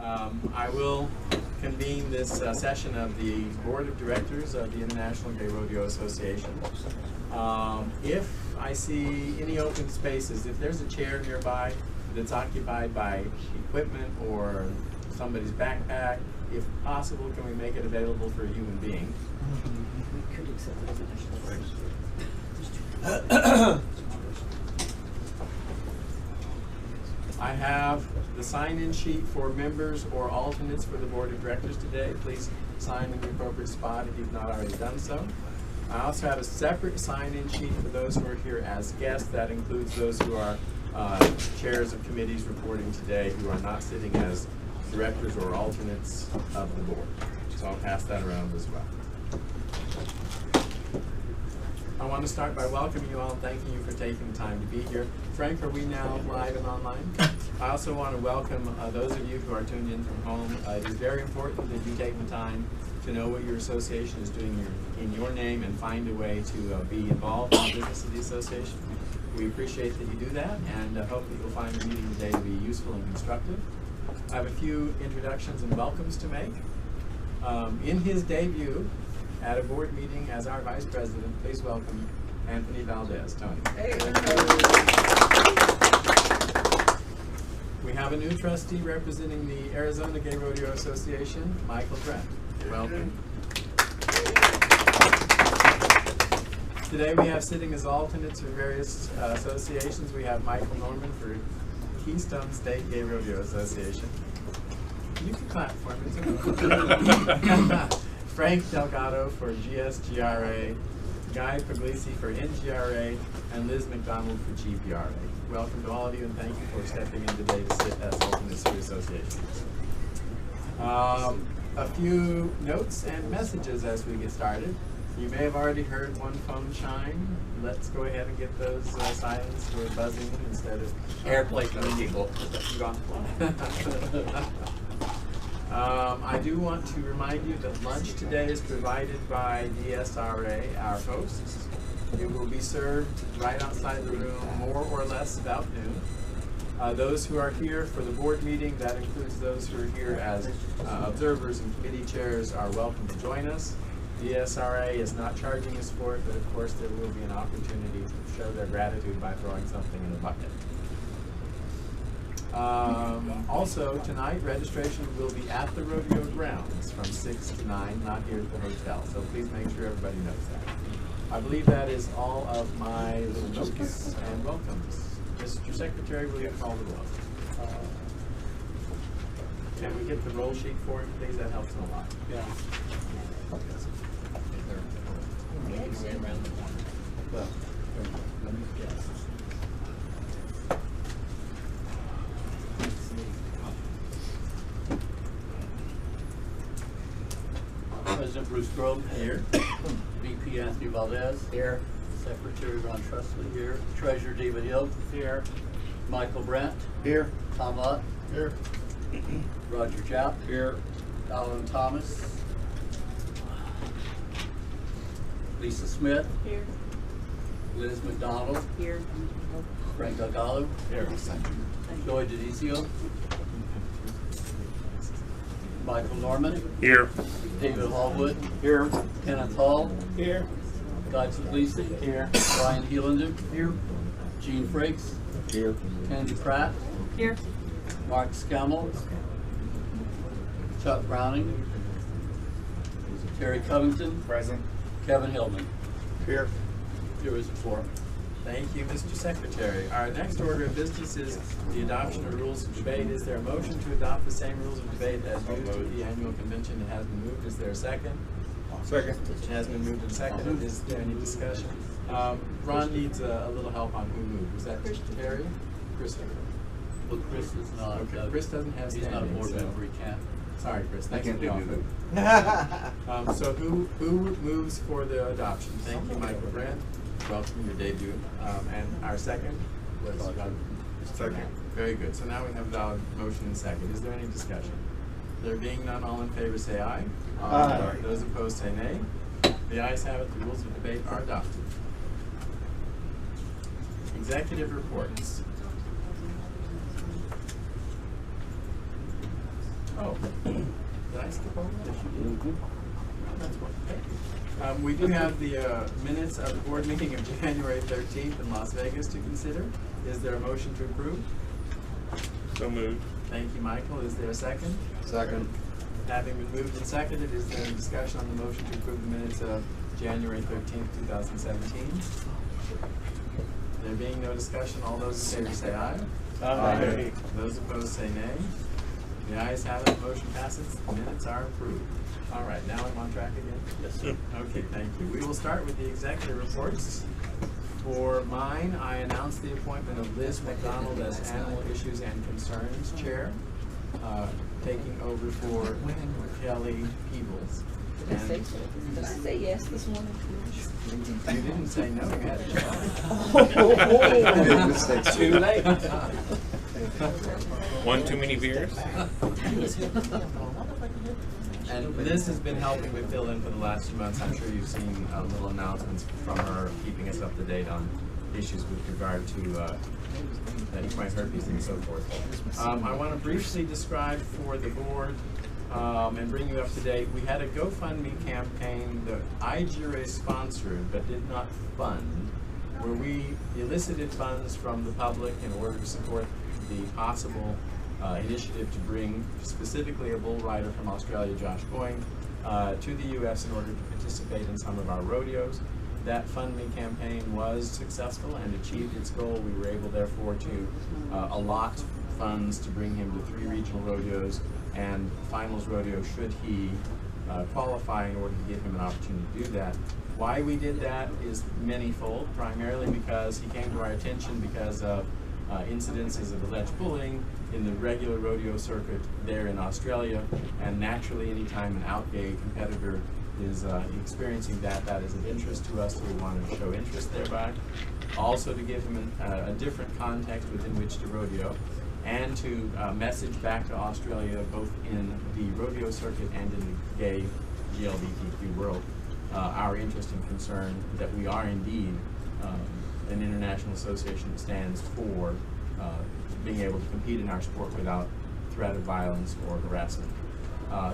I will convene this session of the Board of Directors of the International Gay Rodeo Association. If I see any open spaces, if there's a chair nearby that's occupied by equipment or somebody's backpack, if possible, can we make it available for a human being? We could accept it. I have the sign-in sheet for members or alternates for the Board of Directors today. Please sign in the appropriate spot if you've not already done so. I also have a separate sign-in sheet for those who are here as guests. That includes those who are chairs of committees reporting today who are not sitting as directors or alternates of the board. So I'll pass that around as well. I want to start by welcoming you all and thanking you for taking the time to be here. Frank, are we now live and online? I also want to welcome those of you who are tuned in from home. It is very important that you take the time to know what your association is doing in your name and find a way to be involved in the business of the association. We appreciate that you do that and hope that you'll find the meeting today to be useful and constructive. I have a few introductions and welcomes to make. In his debut at a board meeting as our Vice President, please welcome Anthony Valdez. Tony. Hey. We have a new trustee representing the Arizona Gay Rodeo Association, Michael Brent. Welcome. Today we have sitting as alternates for various associations. We have Michael Norman for Keystone State Gay Rodeo Association. You can clap for me. Frank Delgado for GSGRA, Guy Puglisi for NGRA, and Liz McDonald for GPRA. Welcome to all of you and thank you for stepping in today to sit as alternates for the association. A few notes and messages as we get started. You may have already heard one phone chime. Let's go ahead and get those silenced or buzzing instead of airplane people. I do want to remind you that lunch today is provided by DSRA, our hosts. It will be served right outside the room, more or less about noon. Those who are here for the board meeting, that includes those who are here as observers and committee chairs, are welcome to join us. DSRA is not charging us for it, but of course there will be an opportunity to show their gratitude by throwing something in the bucket. Also, tonight registration will be at the rodeo grounds from 6 to 9, not here at the hotel. So please make sure everybody knows that. I believe that is all of my little notes and welcomes. Mr. Secretary, will you call the roll? Can we get the roll sheet for him, please? That helps a lot. Yeah. Well, let me guess. President Bruce Grove here. VP Anthony Valdez here. Secretary Ron Trusley here. Treasurer David Hill here. Michael Brandt here. Tom Lott here. Roger Japp here. Alan Thomas. Lisa Smith here. Liz McDonald here. Frank Delgado here. Joy Dedizio. Michael Norman here. David Hallwood here. Kenneth Hall here. Guy Puglisi here. Brian Helander here. Gene Frakes here. Candy Pratt here. Mark Scammell. Chuck Browning. Terry Covington present. Kevin Hillman here. Here is a forum. Thank you, Mr. Secretary. Our next order of business is the adoption of rules of debate. Is there a motion to adopt the same rules of debate as used at the annual convention? It has been moved. Is there a second? Second. It has been moved and seconded. Is there any discussion? Ron needs a little help on who moved. Was that Terry? Christopher. Well, Chris is not. Okay. Chris doesn't have He's not a standing, board so- member. He can't. Sorry, Chris. Thanks for the can't do offer. So who moves for the adoption? Thank you, Michael Brandt. Welcome your debut. And our second was Second. Very good. So now we have a valid motion and second. Is there any discussion? There being none, all in favor say aye. Aye. Those opposed say nay. The ayes have it. The rules of debate are adopted. Executive reports. Oh, did I skip over that? Oh, that's one. Thank you. We do have the minutes of the board meeting of January 13th in Las Vegas to consider. Is there a motion to approve? So moved. Thank you, Michael. Is there a second? Second. Having been moved and seconded, is there any discussion on the motion to approve the minutes of January 13th, 2017? There being no discussion, all those in favor say aye. Aye. Those opposed say nay. The ayes have it, the motion passes, the minutes are approved. All right, now I'm on track again? Yes, sir. Okay, thank you. We will start with the executive reports. For mine, I announced the appointment of Liz McDonald as Animal Issues and Concerns Chair, taking over for Kelly Peebles. Did I say yes this morning? You didn't say no, you had to try. Too late. One too many beers? And Liz has been helping me fill in for the last few months. I'm sure you've seen little announcements from her keeping us up to date on issues with regard to equine herpes and so forth. I want to briefly describe for the board and bring you up to date. We had a GoFundMe campaign that IGRA sponsored but did not fund, where we elicited funds from the public in order to support the possible initiative to bring specifically a bull rider from Australia, Josh Boying, to the U.S. in order to participate in some of our rodeos. That FundMe campaign was successful and achieved its goal. We were able, therefore, to allot funds to bring him to 3 regional rodeos and finals rodeo should he qualify in order to give him an opportunity to do that. Why we did that is manyfold, primarily because he came to our attention because of incidences of alleged bullying in the regular rodeo circuit there in Australia, and naturally anytime an out-gay competitor is experiencing that, that is of interest to us, so we wanted to show interest thereby. Also to give him a different context within which to rodeo, and to message back to Australia, both in the rodeo circuit and in the gay GLBTQ world, our interest and concern that we are indeed an international association that stands for being able to compete in our sport without threat of violence or harassment.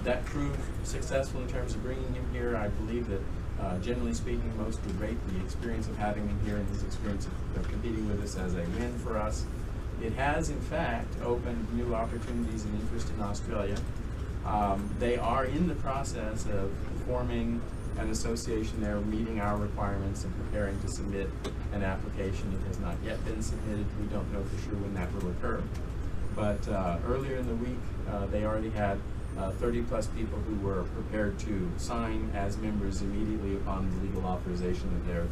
That proved successful in terms of bringing him here. I believe that, generally speaking, most would rate the experience of having him here and his experience of competing with us as a win for us. It has, in fact, opened new opportunities and interest in Australia. They are in the process of forming an association there, meeting our requirements and preparing to submit an application. It has not yet been submitted. We don't know for sure when that will occur. But earlier in the week, they already had 30 plus people who were prepared to sign as members immediately upon the legal authorization of their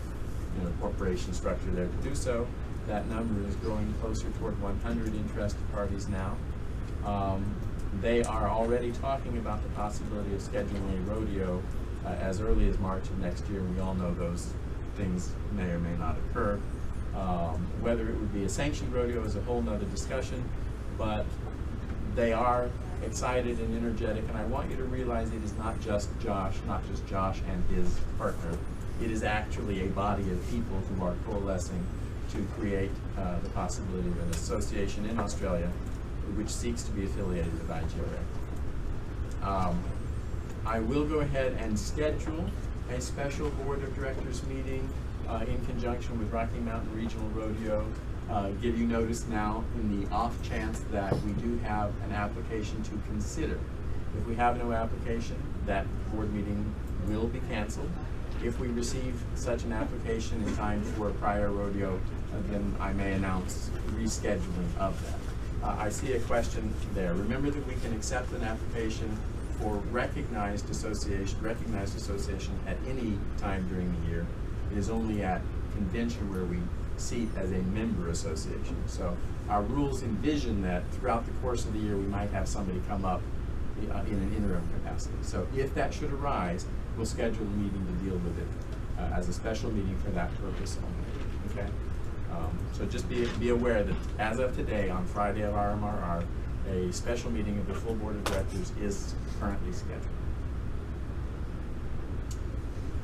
corporation structure there to do so. That number is growing closer toward 100 interested parties now. They are already talking about the possibility of scheduling a rodeo as early as March of next year. We all know those things may or may not occur. Whether it would be a sanctioned rodeo is a whole nother discussion, but they are excited and energetic, and I want you to realize it is not just Josh and his partner. It is actually a body of people who are coalescing to create the possibility of an association in Australia which seeks to be affiliated with IGRA. I will go ahead and schedule a special board of directors meeting in conjunction with Rocky Mountain Regional Rodeo. Give you notice now in the off chance that we do have an application to consider. If we have no application, that board meeting will be canceled. If we receive such an application in time for a prior rodeo, then I may announce rescheduling of that. I see a question there. Remember that we can accept an application for recognized association at any time during the year. It is only at convention where we seat as a member association. So our rules envision that throughout the course of the year we might have somebody come up in an interim capacity. So if that should arise, we'll schedule a meeting to deal with it as a special meeting for that purpose only. Okay? So just be aware that as of today, on Friday of RMRR, a special meeting of the full board of directors is currently scheduled.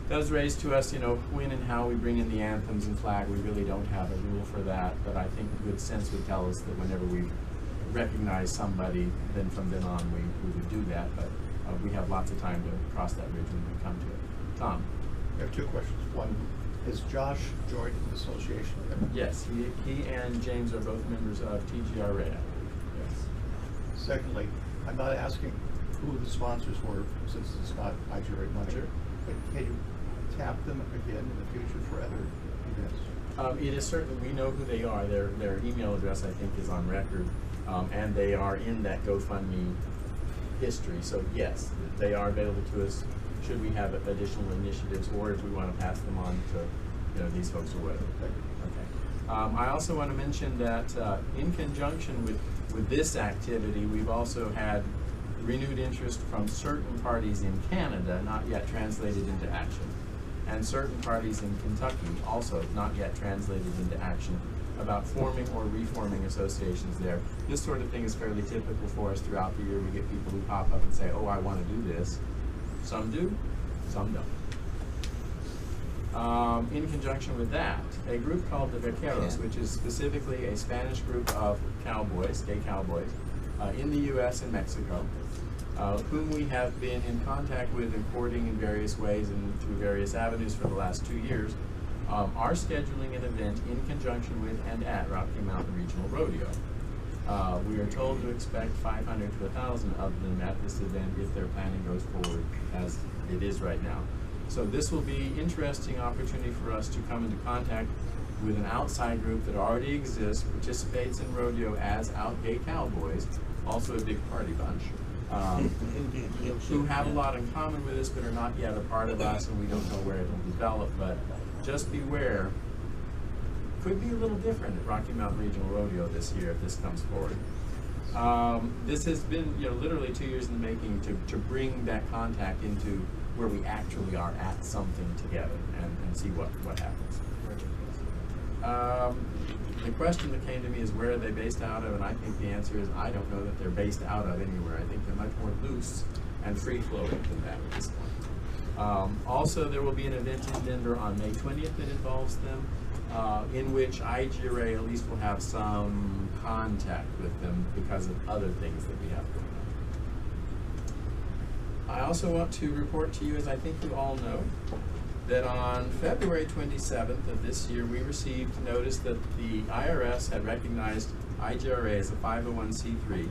It does raise to us, when and how we bring in the anthems and flag. We really don't have a rule for that, but I think good sense would tell us that whenever we recognize somebody, then from then on we would do that, but we have lots of time to cross that bridge when we come to it. Tom? I have two questions. One, is Josh joined the association there? Yes, he and James are both members of TGRA. Yes. Secondly, I'm not asking who the sponsors were, since it's not IGRA money. Sure. But can you tap them again in the future for other events? It is certain we know who they are. Their email address, I think, is on record, and they are in that GoFundMe history. So yes, they are available to us should we have additional initiatives, or if we want to pass them on to these folks or whatever. Okay. I also want to mention that in conjunction with this activity, we've also had renewed interest from certain parties in Canada, not yet translated into action, and certain parties in Kentucky, also not yet translated into action, about forming or reforming associations there. This sort of thing is fairly typical for us throughout the year. We get people who pop up and say, oh, I want to do this. Some do, some don't. In conjunction with that, a group called the Vaqueros, which is specifically a Spanish group of cowboys, gay cowboys, in the U.S. and Mexico, whom we have been in contact with and courting in various ways and through various avenues for the last 2 years, are scheduling an event in conjunction with and at Rocky Mountain Regional Rodeo. We are told to expect 500 to 1,000 of them at this event if their planning goes forward as it is right now. So this will be an interesting opportunity for us to come into contact with an outside group that already exists, participates in rodeo as out gay cowboys, also a big party bunch, who have a lot in common with us but are not yet a part of us, and we don't know where it will develop. But just beware, could be a little different at Rocky Mountain Regional Rodeo this year if this comes forward. This has been literally 2 years in the making to bring that contact into where we actually are at something together and see what happens. The question that came to me is, where are they based out of? And I think the answer is, I don't know that they're based out of anywhere. I think they're much more loose and free-flowing than that at this point. Also, there will be an event in Denver on May 20th that involves them, in which IGRA at least will have some contact with them because of other things that we have going on. I also want to report to you, as I think you all know, that on February 27th of this year, we received notice that the IRS had recognized IGRA as a 501c3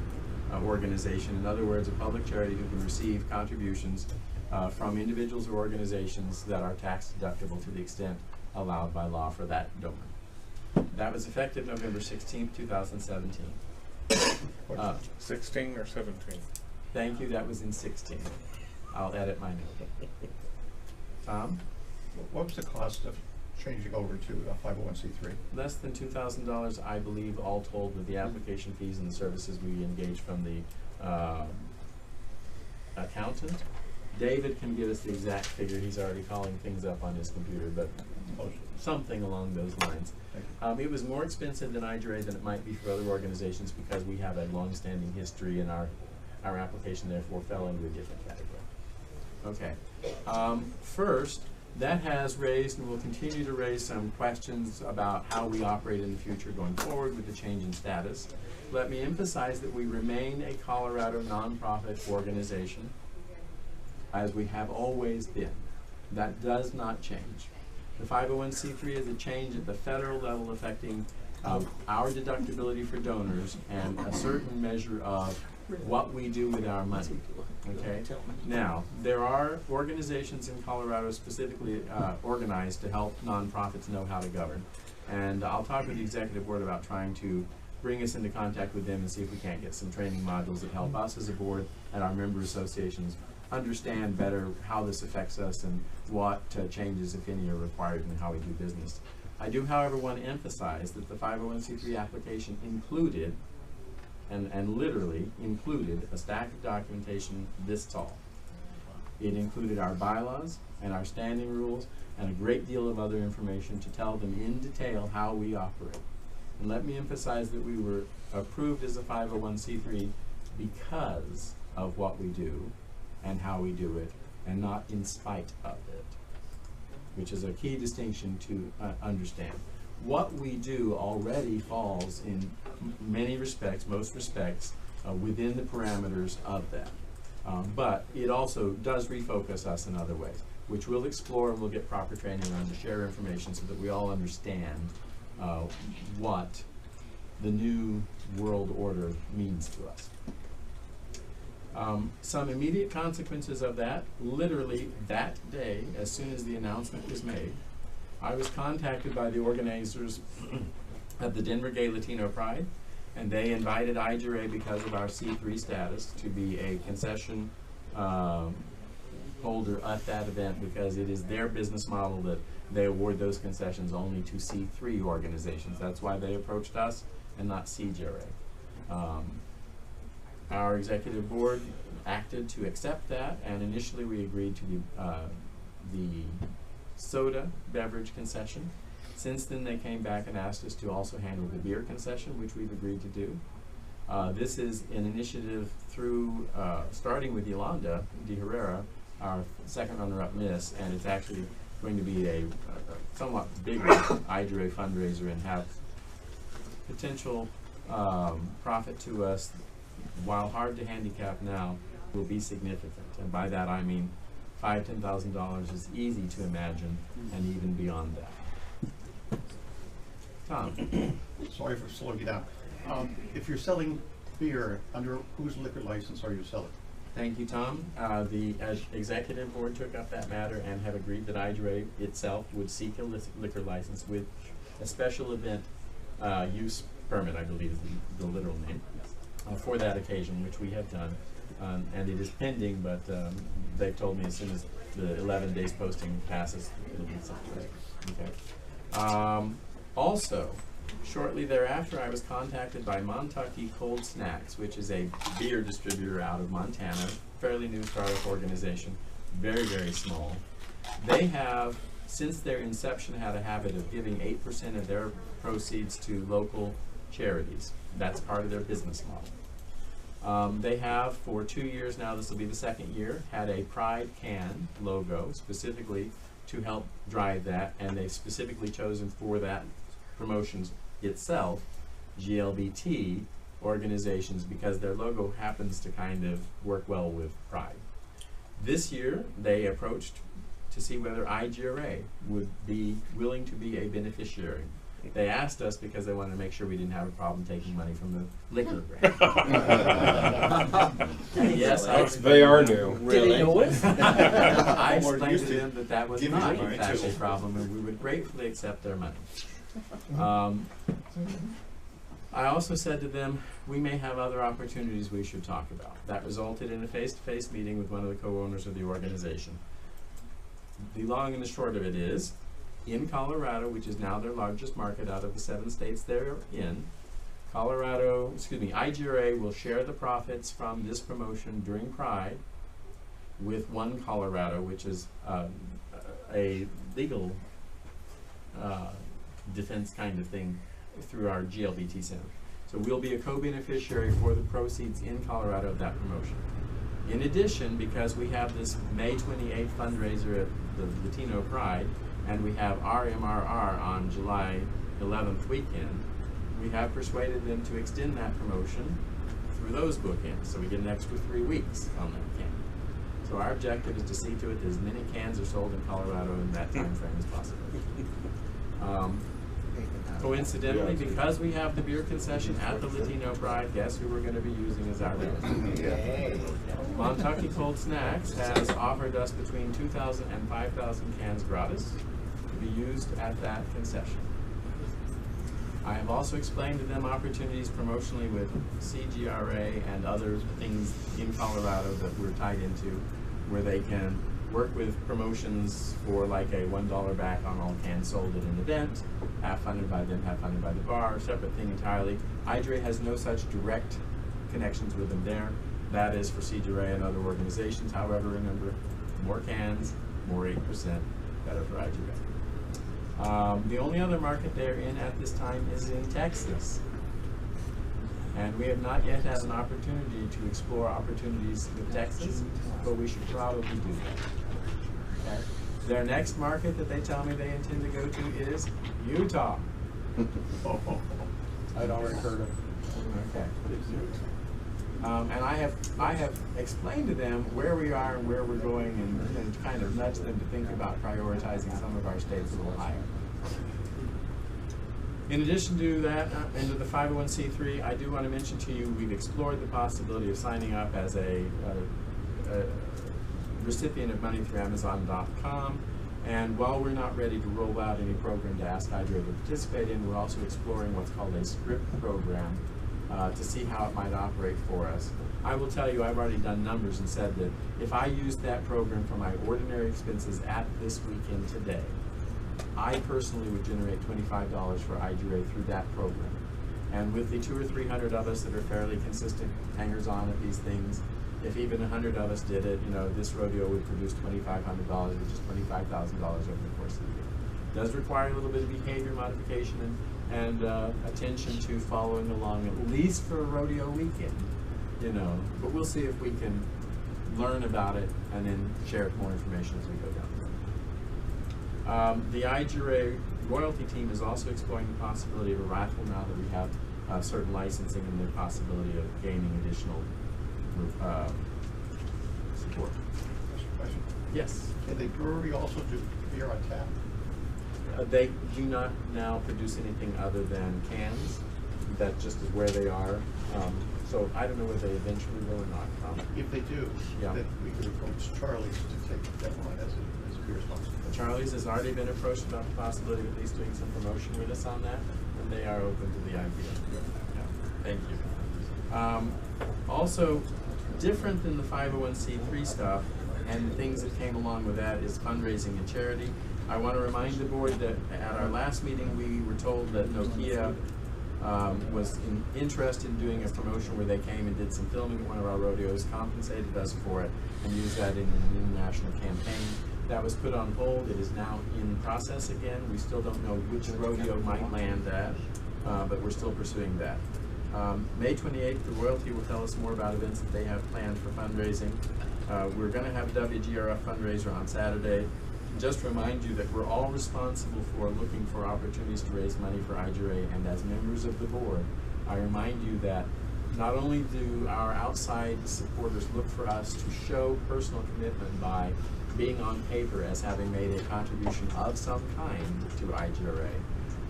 organization. In other words, a public charity who can receive contributions from individuals or organizations that are tax deductible to the extent allowed by law for that donor. That was effective November 16th, 2017. 16 or 17? Thank you, that was in 16. I'll edit my note. Tom? What was the cost of changing over to a 501c3? Less than $2,000, I believe, all told, with the application fees and the services we engage from the accountant. David can give us the exact figure. He's already calling things up on his computer, but something along those lines. It was more expensive than IGRA than it might be for other organizations because we have a long-standing history, and our application therefore fell into a different category. Okay. First, that has raised and will continue to raise some questions about how we operate in the future going forward with the change in status. Let me emphasize that we remain a Colorado nonprofit organization, as we have always been. That does not change. The 501c3 is a change at the federal level affecting our deductibility for donors and a certain measure of what we do with our money. Okay. Now, there are organizations in Colorado specifically organized to help nonprofits know how to govern. And I'll talk with the executive board about trying to bring us into contact with them and see if we can't get some training modules that help us as a board and our member associations understand better how this affects us and what changes, if any, are required in how we do business. I do, however, want to emphasize that the 501c3 application included, and literally included, a stack of documentation this tall. It included our bylaws and our standing rules and a great deal of other information to tell them in detail how we operate. And let me emphasize that we were approved as a 501c3 because of what we do and how we do it, and not in spite of it, which is a key distinction to understand. what we do already falls in many respects, most respects, within the parameters of that. But it also does refocus us in other ways, which we'll explore and we'll get proper training on to share information so that we all understand what the new world order means to us. Some immediate consequences of that, literally that day, as soon as the announcement was made, I was contacted by the organizers of the Denver Gay Latino Pride, and they invited IGRA, because of our C3 status, to be a concession holder at that event, because it is their business model that they award those concessions only to C3 organizations. That's why they approached us and not CGRA. Our executive board acted to accept that, and initially we agreed to the soda beverage concession. Since then, they came back and asked us to also handle the beer concession, which we've agreed to do. This is an initiative through, starting with Yolanda de Herrera, our second runner-up miss, and it's actually going to be a somewhat bigger IGRA fundraiser and have potential profit to us, while hard to handicap now, will be significant. And by that I mean $5,000 to $10,000 is easy to imagine, and even beyond that. Tom? Sorry for slowing you down. If you're selling beer, under whose liquor license are you selling? Thank you, Tom. The executive board took up that matter and have agreed that IGRA itself would seek a liquor license with a special event use permit, I believe is the literal name, for that occasion, which we have done. And it is pending, but they've told me as soon as the 11 days posting passes, it'll be something. Okay. Also, shortly thereafter, I was contacted by Montucky Cold Snacks, which is a beer distributor out of Montana, fairly new startup organization, very, very small. They have, since their inception, had a habit of giving 8% of their proceeds to local charities. That's part of their business model. They have, for 2 years now, this will be the second year, had a Pride can logo specifically to help drive that, and they've specifically chosen for that promotions itself GLBT organizations, because their logo happens to kind of work well with Pride. This year they approached to see whether IGRA would be willing to be a beneficiary. They asked us because they wanted to make sure we didn't have a problem taking money from the liquor grant. Yes, they are new. Did he know it? I explained to them that that was not in fact a problem, and we would gratefully accept their money. I also said to them, we may have other opportunities we should talk about. That resulted in a face-to-face meeting with one of the co-owners of the organization. The long and the short of it is, in Colorado, which is now their largest market out of the 7 states they're in, IGRA will share the profits from this promotion during Pride with One Colorado, which is a legal defense kind of thing through our GLBT Center. So we'll be a co-beneficiary for the proceeds in Colorado of that promotion. In addition, because we have this May 28th fundraiser at the Latino Pride, and we have our MRR on July 11th weekend, we have persuaded them to extend that promotion through those bookends, so we get an extra 3 weeks on that can. So our objective is to see to it that as many cans are sold in Colorado in that time frame as possible. Coincidentally, because we have the beer concession at the Latino Pride, guess who we're going to be using as our representative? Montucky Cold Snacks has offered us between 2,000 and 5,000 cans gratis to be used at that concession. I have also explained to them opportunities promotionally with CGRA and other things in Colorado that we're tied into, where they can work with promotions for like a $1 back on all cans sold at an event, half funded by them, half funded by the bar, separate thing entirely. IGRA has no such direct connections with them there. That is for CGRA and other organizations. However, remember, more cans, more 8%, better for IGRA. The only other market they're in at this time is in Texas. And we have not yet had an opportunity to explore opportunities with Texas, but we should probably do that. Okay? Their next market that they tell me they intend to go to is Utah. I'd already heard of it. Okay. And I have explained to them where we are and where we're going, and kind of nudged them to think about prioritizing some of our states a little higher. In addition to that, into the 501c3, I do want to mention to you we've explored the possibility of signing up as a recipient of money through Amazon.com. And while we're not ready to roll out any program to ask IGRA to participate in, we're also exploring what's called a script program to see how it might operate for us. I will tell you, I've already done numbers and said that if I used that program for my ordinary expenses at this weekend today, I personally would generate $25 for IGRA through that program. And with the 200 or 300 of us that are fairly consistent hangers-on at these things, if even 100 of us did it, this rodeo would produce $2,500, which is $25,000 over the course of the year. It does require a little bit of behavior modification and attention to following along, at least for a rodeo weekend, But we'll see if we can learn about it and then share more information as we go down the road. The IGRA royalty team is also exploring the possibility of a raffle now that we have certain licensing and the possibility of gaining additional support. Question. Yes. Can the brewery also do beer on tap? They do not now produce anything other than cans. That just is where they are. So I don't know whether they eventually will or not. If they do, Yeah. then we could approach Charlie's to take that one as a beer sponsor. Charlie's has already been approached about the possibility of at least doing some promotion with us on that, and they are open to the idea. Yeah. Thank you. Also, different than the 501c3 stuff and the things that came along with that is fundraising and charity. I want to remind the board that at our last meeting we were told that Nokia was interested in doing a promotion where they came and did some filming at one of our rodeos, compensated us for it, and used that in an international campaign. That was put on hold. It is now in process again. We still don't know which rodeo might land at, but we're still pursuing that. May 28th, the royalty will tell us more about events that they have planned for fundraising. We're going to have a WGRF fundraiser on Saturday. Just to remind you that we're all responsible for looking for opportunities to raise money for IGRA, and as members of the board, I remind you that not only do our outside supporters look for us to show personal commitment by being on paper as having made a contribution of some kind to IGRA,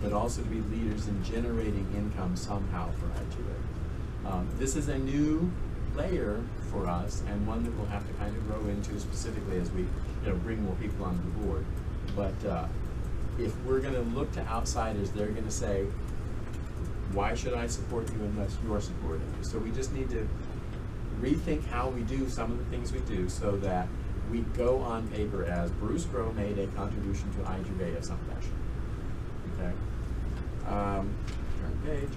but also to be leaders in generating income somehow for IGRA. This is a new layer for us, and one that we'll have to kind of grow into specifically as we bring more people onto the board. But if we're going to look to outsiders, they're going to say, why should I support you unless you're supporting me? So we just need to rethink how we do some of the things we do so that we go on paper as Bruce Grow made a contribution to IGRA of some fashion. Okay? Turn page.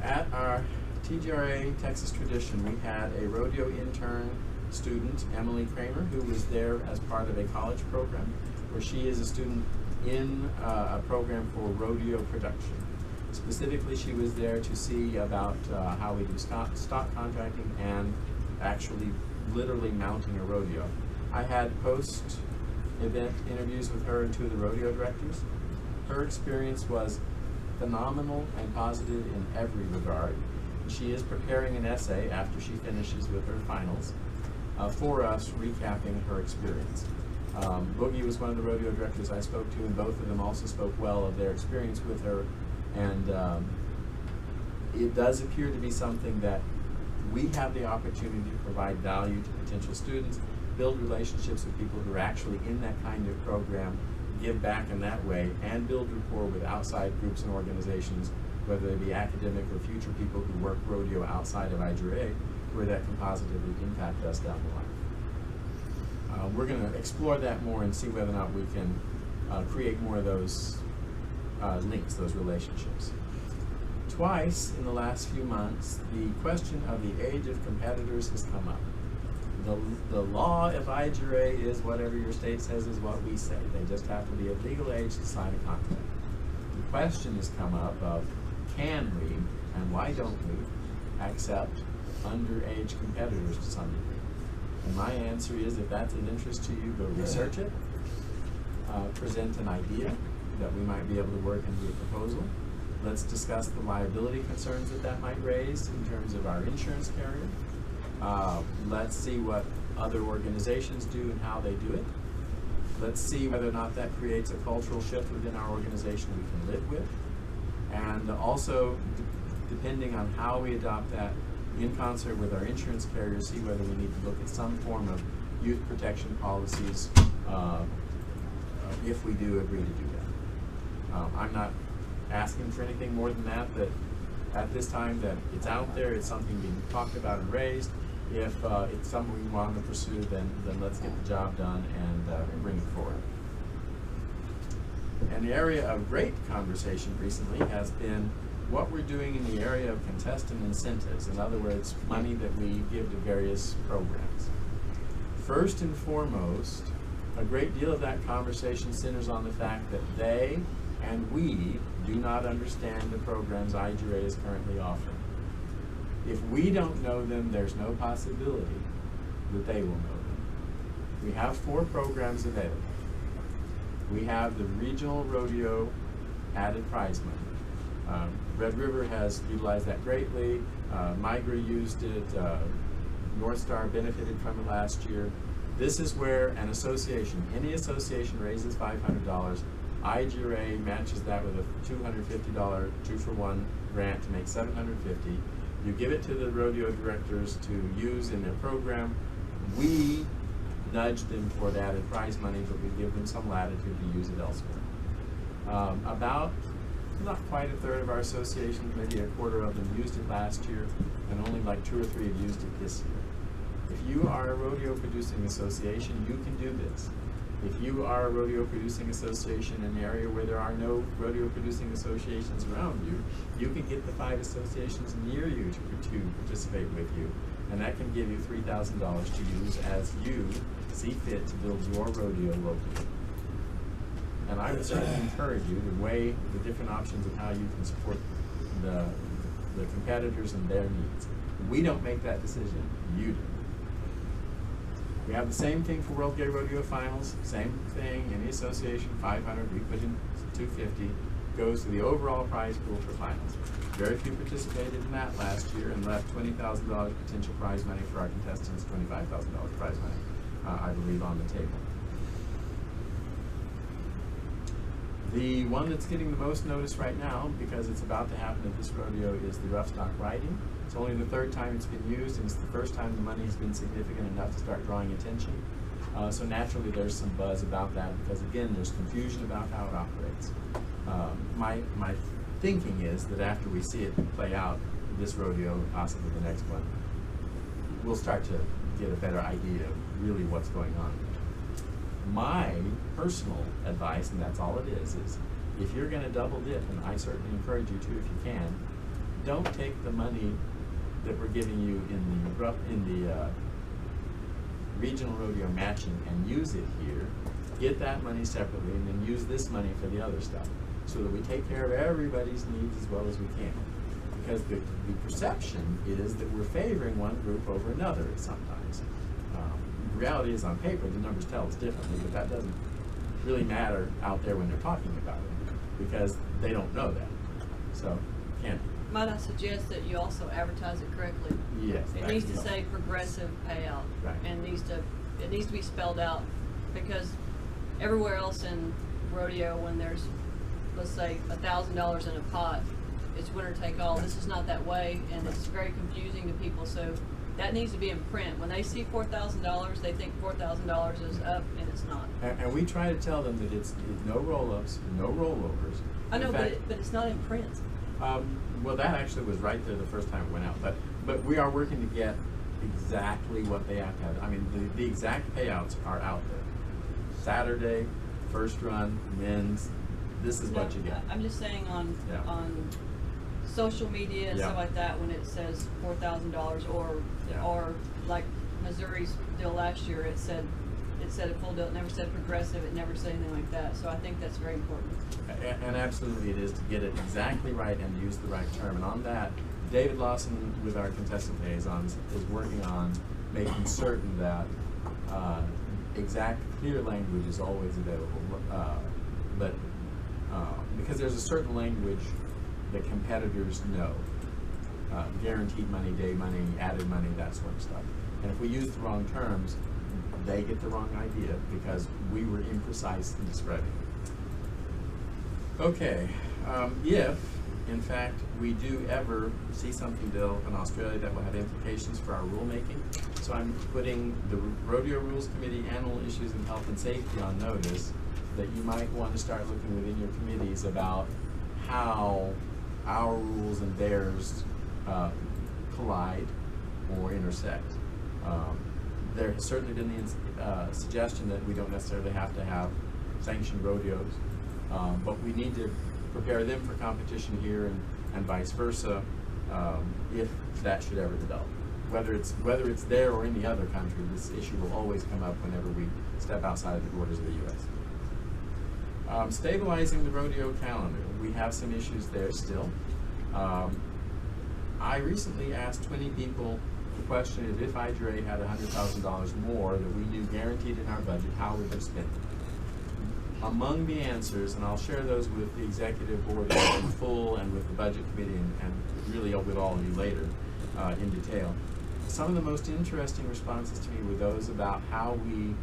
At our TGRA Texas Tradition, we had a rodeo intern student, Emily Kramer, who was there as part of a college program, where she is a student in a program for rodeo production. Specifically, she was there to see about how we do stock contracting and actually literally mounting a rodeo. I had post-event interviews with her and two of the rodeo directors. Her experience was phenomenal and positive in every regard. She is preparing an essay after she finishes with her finals for us, recapping her experience. Boogie was one of the rodeo directors I spoke to, and both of them also spoke well of their experience with her. And it does appear to be something that we have the opportunity to provide value to potential students, build relationships with people who are actually in that kind of program, give back in that way, and build rapport with outside groups and organizations, whether they be academic or future people who work rodeo outside of IGRA, where that can positively impact us down the line. We're going to explore that more and see whether or not we can create more of those links, those relationships. Twice in the last few months, the question of the age of competitors has come up. The law of IGRA is whatever your state says is what we say. They just have to be of legal age to sign a contract. The question has come up of, can we, and why don't we, accept underage competitors to some degree? And my answer is, if that's of interest to you, go research it. present an idea that we might be able to work into a proposal. Let's discuss the liability concerns that might raise in terms of our insurance carrier. Let's see what other organizations do and how they do it. Let's see whether or not that creates a cultural shift within our organization we can live with. And also, depending on how we adopt that in concert with our insurance carriers, see whether we need to look at some form of youth protection policies if we do agree to do that. I'm not asking for anything more than that, but at this time that it's out there, it's something being talked about and raised. If it's something we want to pursue, then let's get the job done and bring it forward. And the area of great conversation recently has been what we're doing in the area of contestant incentives. In other words, money that we give to various programs. First and foremost, a great deal of that conversation centers on the fact that they and we do not understand the programs IGRA is currently offering. If we don't know them, there's no possibility that they will know them. We have 4 programs available. We have the regional rodeo added prize money. Red River has utilized that greatly. IGRA used it. North Star benefited from it last year. This is where an association, any association raises $500, IGRA matches that with a $250 2-for-1 grant to make $750. You give it to the rodeo directors to use in their program. We nudge them for the added prize money, but we give them some latitude to use it elsewhere. About not quite a third of our associations, maybe a quarter of them used it last year, and only like 2 or 3 have used it this year. If you are a rodeo producing association, you can do this. If you are a rodeo producing association in an area where there are no rodeo producing associations around you, you can get the 5 associations near you to participate with you, and that can give you $3,000 to use as you see fit to build your rodeo locally. And I would certainly encourage you to weigh the different options of how you can support the competitors and their needs. We don't make that decision, you do. We have the same thing for World Gay Rodeo Finals, same thing, any association, 500, we put in 250, goes to the overall prize pool for finals. Very few participated in that last year and left $20,000 potential prize money for our contestants, $25,000 prize money, I believe, on the table. The one that's getting the most notice right now, because it's about to happen at this rodeo, is the rough stock riding. It's only the 3rd time it's been used, and it's the first time the money has been significant enough to start drawing attention. So naturally there's some buzz about that, because again, there's confusion about how it operates. My thinking is that after we see it play out, this rodeo, possibly the next one, we'll start to get a better idea of really what's going on. My personal advice, and that's all it is if you're going to double dip, and I certainly encourage you to if you can, don't take the money that we're giving you in the regional rodeo matching and use it here. Get that money separately and then use this money for the other stuff, so that we take care of everybody's needs as well as we can. Because the perception is that we're favoring one group over another sometimes. The reality is, on paper, the numbers tell us differently, but that doesn't really matter out there when they're talking about it, because they don't know that. So, Candy. Might I suggest that you also advertise it correctly? Yes. It needs to say progressive payout. Right. And it needs to be spelled out, because everywhere else in rodeo, when there's, let's say, $1,000 in a pot, it's winner take all. This is not that way, and it's very confusing to people. So that needs to be in print. When they see $4,000, they think $4,000 is up, and it's not. And we try to tell them that it's no roll-ups, no rollovers. I know, but it's not in print. Well, that actually was right there the first time it went out. But we are working to get exactly what they have to have. I mean, the exact payouts are out there. Saturday, first run, men's. This is what you get. I'm just saying on social media and stuff like that, when it says $4,000 or like Missouri's deal last year, it said a full deal. It never said progressive. It never said anything like that. So I think that's very important. And absolutely it is, to get it exactly right and use the right term. And on that, David Lawson, with our contestant liaisons, is working on making certain that exact, clear language is always available. but because there's a certain language that competitors know, guaranteed money, day money, added money, that sort of stuff. And if we use the wrong terms, they get the wrong idea because we were imprecise in describing it. Okay, if in fact we do ever see something develop in Australia that will have implications for our rulemaking, so I'm putting the Rodeo Rules Committee, Animal Issues and Health and Safety on notice that you might want to start looking within your committees about how our rules and theirs collide or intersect. There has certainly been the suggestion that we don't necessarily have to have sanctioned rodeos, but we need to prepare them for competition here and vice versa, if that should ever develop. Whether it's there or in the other country, this issue will always come up whenever we step outside of the borders of the U.S. Stabilizing the rodeo calendar. We have some issues there still. I recently asked 20 people the question is, if IGRA had $100,000 more that we knew guaranteed in our budget, how would we spend it? Among the answers, and I'll share those with the executive board in full and with the budget committee and really with all of you later in detail. Some of the most interesting responses to me were those about how we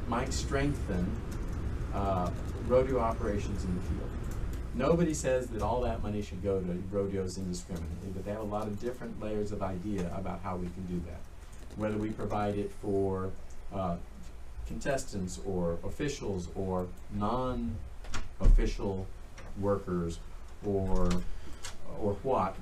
might strengthen rodeo operations in the field. Nobody says that all that money should go to rodeos indiscriminately, but they have a lot of different layers of idea about how we can do that. Whether we provide it for contestants or officials or non-official workers or what.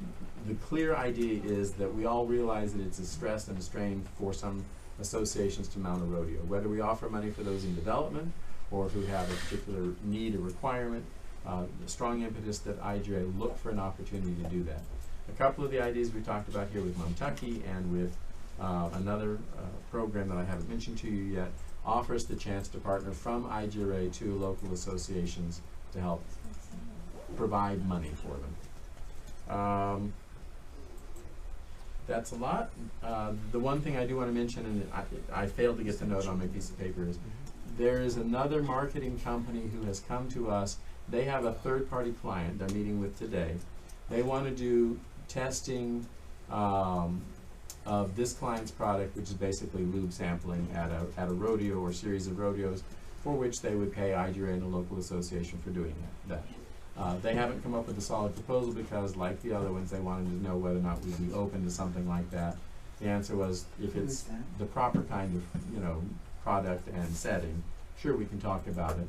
The clear idea is that we all realize that it's a stress and a strain for some associations to mount a rodeo. Whether we offer money for those in development or who have a particular need or requirement, the strong impetus that IGRA look for an opportunity to do that. A couple of the ideas we talked about here with Montucky and with another program that I haven't mentioned to you yet offers the chance to partner from IGRA to local associations to help provide money for them. That's a lot. The one thing I do want to mention, and I failed to get the note on my piece of paper, is there is another marketing company who has come to us. They have a third-party client they're meeting with today. They want to do testing of this client's product, which is basically lube sampling at a rodeo or series of rodeos, for which they would pay IGRA and the local association for doing that. They haven't come up with a solid proposal because, like the other ones, they wanted to know whether or not we'd be open to something like that. The answer was, if it's the proper kind of product and setting, sure, we can talk about it.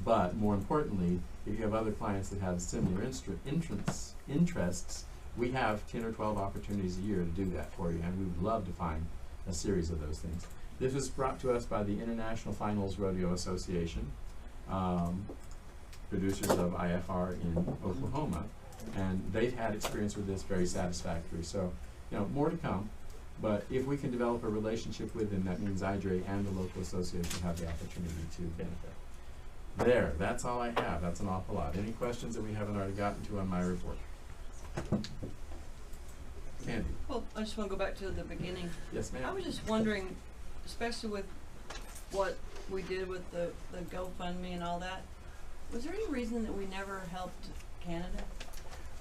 But more importantly, if you have other clients that have similar interests, we have 10 or 12 opportunities a year to do that for you, and we would love to find a series of those things. This was brought to us by the International Finals Rodeo Association, producers of IFR in Oklahoma, and they've had experience with this, very satisfactory. So, more to come. But if we can develop a relationship with them, that means IGRA and the local association have the opportunity to benefit. That's all I have. That's an awful lot. Any questions that we haven't already gotten to on my report? Candy? Well, I just want to go back to the beginning. Yes, ma'am. I was just wondering, especially with what we did with the GoFundMe and all that, was there any reason that we never helped Canada?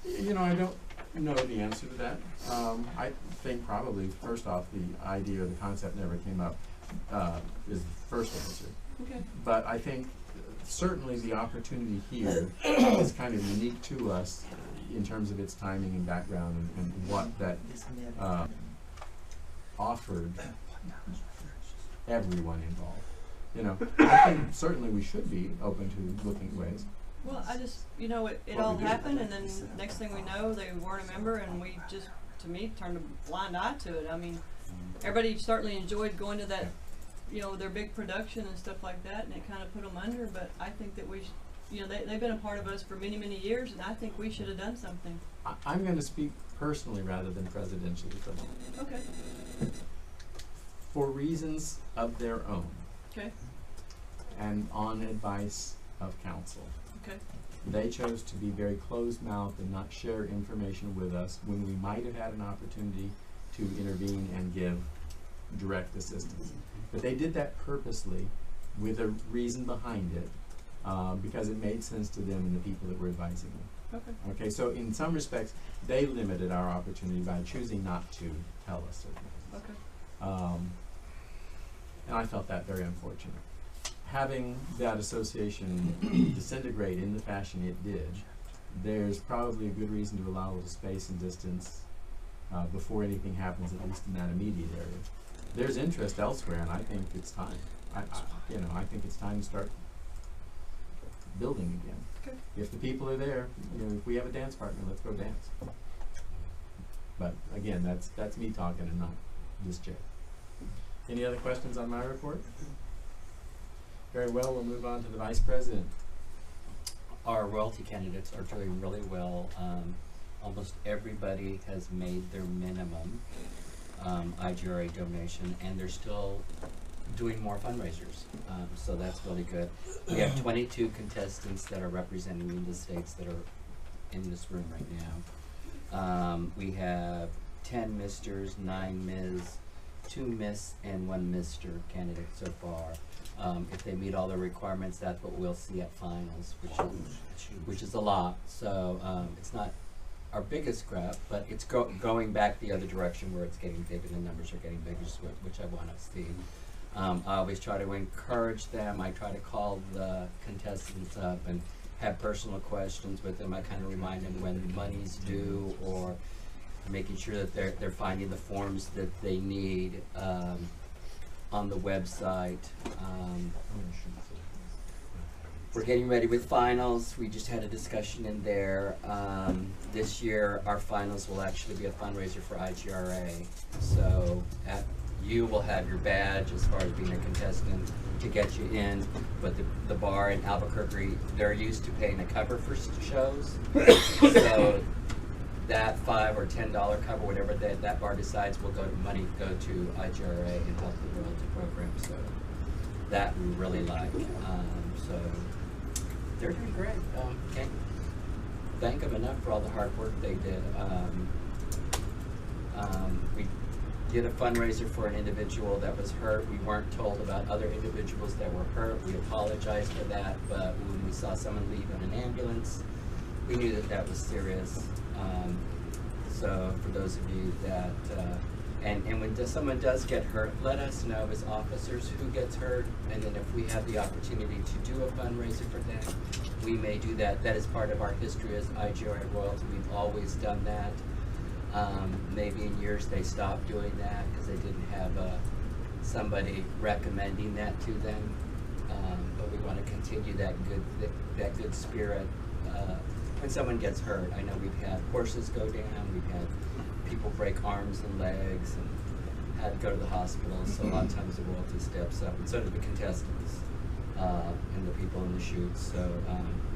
I don't know the answer to that. I think probably, first off, the idea or the concept never came up is the first answer. Okay. But I think certainly the opportunity here is kind of unique to us in terms of its timing and background and what that offered everyone involved. I think certainly we should be open to looking at ways. Well, I just, it all happened, and then next thing we know, they weren't a member, and we just, to me, turned a blind eye to it. I mean, everybody certainly enjoyed going to that, their big production and stuff like that, and it kind of put them under, but I think that we they've been a part of us for many, many years, and I think we should have done something. I'm going to speak personally rather than presidentially for them. Okay. For reasons of their own. Okay. And on advice of counsel. Okay. They chose to be very closed-mouthed and not share information with us when we might have had an opportunity to intervene and give direct assistance. But they did that purposely with a reason behind it because it made sense to them and the people that were advising them. Okay. Okay, so in some respects, they limited our opportunity by choosing not to tell us certain things. Okay. And I felt that very unfortunate. Having that association disintegrate in the fashion it did, there's probably a good reason to allow a little space and distance before anything happens, at least in that immediate area. There's interest elsewhere, and I think it's time. I think it's time to start building again. Okay. If the people are there, if we have a dance partner, let's go dance. But again, that's me talking and not this chair. Any other questions on my report? Very well, we'll move on to the vice president. Our royalty candidates are doing really well. Almost everybody has made their minimum IGRA donation, and they're still doing more fundraisers. So that's really good. We have 22 contestants that are representing the states that are in this room right now. We have 10 Misters, 9 Ms., 2 Miss, and 1 Mr. candidate so far. If they meet all the requirements, that's what we'll see at finals, which is a lot. So it's not our biggest graph, but it's going back the other direction where it's getting bigger. The numbers are getting bigger, which I want to see. I always try to encourage them. I try to call the contestants up and have personal questions with them. I kind of remind them when money's due, or making sure that they're finding the forms that they need on the website. We're getting ready with finals. We just had a discussion in there. This year, our finals will actually be a fundraiser for IGRA. So you will have your badge as far as being a contestant to get you in, but the bar in Albuquerque, they're used to paying a cover for shows. So that $5 or $10 cover, whatever that bar decides, will go to IGRA and help the royalty program. So that we really like. So they're doing great. Can't thank them enough for all the hard work they did. We did a fundraiser for an individual that was hurt. We weren't told about other individuals that were hurt. We apologized for that, but when we saw someone leave in an ambulance, we knew that was serious. So for those of you that, and when someone does get hurt, let us know as officers who gets hurt, and then if we have the opportunity to do a fundraiser for them, we may do that. That is part of our history as IGRA Royalty. We've always done that. Maybe in years they stopped doing that because they didn't have somebody recommending that to them. But we want to continue that good spirit. When someone gets hurt, I know we've had horses go down, we've had people break arms and legs and had to go to the hospital, so a lot of times the royalty steps up, and so do the contestants and the people in the shoots. So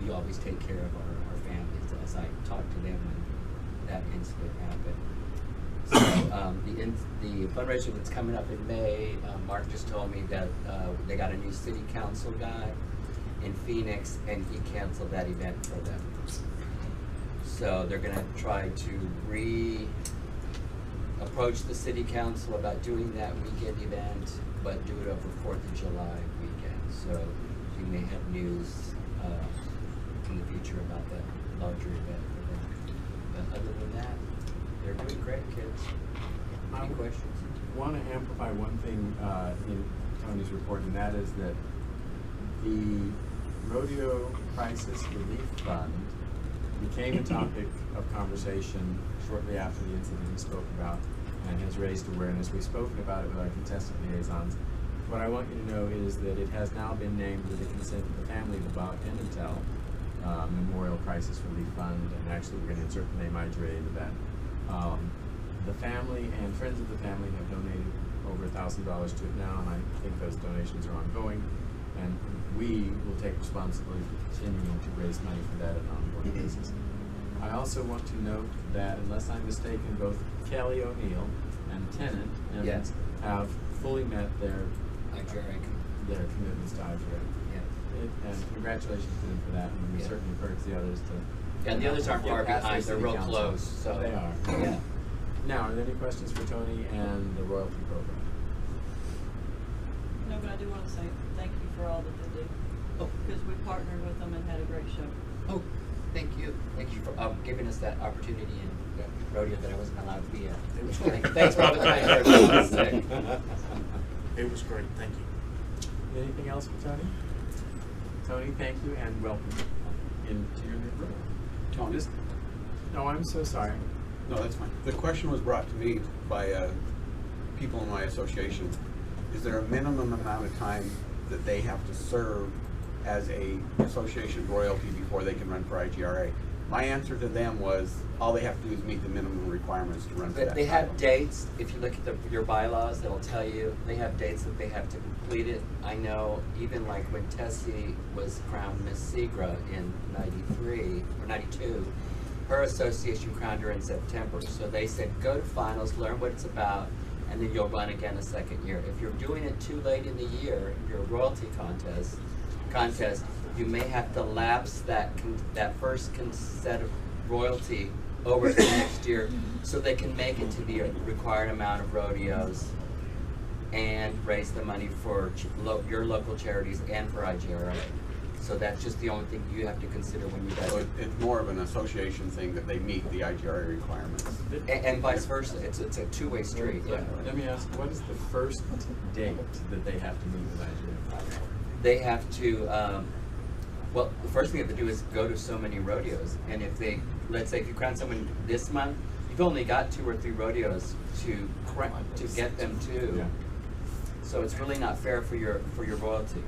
we always take care of our families as I talk to them when that incident happened. So the fundraiser that's coming up in May, Mark just told me that they got a new city council guy in Phoenix, and he canceled that event for them. So they're going to try to approach the city council about doing that weekend event, but do it over 4th of July weekend. So you may have news in the future about that larger event for them. But other than that, they're doing great, kids. Any questions? I want to amplify one thing in Tony's report, and that is that the Rodeo Crisis Relief Fund became a topic of conversation shortly after the incident we spoke about, and has raised awareness. We've spoken about it with our contestant liaisons. What I want you to know is that it has now been named with the consent of the family of the Bob Pimentel Memorial Crisis Relief Fund, and actually we're going to insert the name IGRA into that. The family and friends of the family have donated over $1,000 to it now, and I think those donations are ongoing, and we will take responsibility for continuing to raise money for that on an ongoing basis. I also want to note that, unless I'm mistaken, both Kelly O'Neill and Tennant Yes. have fully met their commitments to IGRA. Yeah. And congratulations to them for that, and we Yeah. certainly encourage the others to. And the others aren't get far past their behind, they're city real council. close, so. They are. Yeah. Now, are there any questions for Tony and the royalty program? No, but I do want to say thank you for all that they do. because we partnered with them and had a great show. Oh, thank you. Thank you for giving us that opportunity in rodeo that I wasn't allowed to be at. Thanks for all the kind words. It was great, thank you. Anything else for Tony? Tony, thank you and welcome into your new role. Tony? Just- No, I'm so sorry. No, that's fine. The question was brought to me by people in my association. Is there a minimum amount of time that they have to serve as a association royalty before they can run for IGRA? My answer to them was, all they have to do is meet the minimum requirements to run for that They have title. dates. If you look at your bylaws, they'll tell you they have dates that they have to complete it. I know even like when Tessie was crowned Miss IGRA in '93 or '92, her association crowned her in September. So they said, go to finals, learn what it's about, and then you'll run again a second year. If you're doing it too late in the year, your royalty contest, you may have to lapse that first set of royalty over to the next year so they can make it to the required amount of rodeos and raise the money for your local charities and for IGRA. So that's just the only thing you have to consider when you guys. So it's more of an association thing that they meet the IGRA requirements. And vice versa. It's a two-way street. Yeah. Let me ask, what is the first date that they have to meet with IGRA? They have to. Well, the first thing they have to do is go to so many rodeos, and if they, let's say, if you crown someone this month, you've only got 2 or 3 rodeos to get them to. Yeah. So it's really not fair for your royalty.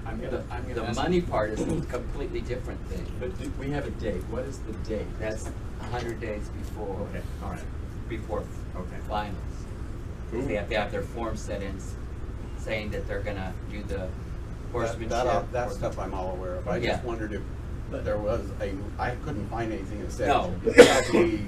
I'm gonna The ask- money part is a completely different thing. But we have a date. What is the date? That's 100 days before. Okay, all right. Before Okay. finals. Cool. They have to have their form set in, saying that they're gonna do the horsemanship. That stuff I'm all aware of. I Yeah. just wondered if there was I couldn't find anything that said No. you have to be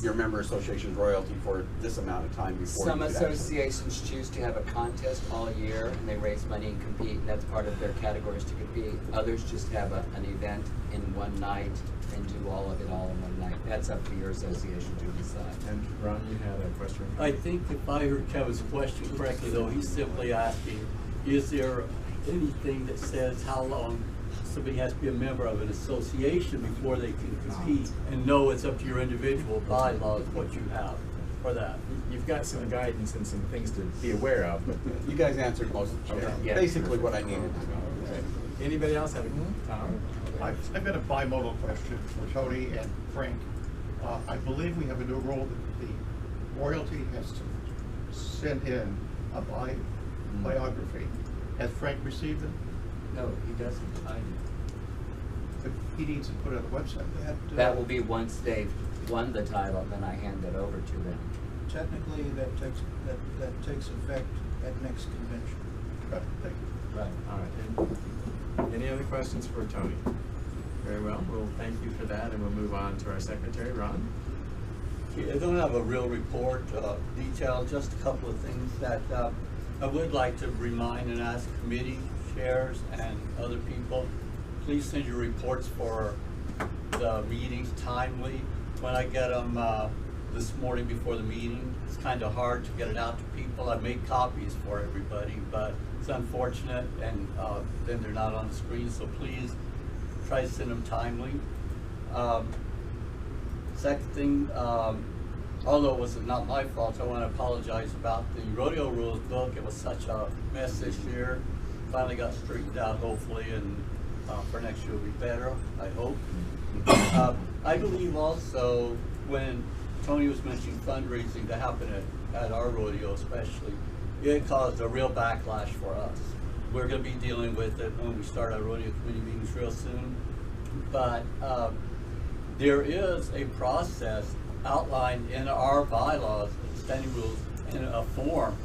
your member association's royalty for this amount of time before Some you could actually. associations choose to have a contest all year and they raise money and compete, and that's part of their categories to compete. Others just have an event in one night and do all of it all in one night. That's up to your association to decide. And Ron, you had a question? I think if I heard Kevin's question correctly, though, he's simply asking, is there anything that says how long somebody has to be a member of an association before they can compete? And no, it's up to your individual bylaws what you have for that. You've got some guidance and some things to be aware of, but You guys answered most, Yeah. basically what I needed to know. okay. Anybody else have a Tom? I've got a bimodal question for Tony and Frank. I believe we have a new rule that the royalty has to send in a biography. Has Frank received them? No, he doesn't. But he needs to put it on the website. That will be once they've won the title, then I hand it over to them. Technically, that takes effect at next convention. Right, thank you. Right. All right. And any other questions for Tony? Very well. Well, thank you for that, and we'll move on to our secretary, Ron. I don't have a real report detail, just a couple of things that I would like to remind and ask committee chairs and other people, please send your reports for the meetings timely. When I get them this morning before the meeting, it's kind of hard to get it out to people. I made copies for everybody, but it's unfortunate, and then they're not on the screen, so please try to send them timely. Second thing, although it was not my fault, I want to apologize about the rodeo rules book. It was such a mess this year. Finally got straightened out, hopefully, and for next year will be better, I hope. I believe also when Tony was mentioning fundraising to happen at our rodeo especially, it caused a real backlash for us. We're going to be dealing with it when we start our rodeo committee meetings real soon. But there is a process outlined in our bylaws, standing rules, in a form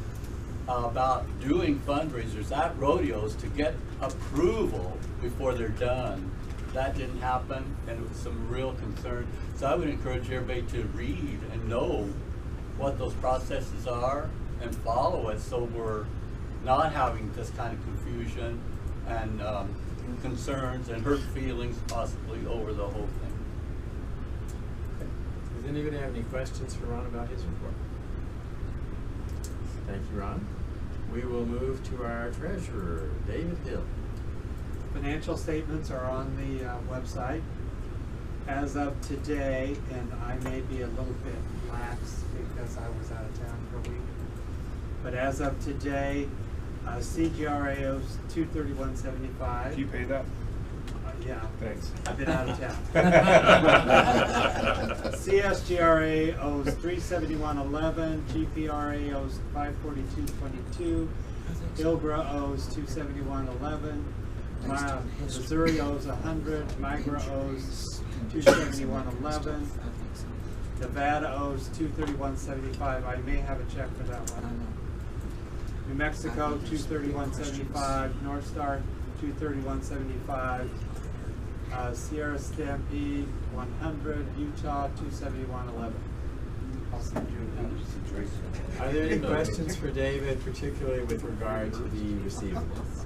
about doing fundraisers at rodeos to get approval before they're done. That didn't happen, and it was some real concern. So I would encourage everybody to read and know what those processes are and follow it, so we're not having this kind of confusion and concerns and hurt feelings possibly over the whole thing. Does anybody have any questions for Ron about his report? Thank you, Ron. We will move to our treasurer, David Hill. financial statements are on the website. As of today, and I may be a little bit lax because I was out of town for a week, but as of today, CGRA owes $231.75. Do you pay that? Yeah. Thanks. I've been out of town. CSGRA owes $371.11. GPRA owes $542.22. IGRA owes $271.11. Missouri owes $100. IGRA owes $271.11. Nevada owes $231.75. I may have a check for that one. New Mexico $231.75. North Star $231.75. Sierra Stampede $100. Utah $271.11. I'll send you a Are there any questions for David, particularly with regard to the receivables?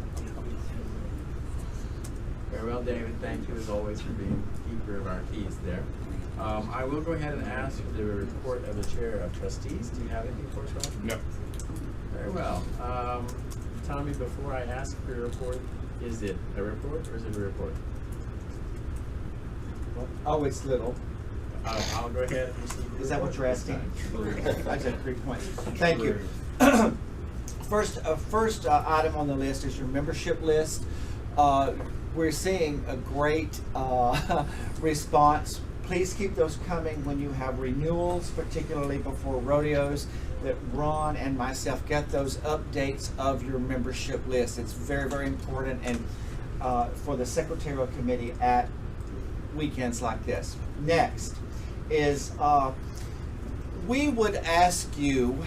Very well, David. Thank you as always for being keeper of our keys there. I will go ahead and ask for the report of the chair of trustees. Do you have anything for us, Rob? No. Very well. Tommy, before I ask for your report, is it a report or is it a report? Oh, it's little. I'll go ahead and receive. Is that what you're asking? I said 3 points. Thank you. First item on the list is your membership list. We're seeing a great response. Please keep those coming when you have renewals, particularly before rodeos, that Ron and myself get those updates of your membership list. It's very, very important, and for the secretarial committee at weekends like this. Next is we would ask you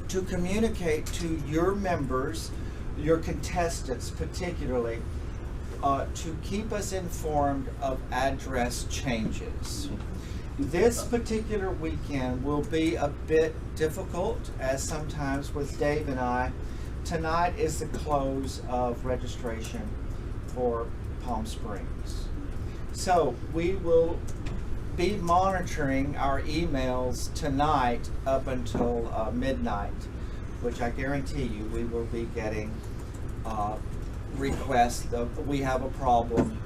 to communicate to your members, your contestants particularly, to keep us informed of address changes. This particular weekend will be a bit difficult, as sometimes with Dave and I. Tonight is the close of registration for Palm Springs. So we will be monitoring our emails tonight up until midnight, which I guarantee you we will be getting requests of we have a problem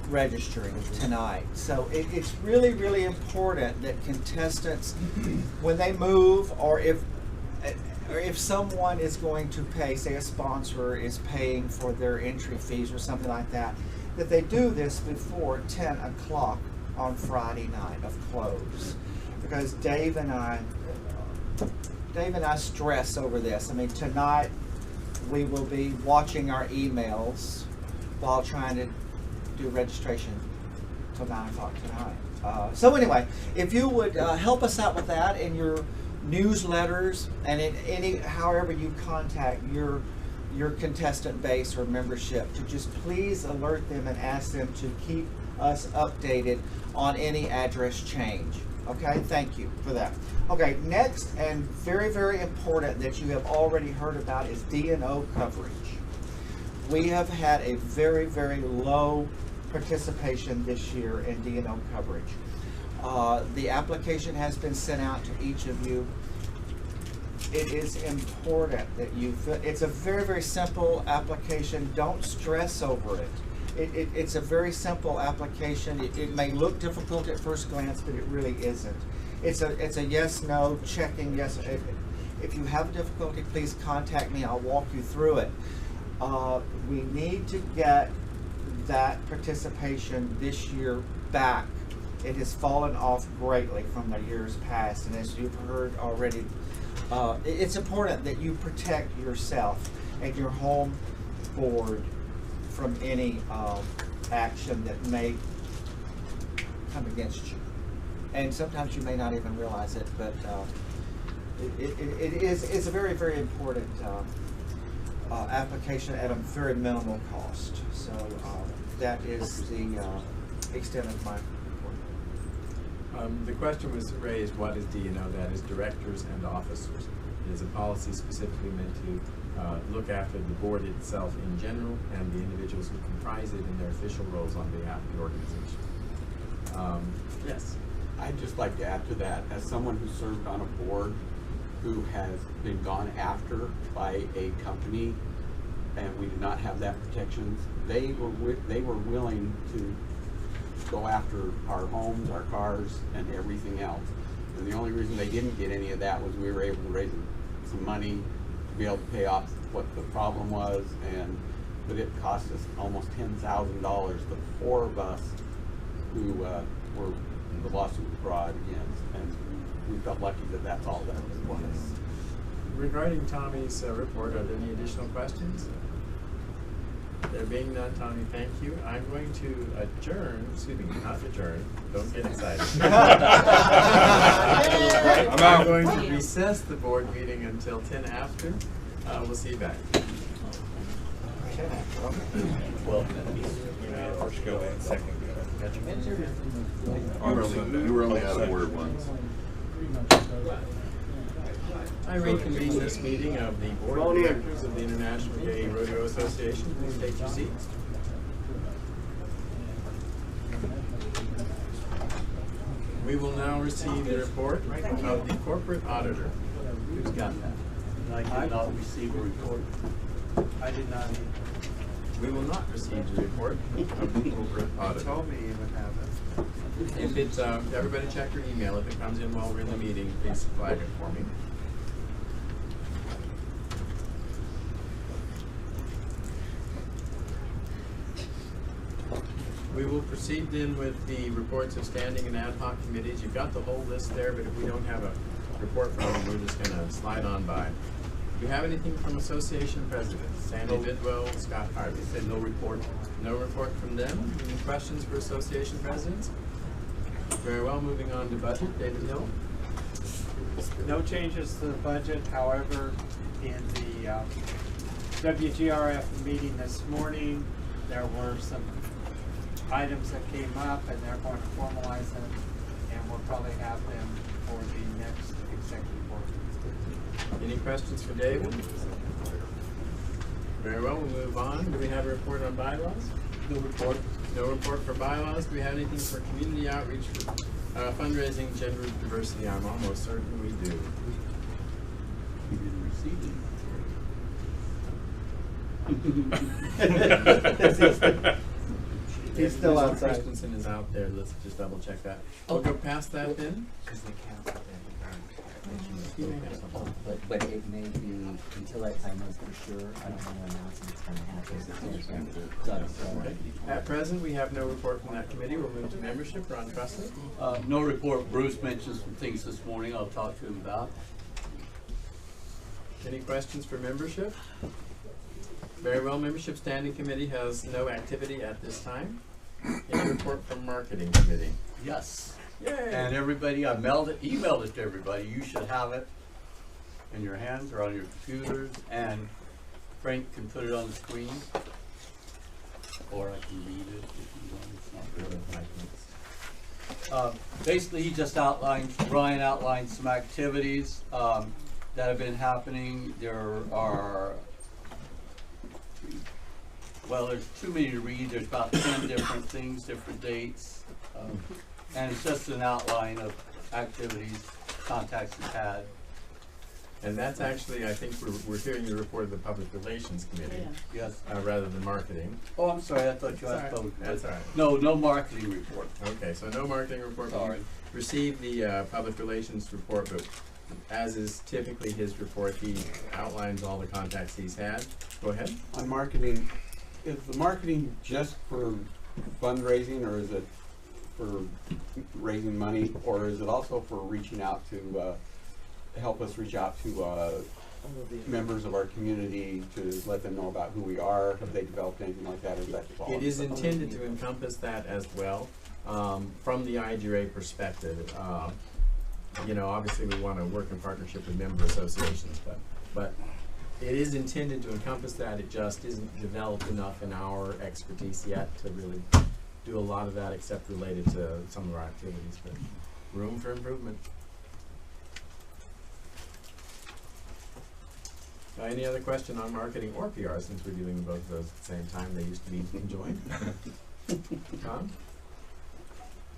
registering tonight. So it's really, really important that contestants, when they move, or if someone is going to pay, say a sponsor is paying for their entry fees or something like that, that they do this before 10 o'clock on Friday night of close. Because Dave and I stress over this. I mean, tonight we will be watching our emails while trying to do registration till 9 o'clock tonight. So anyway, if you would help us out with that in your newsletters and in however you contact your contestant base or membership, to just please alert them and ask them to keep us updated on any address change. Okay, thank you for that. Okay, next and very, very important that you have already heard about is D&O coverage. We have had a very, very low participation this year in D&O coverage. The application has been sent out to each of you. It is important that you fill. It's a very, very simple application. Don't stress over it. It's a very simple application. It may look difficult at first glance, but it really isn't. It's a yes, no, checking yes. If you have difficulty, please contact me. I'll walk you through it. We need to get that participation this year back. It has fallen off greatly from the years past, and as you've heard already, it's important that you protect yourself and your home board from any action that may come against you. And sometimes you may not even realize it, but it's a very, very important application at a very minimal cost. So that is the extent of my report. The question was raised, what is D&O? That is directors and officers. It is a policy specifically meant to look after the board itself in general and the individuals who comprise it in their official roles on behalf of the organization. Yes? I'd just like to add to that, as someone who served on a board who has been gone after by a company and we did not have that protection. They were willing to go after our homes, our cars, and everything else. And the only reason they didn't get any of that was we were able to raise some money to be able to pay off what the problem was, but it cost us almost $10,000, the 4 of us who were the lawsuit was brought against, and we felt lucky that that's all that it was. Regarding Tommy's report, are there any additional questions? There being none, Tommy, thank you. I'm going to not adjourn, don't get excited. I'm going to recess the board meeting until 10 after. We'll see you back. Well, First go in, second go. You were only out of order once. I reconvene this meeting of the Board of Directors of the International Gay Rodeo Association. Please take your seats. We will now receive the report of the corporate auditor. Who's got that? I did not receive a report. I did not either. We will not receive the report of the corporate You auditor. told me you would have it. If it's, everybody check your email. If it comes in while we're in the meeting, please flag it for me. We will proceed then with the reports of standing and ad hoc committees. You've got the whole list there, but if we don't have a report from them, we're just gonna slide on by. Do you have anything from association presidents? Sandy Bidwell, Scott Harvey. Said no report. No report from them. Any questions for association presidents? Very well, moving on to budget. David Hill. No changes to the budget, however, in the WGRF meeting this morning, there were some items that came up, and they're going to formalize them, and we'll probably have them for the next executive board. Any questions for David? Very well, we'll move on. Do we have a report on bylaws? No report. No report for bylaws. Do we have anything for community outreach for fundraising, gender diversity? I'm almost certain we do. We didn't receive it. He's still Mr. outside. Christensen is out there. Let's just double check that. We'll go past that then. Because they canceled it. But it may be, until that time is for sure, I don't know when it's gonna happen. Okay. At present, we have no report from that committee. We'll move to membership. Ron Trustley. No report. Bruce mentioned some things this morning I'll talk to him about. Any questions for membership? Very well, membership standing committee has no activity at this time. Any report from marketing committee? Yes. Yay! And everybody, I emailed it to everybody. You should have it in your hands or on your computers, and Frank can put it on the screen, or I can read it if you want. It's not really 5 minutes. Basically, he just Ryan outlined some activities that have been happening. There are, well, there's too many to read. There's about 10 different things, different dates. And it's just an outline of activities, contacts we've had. And that's actually, I think we're hearing the report of the Public Relations Committee, Yes. rather than marketing. Oh, I'm sorry, I thought you That's asked all right. public. That's all right. No marketing report. Okay, so no marketing report. Sorry. We received the Public Relations report, but as is typically his report, he outlines all the contacts he's had. Go ahead. On marketing, is the marketing just for fundraising, or is it for raising money, or is it also for reaching out to help us reach out to members of our community to let them know about who we are? Have they developed anything like that? Or is that just all? It is intended to encompass that as well, from the IGRA perspective. You know, obviously we want to work in partnership with member associations, but it is intended to encompass that. It just isn't developed enough in our expertise yet to really do a lot of that, except related to some of our activities, but room for improvement. Any other question on marketing or PR, since we're dealing with both of those at the same time? They used to be conjoined. Tom?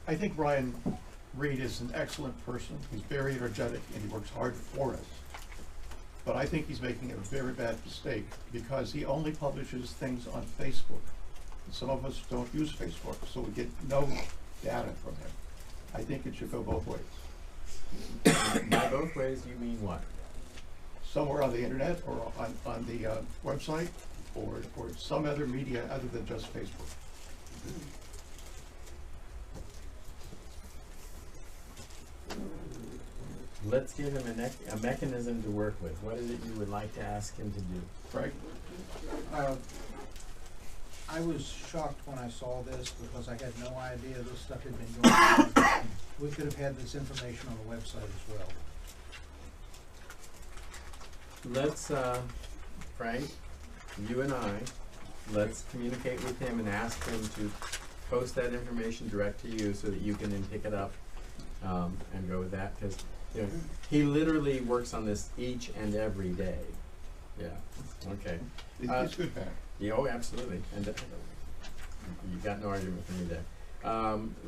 I think Ryan Reed is an excellent person. He's very energetic and he works hard for us. But I think he's making a very bad mistake because he only publishes things on Facebook. And some of us don't use Facebook, so we get no data from him. I think it should go both ways. By both ways, you mean what? Somewhere on the internet or on the website or some other media other than just Facebook. Let's give him a mechanism to work with. What is it you would like to ask him to do? Frank? I was shocked when I saw this because I had no idea this stuff had been going on. We could have had this information on the website as well. Let's, Frank, you and I, let's communicate with him and ask him to post that information direct to you so that you can then pick it up and go with that. Because you know, he literally works on this each and every day. Yeah. Okay. It's good, man. Yeah, oh, absolutely. And you got no argument from me there.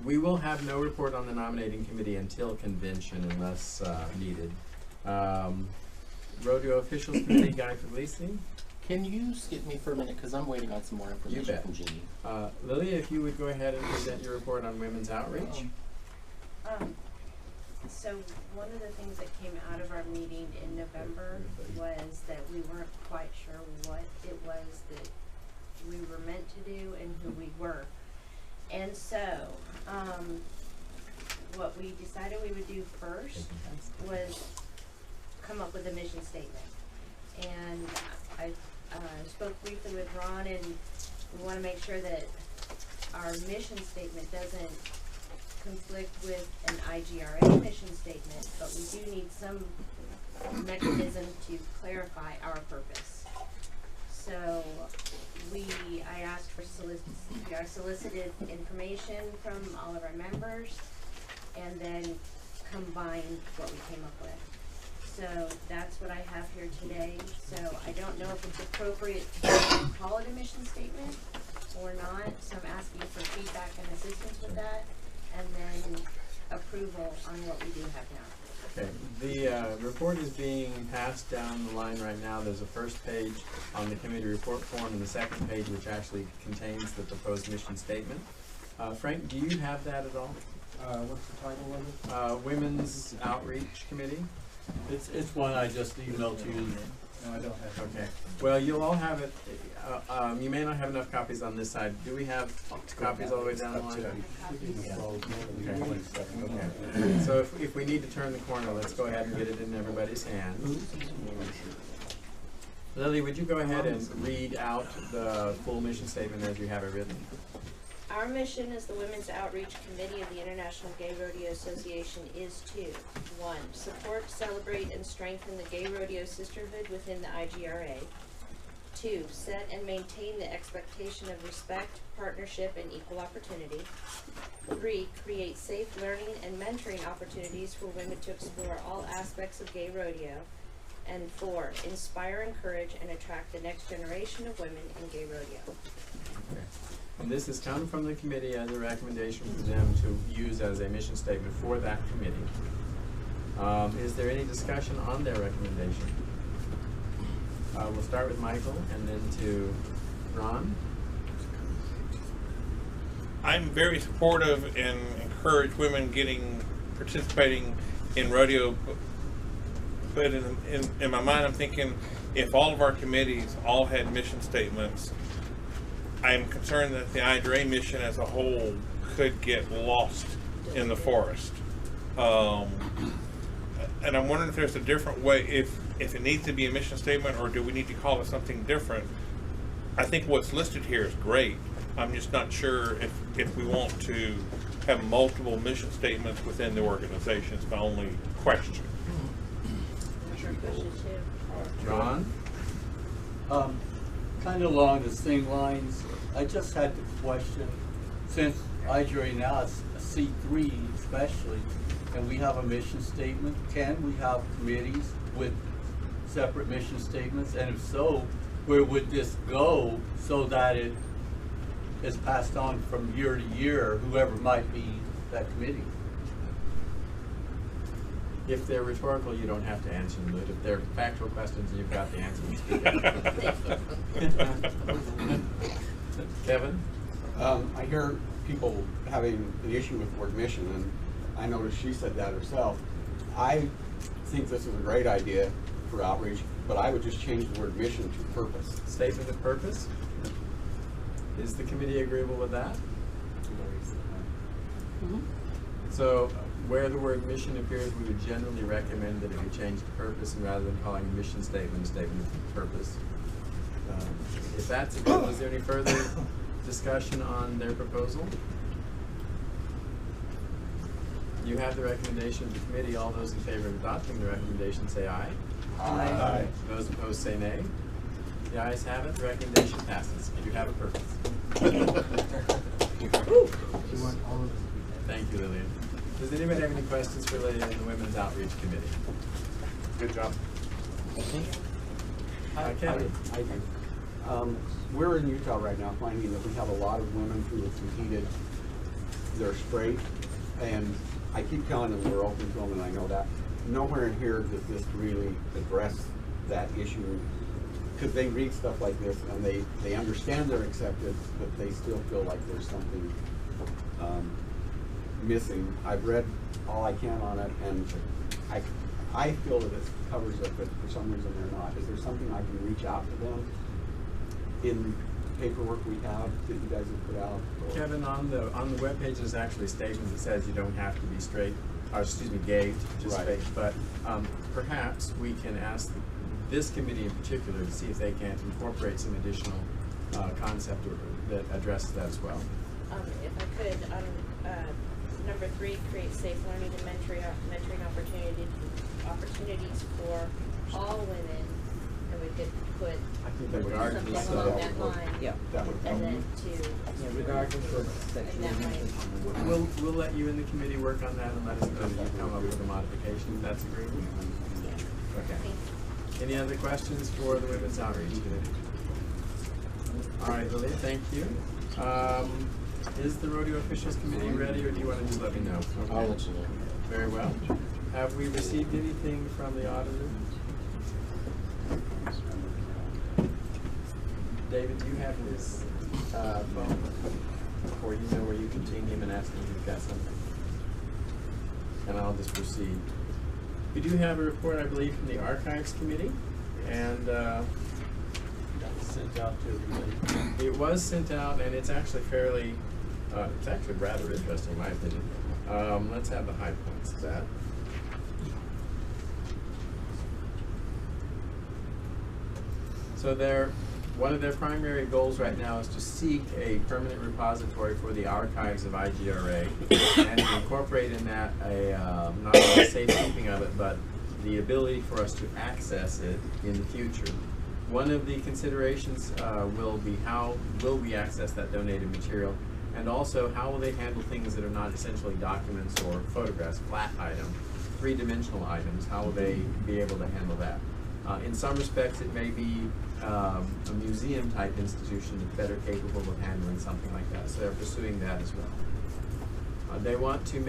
We will have no report on the nominating committee until convention unless needed. Rodeo Officials Committee, Guy Puglisi. Can you skip me for a minute because I'm waiting on some more information bet. from Jeannie. Lilia, if you would go ahead and present your report on women's outreach. So one of the things that came out of our meeting in November was that we weren't quite sure what it was that we were meant to do and who we were. And so what we decided we would do first was come up with a mission statement. And I spoke briefly with Ron, and we want to make sure that our mission statement doesn't conflict with an IGRA mission statement, but we do need some mechanism to clarify our purpose. So I asked for solicited information from all of our members and then combined what we came up with. So that's what I have here today. So I don't know if it's appropriate to call it a mission statement or not. So I'm asking for feedback and assistance with that, and then approval on what we do have now. Okay, the report is being passed down the line right now. There's a first page on the committee report form and the second page which actually contains the proposed mission statement. Frank, do you have that at all? What's the title of it? Women's Outreach Committee? It's one I just emailed to you. No, I don't have it. Okay. Well, you'll all have it. You may not have enough copies on this side. Do we have copies all the way down the line? Okay. So if we need to turn the corner, let's go ahead and get it in everybody's hands. Lily, would you go ahead and read out the full mission statement as you have it written? Our mission as the Women's Outreach Committee of the International Gay Rodeo Association is to 1. Support, celebrate, and strengthen the gay rodeo sisterhood within the IGRA. 2. Set and maintain the expectation of respect, partnership, and equal opportunity. 3. Create safe learning and mentoring opportunities for women to explore all aspects of gay rodeo. And 4. Inspire, encourage, and attract the next generation of women in gay rodeo. Okay. And this has come from the committee as a recommendation for them to use as a mission statement for that committee. Is there any discussion on their recommendation? We'll start with Michael and then to Ron. I'm very supportive and encourage women participating in rodeo, but in my mind I'm thinking if all of our committees all had mission statements, I'm concerned that the IGRA mission as a whole could get lost in the forest. And I'm wondering if there's a different way, if it needs to be a mission statement, or do we need to call it something different? I think what's listed here is great. I'm just not sure if we want to have multiple mission statements within the organization. It's my only question. Ron? Kind of along the same lines, I just had the question, since IGRA now is a C3 especially, and we have a mission statement, can we have committees with separate mission statements? And if so, where would this go so that it is passed on from year to year, whoever might be that committee? If they're rhetorical, you don't have to answer them, but if they're factual questions, you've got the answer to speak up. Kevin? I hear people having an issue with the word mission, and I noticed she said that herself. I think this is a great idea for outreach, but I would just change the word mission to purpose. Statement of purpose? Is the committee agreeable with that? So, where the word mission appears, we would generally recommend that it be changed to purpose, and rather than calling a mission statement, a statement of purpose. If that's agreeable, is there any further discussion on their proposal? You have the recommendation of the committee. All those in favor of adopting the recommendation say aye. Aye. Aye. Those opposed say nay. The ayes have it. The recommendation passes. You have a purpose. Thank you, Lillian. Does anybody have any questions for Lillian in the Women's Outreach Committee? Good job. Kevin. I do. We're in Utah right now finding that we have a lot of women who have competed. They're straight, and I keep telling them we're open to them, and I know that. Nowhere in here does this really address that issue, because they read stuff like this and they understand they're accepted, but they still feel like there's something missing. I've read all I can on it, and I feel that it covers it, but for some reason they're not. Is there something I can reach out to them in paperwork we have that you guys have put out? Or? Kevin, on the webpage there's actually a statement that says you don't have to be straight, or excuse me, gay to participate. Right. But perhaps we can ask this committee in particular to see if they can't incorporate some additional concept that addresses that as well. If I could, number 3, create safe learning and mentoring opportunities for all women, and we could put I think that regardless something along that line. Yeah, that would and then regardless of sexual We'll let you in the committee work on that and let us know that you come up with a modification if that's agreeable. Yeah. Okay. Any other questions for the Women's Outreach Committee? All right, Lily, thank you. Is the Rodeo Officials Committee ready, or do you want to just let me know? Okay. I'll let you know. Very well. Have we received anything from the auditor? David, do you have his phone? Or you know where you can ping him and ask him if he's got something? And I'll just proceed. We do have a report, I believe, from the Archives Committee, and That was sent out to everybody. it was sent out, and it's actually fairly, it's actually rather interesting in my opinion. Let's have the high points of that. So one of their primary goals right now is to seek a permanent repository for the archives of IGRA and to incorporate in that not only safekeeping of it, but the ability for us to access it in the future. One of the considerations will be how will we access that donated material, and also how will they handle things that are not essentially documents or photographs, flat items, three-dimensional items. How will they be able to handle that? In some respects, it may be a museum-type institution that's better capable of handling something like that, so they're pursuing that as well. They want to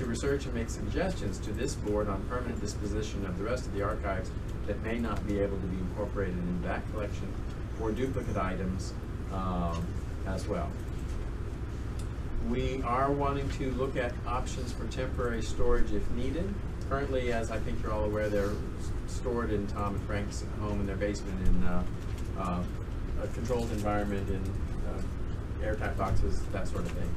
research and make suggestions to this board on permanent disposition of the rest of the archives that may not be able to be incorporated into that collection, or duplicate items as well. We are wanting to look at options for temporary storage if needed. Currently, as I think you're all aware, they're stored in Tom and Frank's home in their basement in a controlled environment, in airtight boxes, that sort of thing.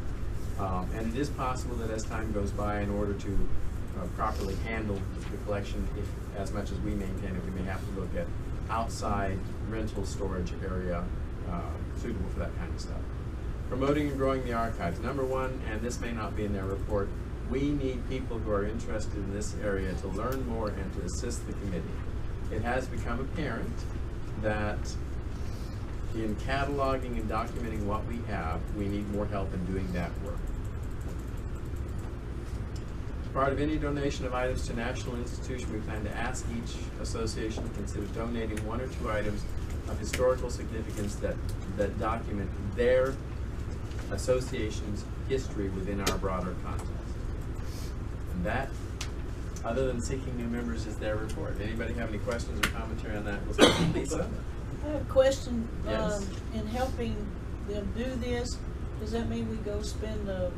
And it is possible that as time goes by, in order to properly handle the collection, as much as we maintain it, we may have to look at outside rental storage area suitable for that kind of stuff. Promoting and growing the archives. Number one, and this may not be in their report, we need people who are interested in this area to learn more and to assist the committee. It has become apparent that in cataloging and documenting what we have, we need more help in doing that work. As part of any donation of items to national institution, we plan to ask each association to consider donating 1 or 2 items of historical significance that document their association's history within our broader context. And that other than seeking new members is their report. Anybody have any questions or commentary on that? We'll start with Lisa. I have a question. Yes. In helping them do this, does that mean we go spend the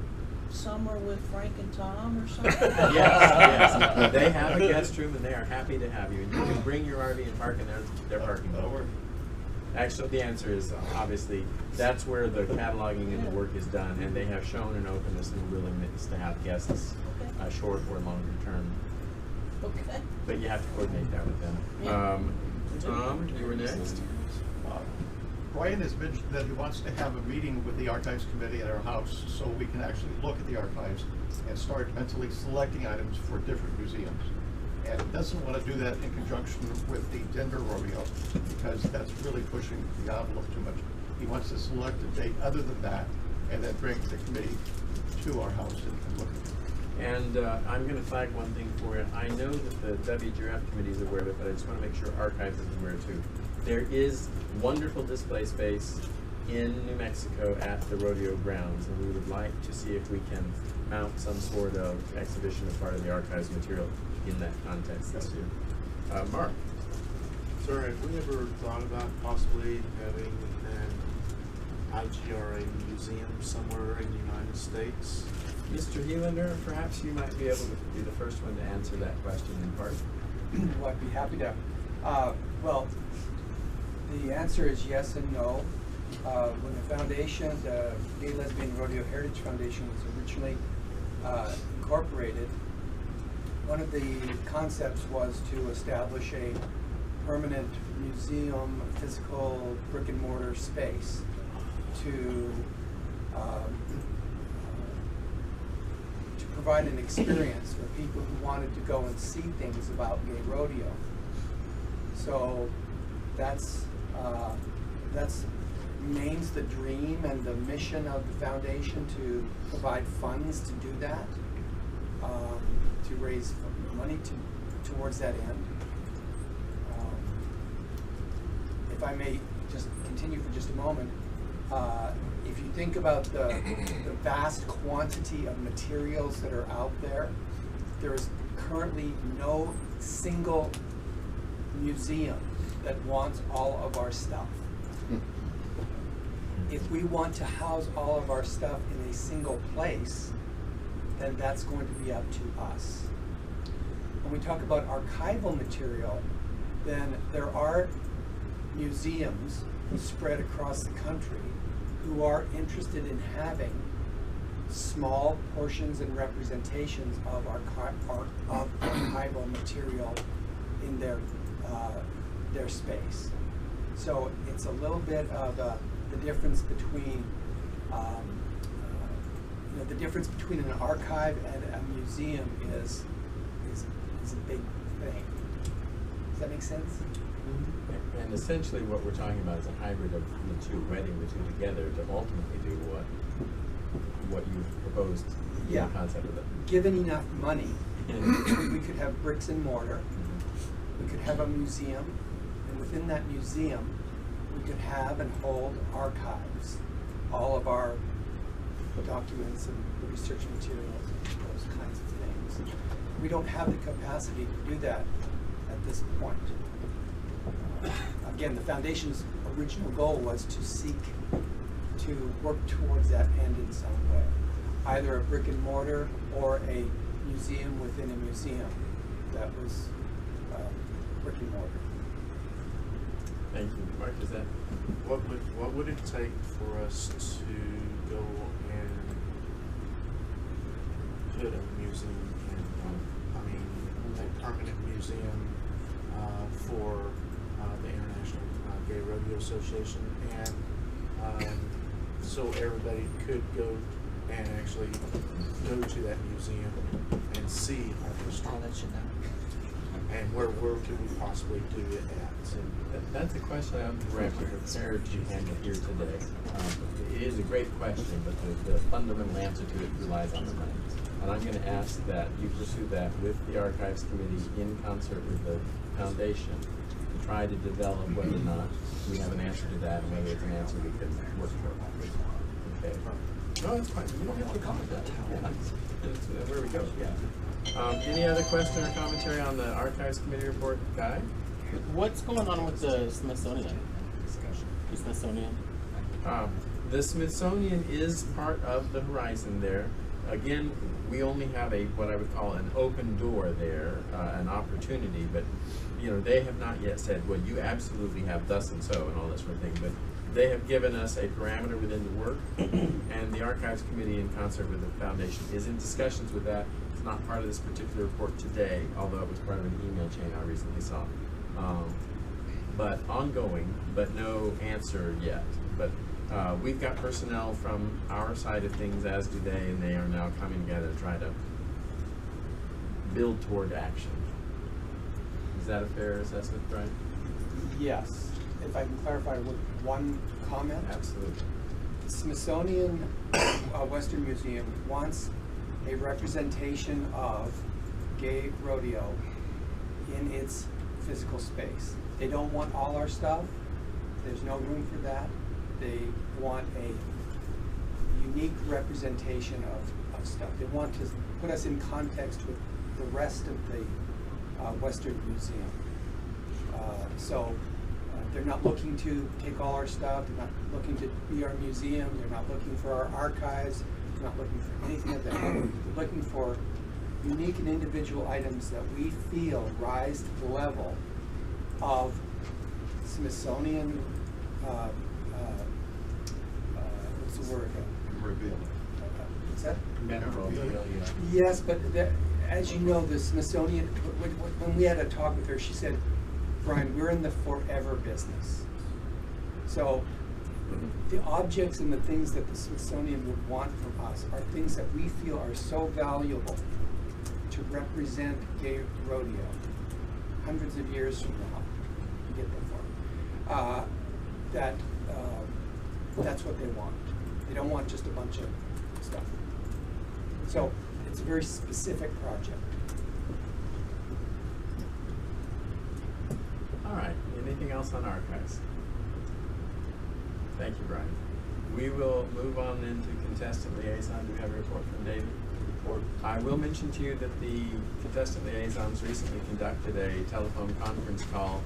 summer with Frank and Tom or something? Yes. They have a guest room and they are happy to have you. And you can bring your RV and park in their parking lot. Actually, the answer is obviously that's where the cataloging and the work is done, and they have shown an openness and a willingness to have guests, short or longer term. Okay. But you have to coordinate that with them. Yeah. Tom, you were next. Brian has mentioned that he wants to have a meeting with the Archives Committee at our house so we can actually look at the archives and start mentally selecting items for different museums. And he doesn't want to do that in conjunction with the Denver Rodeo because that's really pushing the envelope too much. He wants to select a date other than that and then bring the committee to our house and look at it. And I'm going to flag one thing for you. I know that the WGRF committee is aware of it, but I just want to make sure Archives is aware too. There is wonderful display space in New Mexico at the rodeo grounds, and we would like to see if we can mount some sort of exhibition as part of the Archives material in that context this year. Mark. Sir, have we ever thought about possibly having an IGRA museum somewhere in the United States? Mr. Helander, perhaps you might be able to be the first one to answer that question in part. Well, I'd be happy to. Well, the answer is yes and no. When the foundation, the Gay Lesbian Rodeo Heritage Foundation, was originally incorporated, one of the concepts was to establish a permanent museum, physical brick and mortar space to provide an experience for people who wanted to go and see things about gay rodeo. So that's remains the dream and the mission of the foundation to provide funds to do that, to raise money towards that end. If I may just continue for just a moment, if you think about the vast quantity of materials that are out there, there is currently no single museum that wants all of our stuff. If we want to house all of our stuff in a single place, then that's going to be up to us. When we talk about archival material, then there are museums spread across the country who are interested in having small portions and representations of archival material in their space. So it's a little bit of the difference between the difference between an archive and a museum is a big thing. Does that make sense? And essentially what we're talking about is a hybrid of the two, wedding the two together to ultimately do what you proposed in the concept of it. Given enough money, we could have bricks and mortar, we could have a museum, and within that museum, we could have and hold archives, all of our documents and research materials, those kinds of things. We don't have the capacity to do that at this point. Again, the foundation's original goal was to seek to work towards that end in some way, either a brick and mortar or a museum within a museum that was brick and mortar. Thank you, Mark. Is that what would it take for us to go and put a museum in, a permanent museum for the International Gay Rodeo Association, and so everybody could go and actually go to that museum and see our history. I'll let you know. And where could we possibly do it at? So that's a question I'm prepared to handle here today. It is a great question, but the fundamental answer to it relies on the money. And I'm going to ask that you pursue that with the Archives Committee in concert with the Foundation to try to develop whether or not we have an answer to that and whether it's an answer we can work for. Okay. No, it's fine. You don't have to comment that. Yeah. Where we go. Yeah. Any other question or commentary on the Archives Committee report, Guy? What's going on with the Smithsonian discussion? The Smithsonian? The Smithsonian is part of the horizon there. Again, we only have what I would call an open door there, an opportunity, but they have not yet said, well, you absolutely have thus and so and all that sort of thing, but they have given us a parameter within the work, and the Archives Committee in concert with the Foundation is in discussions with that. It's not part of this particular report today, although it was part of an email chain I recently saw. But ongoing, but no answer yet. But we've got personnel from our side of things, as do they, and they are now coming together to try to build toward action. Is that a fair assessment, Brian? Yes. If I can clarify with one comment. Absolutely. The Smithsonian Western Museum wants a representation of gay rodeo in its physical space. They don't want all our stuff. There's no room for that. They want a unique representation of stuff. They want to put us in context with the rest of the Western Museum. So they're not looking to take all our stuff. They're not looking to be our museum. They're not looking for our archives. They're not looking for anything of that. They're looking for unique and individual items that we feel rise to the level of Smithsonian, what's the word? What's that? Memorabilia. Yes, but as you know, the Smithsonian, when we had a talk with her, she said, Brian, we're in the forever business. So the objects and the things that the Smithsonian would want from us are things that we feel are so valuable to represent gay rodeo hundreds of years from now. You get that far. That's what they want. They don't want just a bunch of stuff. So it's a very specific project. All right. Anything else on archives? Thank you, Brian. We will move on into contestant liaison. Do we have a report from David? I will mention to you that the contestant liaisons recently conducted a telephone conference call,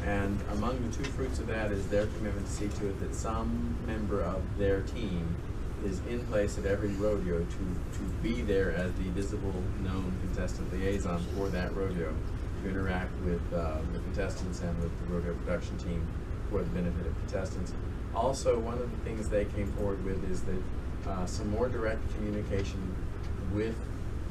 and among the two fruits of that is their commitment to see to it that some member of their team is in place at every rodeo to be there as the visible, known contestant liaison for that rodeo, to interact with the contestants and with the rodeo production team for the benefit of contestants. Also, one of the things they came forward with is that some more direct communication with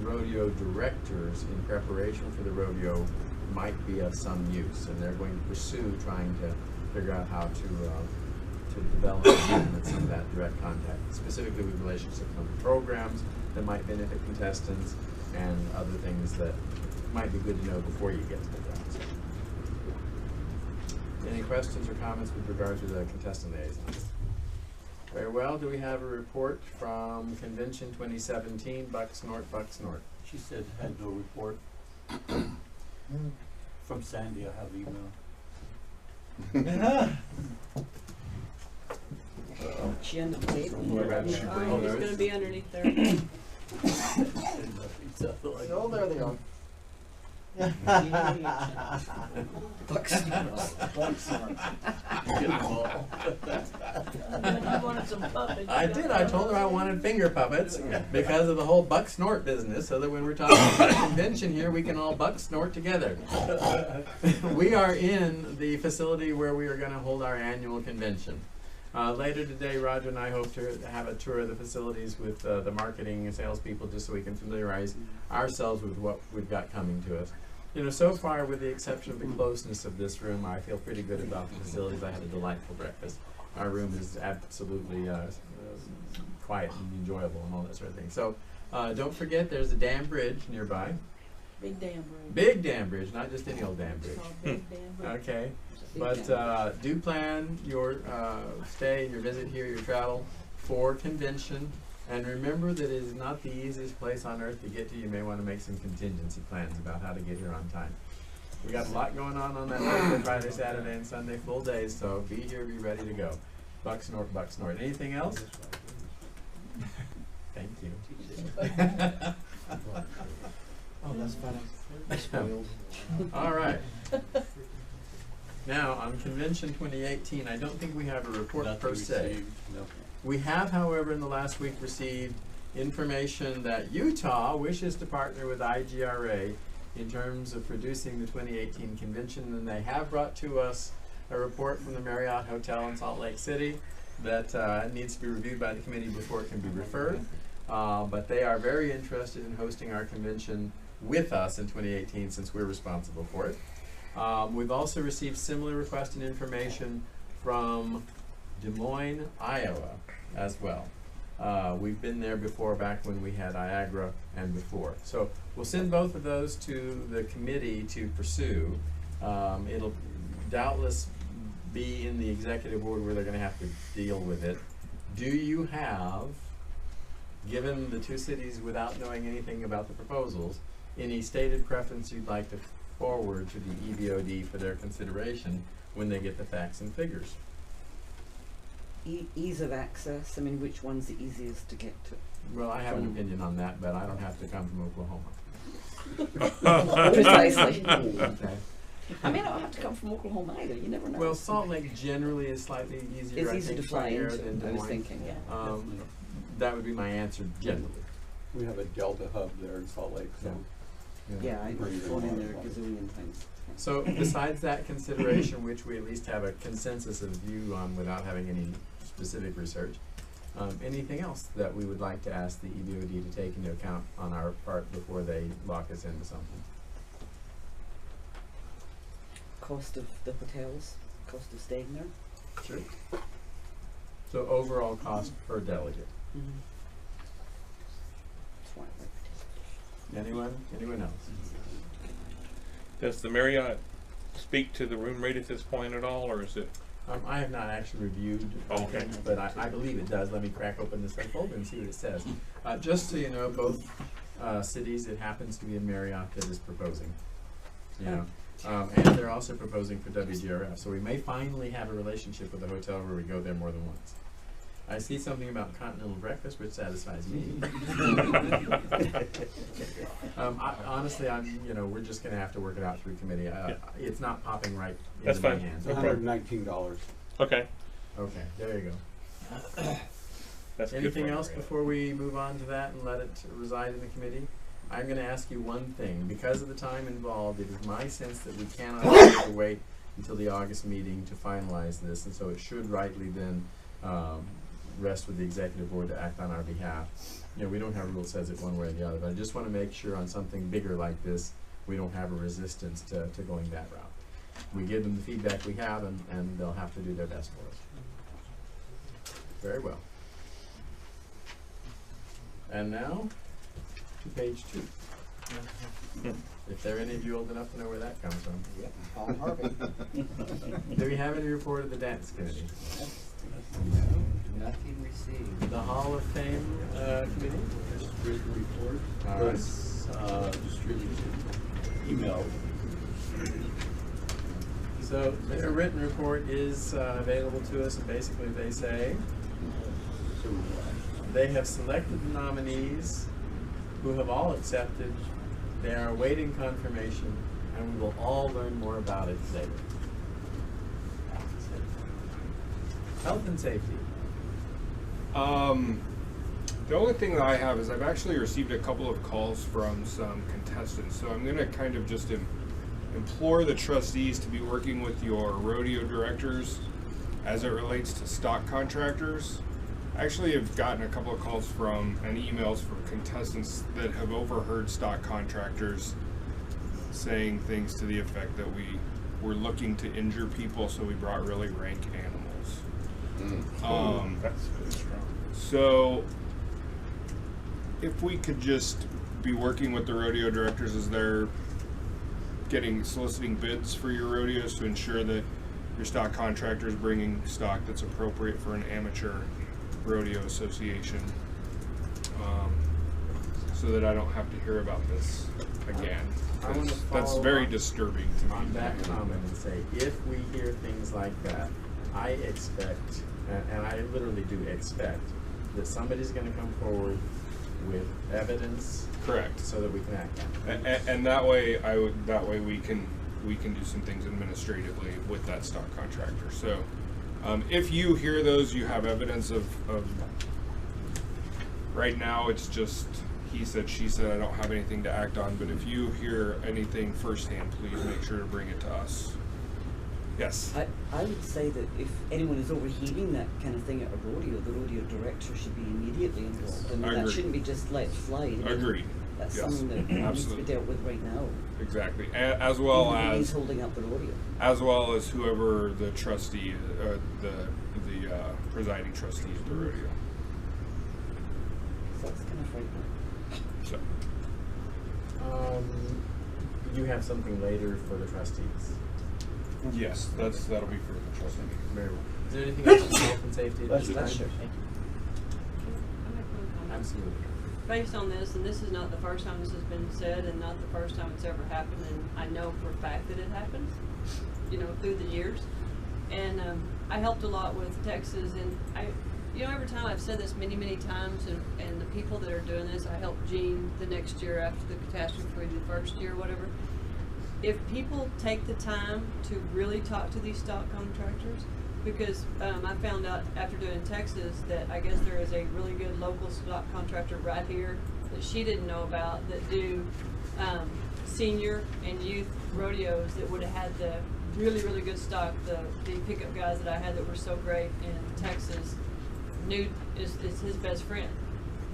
rodeo directors in preparation for the rodeo might be of some use, and they're going to pursue trying to figure out how to develop and implement some of that direct contact, specifically with relationships on programs that might benefit contestants and other things that might be good to know before you get to the grounds. Any questions or comments with regard to the contestant liaisons? Very well. Do we have a report from Convention 2017, Bucks North? She said had no report. From Sandy, I have email. She ended the table. It's going to be underneath there. Oh, there they are. I did. I told her I wanted finger puppets because of the whole buck snort business, so that when we're talking about a convention here, we can all buck snort together. We are in the facility where we are going to hold our annual convention. Later today, Roger and I hope to have a tour of the facilities with the marketing and salespeople, just so we can familiarize ourselves with what we've got coming to us. You know, so far, with the exception of the closeness of this room, I feel pretty good about the facilities. I had a delightful breakfast. Our room is absolutely quiet and enjoyable and all that sort of thing. So don't forget, there's a dam bridge nearby. Big dam bridge. Big dam bridge, not just any old dam bridge. Big dam bridge. Okay. Big But dam. do plan your stay and your visit here, your travel for convention. And remember that it is not the easiest place on earth to get to. You may want to make some contingency plans about how to get here on time. We got a lot going on that Thursday, Friday, Saturday, and Sunday, full days, so be here, be ready to go. Buck snort, buck snort. Anything else? Thank you. Oh, that's funny. Spoiled. All right. Now, on Convention 2018, I don't think we have a report per se. Received, no. We have, however, in the last week received information that Utah wishes to partner with IGRA in terms of producing the 2018 convention, and they have brought to us a report from the Marriott Hotel in Salt Lake City that needs to be reviewed by the committee before it can be referred. But they are very interested in hosting our convention with us in 2018 since we're responsible for it. We've also received similar requested information from Des Moines, Iowa as well. We've been there before, back when we had IGRA and before. So we'll send both of those to the committee to pursue. It'll doubtless be in the executive board where they're going to have to deal with it. Do you have, given the two cities without knowing anything about the proposals, any stated preference you'd like to forward to the EBOD for their consideration when they get the facts and figures? Ease of access. I mean, which one's the easiest to get to? Well, I have an opinion on that, but I don't have to come from Oklahoma. Precisely. Okay. I mean, I don't have to come from Oklahoma either. You never know. Well, Salt Lake generally is slightly easier, It's I easy think, to fly air into, than Des I was Moines. thinking, yeah. That would be my answer generally. We have a Delta hub there in Salt Lake, so. Yeah, I've flown in there a gazillion times. So besides that consideration, which we at least have a consensus of view on without having any specific research, anything else that we would like to ask the EBOD to take into account on our part before they lock us into something? Cost of the hotels, cost of staying there. Sure. So overall cost per delegate. Mm-hmm. Anyone else? Does the Marriott speak to the room rate at this point at all, or is it? I have not actually reviewed things, but I believe it does. Let me crack open this folder and see what it says. Just so you know, both cities, it happens to be in Marriott that is proposing. You know, and they're also proposing for WGRF. So we may finally have a relationship with a hotel where we go there more than once. I see something about continental breakfast, which satisfies me. Honestly, we're just going to have to work it out through committee. It's not popping right into my hands. $119. Okay. Okay, there you go. That's Anything good else before we move on to that and let it reside in the committee? I'm going to ask you one thing. Because of the time involved, it is my sense that we cannot afford to wait until the August meeting to finalize this, and so it should rightly then rest with the executive board to act on our behalf. We don't have a rule that says it one way or the other, but I just want to make sure on something bigger like this, we don't have a resistance to going that route. We give them the feedback we have, and they'll have to do their best for us. Very well. And now, to page 2. If there are any of you old enough to know where that comes from. Yep, Paul Harvey. Do we have any report of the dance committee? Nothing received. The Hall of Fame committee? Just written report. All right. Was distributed, emailed. So their written report is available to us, and basically they say they have selected the nominees who have all accepted. They are awaiting confirmation, and we will all learn more about it later. Health and safety. The only thing that I have is I've actually received a couple of calls from some contestants, so I'm going to kind of just implore the trustees to be working with your rodeo directors as it relates to stock contractors. I actually have gotten a couple of calls and emails from contestants that have overheard stock contractors saying things to the effect that we were looking to injure people, so we brought really rank animals. That's really strong. So if we could just be working with the rodeo directors as they're soliciting bids for your rodeos to ensure that your stock contractor is bringing stock that's appropriate for an amateur rodeo association, so that I don't have to hear about this again. I want to That's follow very up disturbing to me. on that comment and say, if we hear things like that, I expect, and I literally do expect, that somebody's going to come forward with evidence. Correct. So that we can act on it. And that way, we can do some things administratively with that stock contractor. So, if you hear those, you have evidence of. Right now, it's just he said, she said. I don't have anything to act on. But if you hear anything firsthand, please make sure to bring it to us. Yes. I would say that if anyone is overhearing that kind of thing at a rodeo, the rodeo director should be immediately involved. I mean, that shouldn't be just let slide. I mean, Agreed. That's Yes. something that needs to be dealt with right now. Exactly. As well as he's holding up the rodeo. As well as whoever the trustee, the presiding trustee of the rodeo. So it's kind of frightening. So. You have something later for the trustees. Yes, that'll be for the trustee. Very well. Is there anything else on health and safety at this time? That's sure. Thank you. Absolutely. Based on this, and this is not the first time this has been said, and not the first time it's ever happened, and I know for a fact that it happens, through the years. And I helped a lot with Texas, and every time I've said this many times, and the people that are doing this, I helped Gene the next year after the catastrophe, the first year, whatever. If people take the time to really talk to these stock contractors, because I found out after doing Texas that I guess there is a really good local stock contractor right here that she didn't know about that do senior and youth rodeos that would have had the really good stock. The pickup guys that I had that were so great in Texas is his best friend.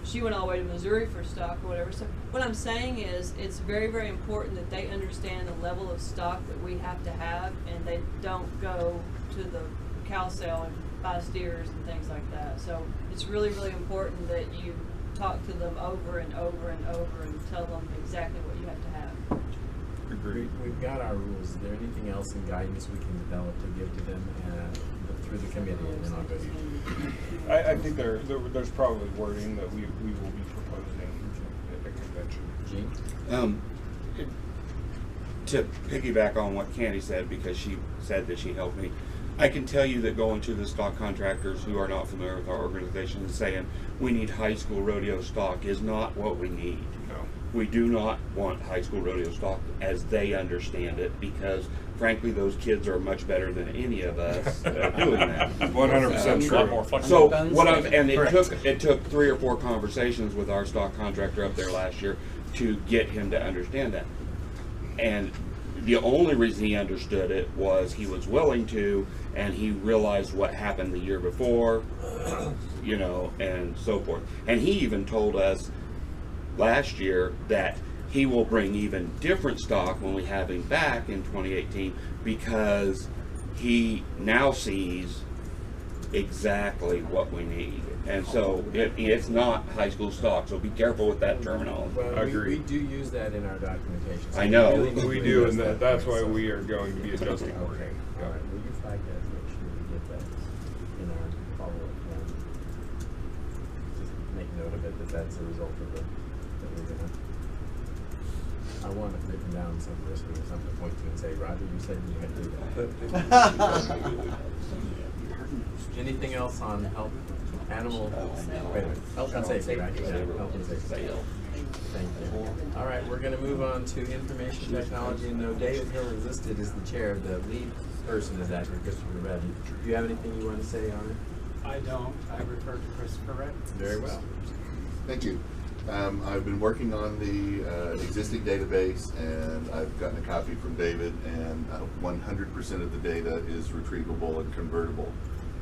She went all the way to Missouri for stock or whatever. So what I'm saying is it's very important that they understand the level of stock that we have to have, and they don't go to the cow sale and buy steers and things like that. So it's really important that you talk to them over and over and tell them exactly what you have to have. Agreed. We've got our rules. Is there anything else in guidance we can develop to give to them through the committee, and then I'll go to you? I think there's probably wording that we will be proposing at the convention. Gene? To piggyback on what Candy said, because she said that she helped me, I can tell you that going to the stock contractors who are not familiar with our organization and saying we need high school rodeo stock is not what we need. No. We do not want high school rodeo stock as they understand it, because frankly those kids are much better than any of us at doing that. 100% true. A lot more flexible. So what it took 3 or 4 conversations with our stock contractor up there last year to get him to understand that. And the only reason he understood it was he was willing to, and he realized what happened the year before, and so forth. And he even told us last year that he will bring even different stock when we have him back in 2018, because he now sees exactly what we need. And so it's not high school stock, so be careful with that terminology. Well, we do use that in our documentation. So I know. We do, and that's why we are going to be adjusting wording. All right, will you flag that, make sure we get that in our follow-up plan? Just make note of it, that's a result of that we're gonna. I want it written down somewhere so we have something to point to and say, Roger, you said you had to do that. Anything else on health, animal, wait a minute, health and safety, right? Yeah, health and safety. Thank you. All right, we're gonna move on to information technology, and though David Hill is listed as the chair, the lead person is actually Christopher Redden. Do you have anything you want to say on it? I don't. I refer to Christopher Redden. Very well. Thank you. I've been working on the existing database, and I've gotten a copy from David, and 100% of the data is retrievable and convertible.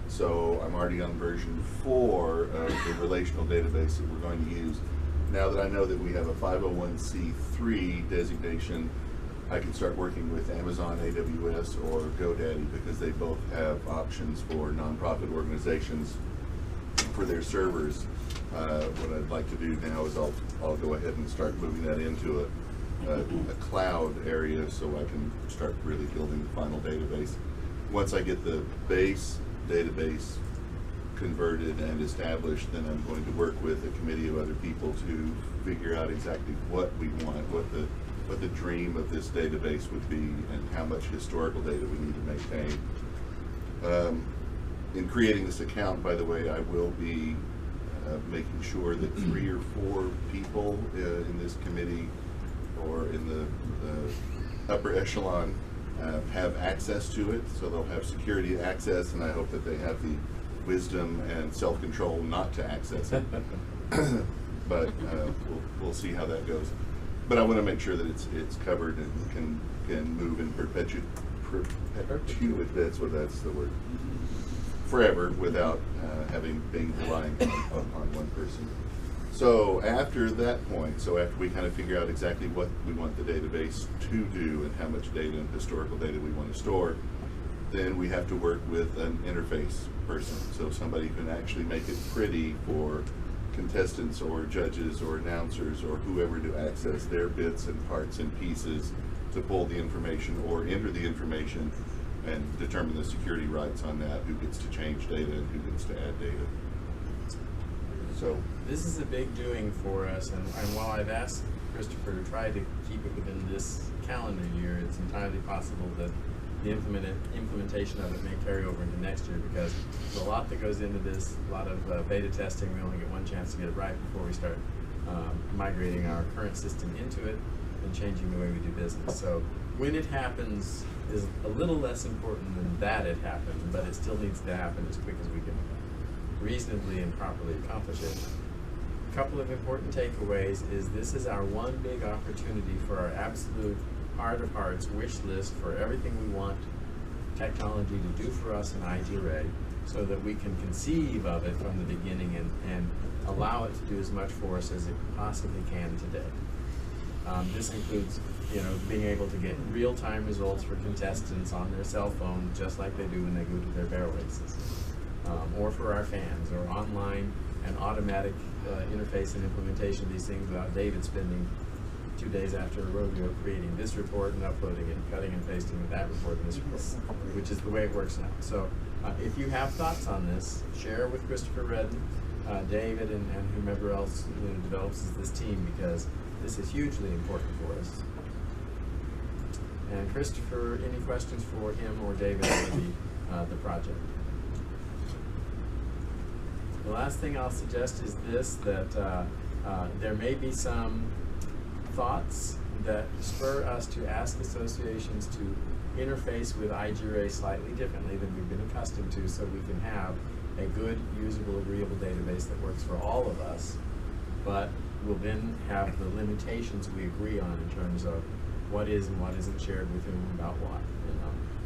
So I'm already on version 4 of the relational database that we're going to use. Now that I know that we have a 501c3 designation, I can start working with Amazon AWS or GoDaddy, because they both have options for nonprofit organizations for their servers. What I'd like to do now is I'll go ahead and start moving that into a cloud area, so I can start really building the final database. Once I get the base database converted and established, then I'm going to work with a committee of other people to figure out exactly what we want, what the dream of this database would be, and how much historical data we need to maintain. In creating this account, by the way, I will be making sure that 3 or 4 people in this committee or in the upper echelon have access to it, so they'll have security access, and I hope that they have the wisdom and self-control not to access it. But we'll see how that goes. But I want to make sure that it's covered and can move in perpetuity. That's the word. Forever, without being reliant on one person. So after that point, after we kind of figure out exactly what we want the database to do and how much data and historical data we want to store, then we have to work with an interface person. So somebody who can actually make it pretty for contestants or judges or announcers or whoever to access their bits and parts and pieces to pull the information or enter the information and determine the security rights on that, who gets to change data and who gets to add data. So this is a big doing for us, and while I've asked Christopher to try to keep it within this calendar year, it's entirely possible that the implementation of it may carry over into next year, because there's a lot that goes into this, a lot of beta testing. We only get one chance to get it right before we start migrating our current system into it and changing the way we do business. So when it happens is a little less important than that it happened, but it still needs to happen as quick as we can reasonably and properly accomplish it. A couple of important takeaways is this is our one big opportunity for our absolute heart of hearts wish list for everything we want technology to do for us in IGRA, so that we can conceive of it from the beginning and allow it to do as much for us as it possibly can today. This includes, being able to get real-time results for contestants on their cell phone, just like they do when they go to their bear races, or for our fans, or online and automatic interface and implementation of these things without David spending 2 days after a rodeo creating this report and uploading it, and cutting and pasting with that report and this report, which is the way it works now. So if you have thoughts on this, share with Christopher Redden, David, and whomever else develops this team, because this is hugely important for us. And Christopher, any questions for him or David on the project? The last thing I'll suggest is this, that there may be some thoughts that spur us to ask associations to interface with IGRA slightly differently than we've been accustomed to, so we can have a good, usable, agreeable database that works for all of us, but will then have the limitations we agree on in terms of what is and what isn't shared with whom about what.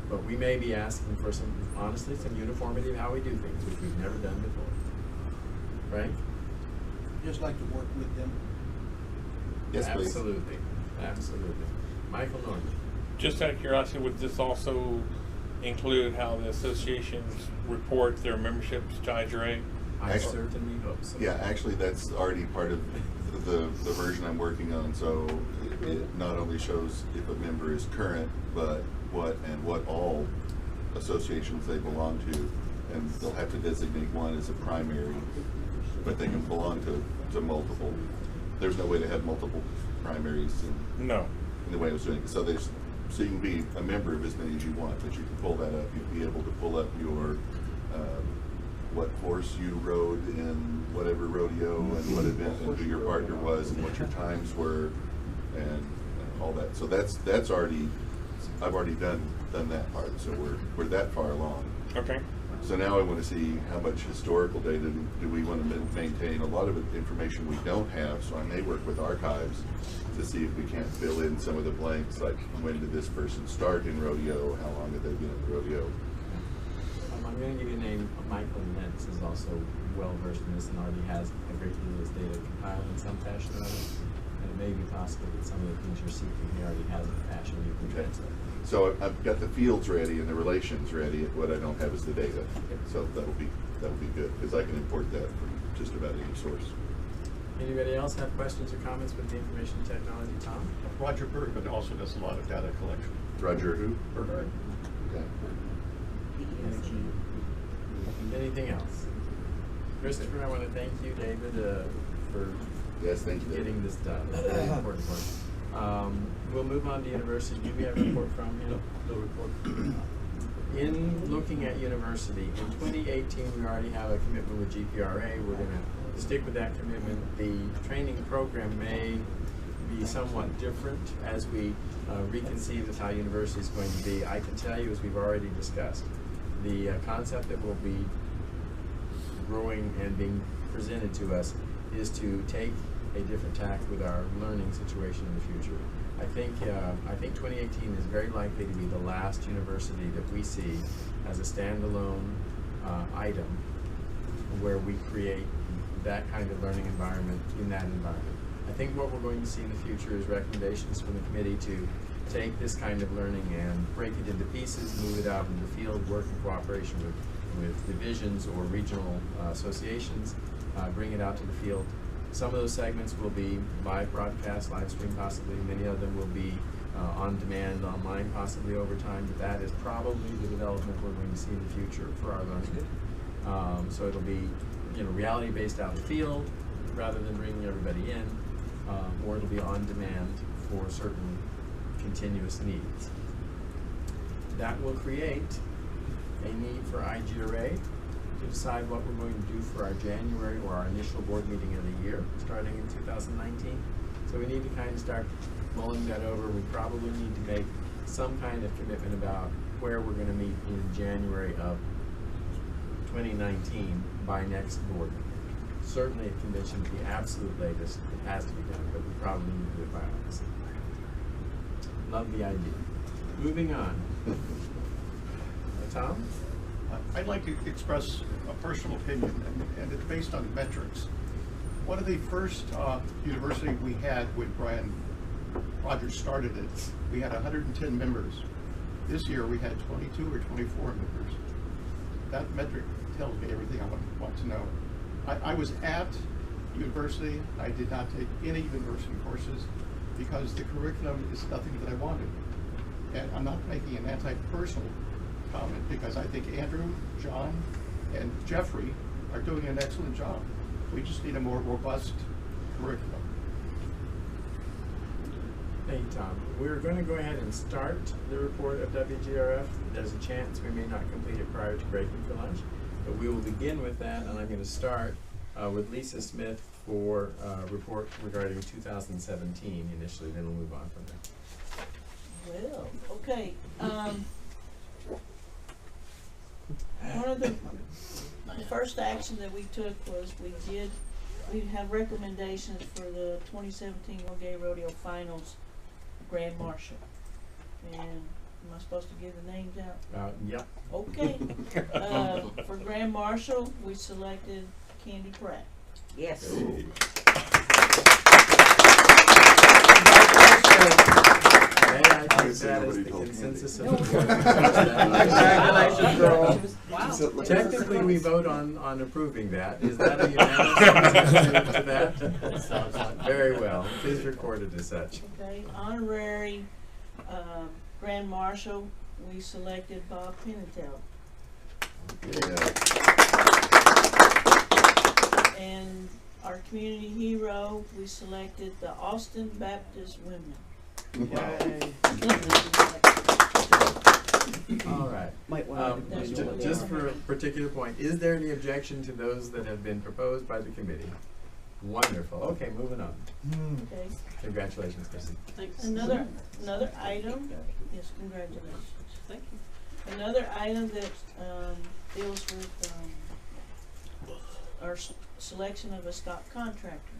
But we may be asking for honestly, some uniformity of how we do things, which we've never done before. Frank? Just like to work with them. Yes, please. Absolutely. Absolutely. Michael Norton. Just out of curiosity, would this also include how the associations report their memberships to IGRA? I certainly hope so. Yeah, actually that's already part of the version I'm working on, so it not only shows if a member is current, but what all associations they belong to, and they'll have to designate one as a primary, but they can belong to multiple. There's no way to have multiple primaries in the way I was doing it. So you can be a member of as many as you want, but you can pull that up. You'd be able to pull up your what horse you rode in whatever rodeo and what event and who your partner was and what your times were and all that. So that's already, I've already done that part. So we're that far along. Okay. So now I want to see how much historical data do we want to maintain. A lot of information we don't have, so I may work with archives to see if we can't fill in some of the blanks, like when did this person start in rodeo, how long have they been in the rodeo. I'm going to give you a name. Michael Nentz is also well versed in this and already has a great deal of this data compiled in some fashion or other. And it may be possible that some of the things you're seeking he already has in a fashion you can translate. So I've got the fields ready and the relations ready. What I don't have is the data. So that'll be good, because I can import that from just about any source. Anybody else have questions or comments with the information technology, Tom? Roger Bergman also does a lot of data collection. Roger who? Bergman. Okay. Anything else? Christopher, I want to thank you, David, for getting this done. Very important work. We'll move on to university. Do we have a report from him? No report. In looking at university, in 2018 we already have a commitment with GPRA. We're going to stick with that commitment. The training program may be somewhat different as we reconceive of how university is going to be. I can tell you, as we've already discussed, the concept that will be growing and being presented to us is to take a different tack with our learning situation in the future. I think 2018 is very likely to be the last university that we see as a standalone item where we create that kind of learning environment in that environment. I think what we're going to see in the future is recommendations from the committee to take this kind of learning and break it into pieces, move it out into the field, work in cooperation with divisions or regional associations, bring it out to the field. Some of those segments will be live broadcast, live stream possibly. Many of them will be on demand, online possibly over time, but that is probably the development we're going to see in the future for our learning. So it'll be, reality based out in the field rather than bringing everybody in, or it'll be on demand for certain continuous needs. That will create a need for IGRA to decide what we're going to do for our January or our initial board meeting of the year, starting in 2019. So we need to kind of start mulling that over. We probably need to make some kind of commitment about where we're going to meet in January of 2019 by next board meeting. Certainly at convention at the absolute latest, it has to be done, but we probably need to do it by August. Love the idea. Moving on. Tom? I'd like to express a personal opinion, and it's based on metrics. One of the first university we had when Brian Rogers started it, we had 110 members. This year we had 22 or 24 members. That metric tells me everything I want to know. I was at university. I did not take any university courses because the curriculum is nothing that I wanted. And I'm not making an anti-personal comment because I think Andrew, John, and Jeffrey are doing an excellent job. We just need a more robust curriculum. Hey, Tom. We're going to go ahead and start the report of WGRF. There's a chance we may not complete it prior to breaking for lunch, but we will begin with that, and I'm going to start with Lisa Smith for a report regarding 2017 initially, then we'll move on from there. Well, okay. One of the first action that we took was we have recommendations for the 2017 World Gay Rodeo Finals Grand Marshal. And am I supposed to give the names out? Yep. Okay. For Grand Marshal, we selected Candy Pratt. Yes. I think that is the consensus of the board. Congratulations, girl. Wow. Technically, we vote on approving that. Is that a unanimous consent to that? Very well. Please record it as such. Okay. Honorary Grand Marshal, we selected Bob Pimentel. And our community hero, we selected the Austin Baptist Women. Yay. All right. Just for a particular point, is there any objection to those that have been proposed by the committee? Wonderful. Okay, moving on. Okay. Congratulations, Chrissy. Thanks. Another item. Yes, congratulations. Thank you. Another item that deals with our selection of a stock contractor.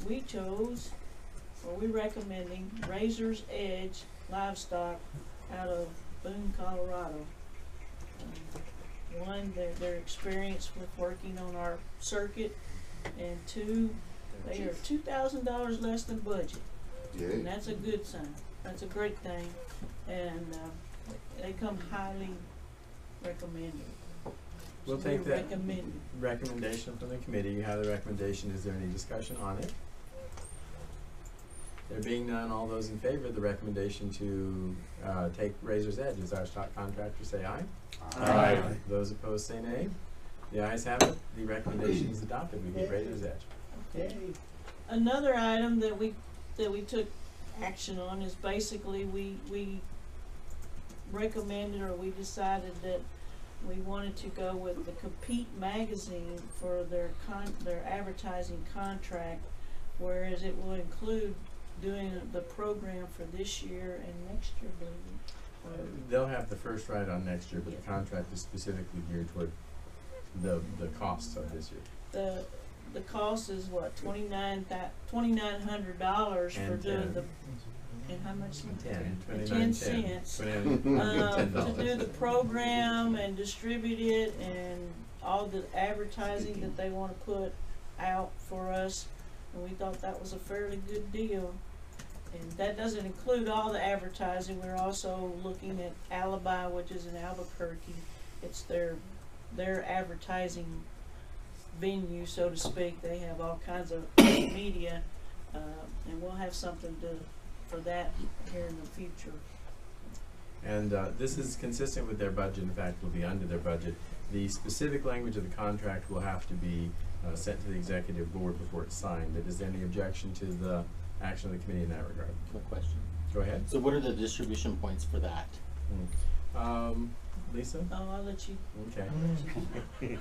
We chose, or we're recommending, Razor's Edge Livestock out of Boone, Colorado. One, their experience with working on our circuit, and two, they are $2,000 less than budget. Yay. And that's a good sign. That's a great thing, and they come highly recommended. We'll So take we that recommend it. recommendation from the committee. You have the recommendation. Is there any discussion on it? There being none, all those in favor of the recommendation to take Razor's Edge as our stock contractor, say aye. Aye. Those opposed, say nay. The ayes have it. The recommendation is adopted. We get Razor's Edge. Okay. Another item that we took action on is basically we recommended, or we decided that we wanted to go with the Compete magazine for their advertising contract, whereas it will include doing the program for this year and next year, maybe. They'll have the first right on next year, but the contract is specifically geared toward the costs of this year. The cost is what, $2,900 for And doing 10. the, and how much? 10 10 cents. To do the program and distribute it and all the advertising that they wanna put out for us. And we thought that was a fairly good deal. And that doesn't include all the advertising. We're also looking at Alibi, which is in Albuquerque. It's their advertising venue, so to speak. They have all kinds of media, and we'll have something for that here in the future. And this is consistent with their budget. In fact, will be under their budget. The specific language of the contract will have to be sent to the executive board before it's signed. But is there any objection to the action of the committee in that regard? Quick question. Go ahead. So what are the distribution points for that? Lisa? Oh, I'll let you. Okay.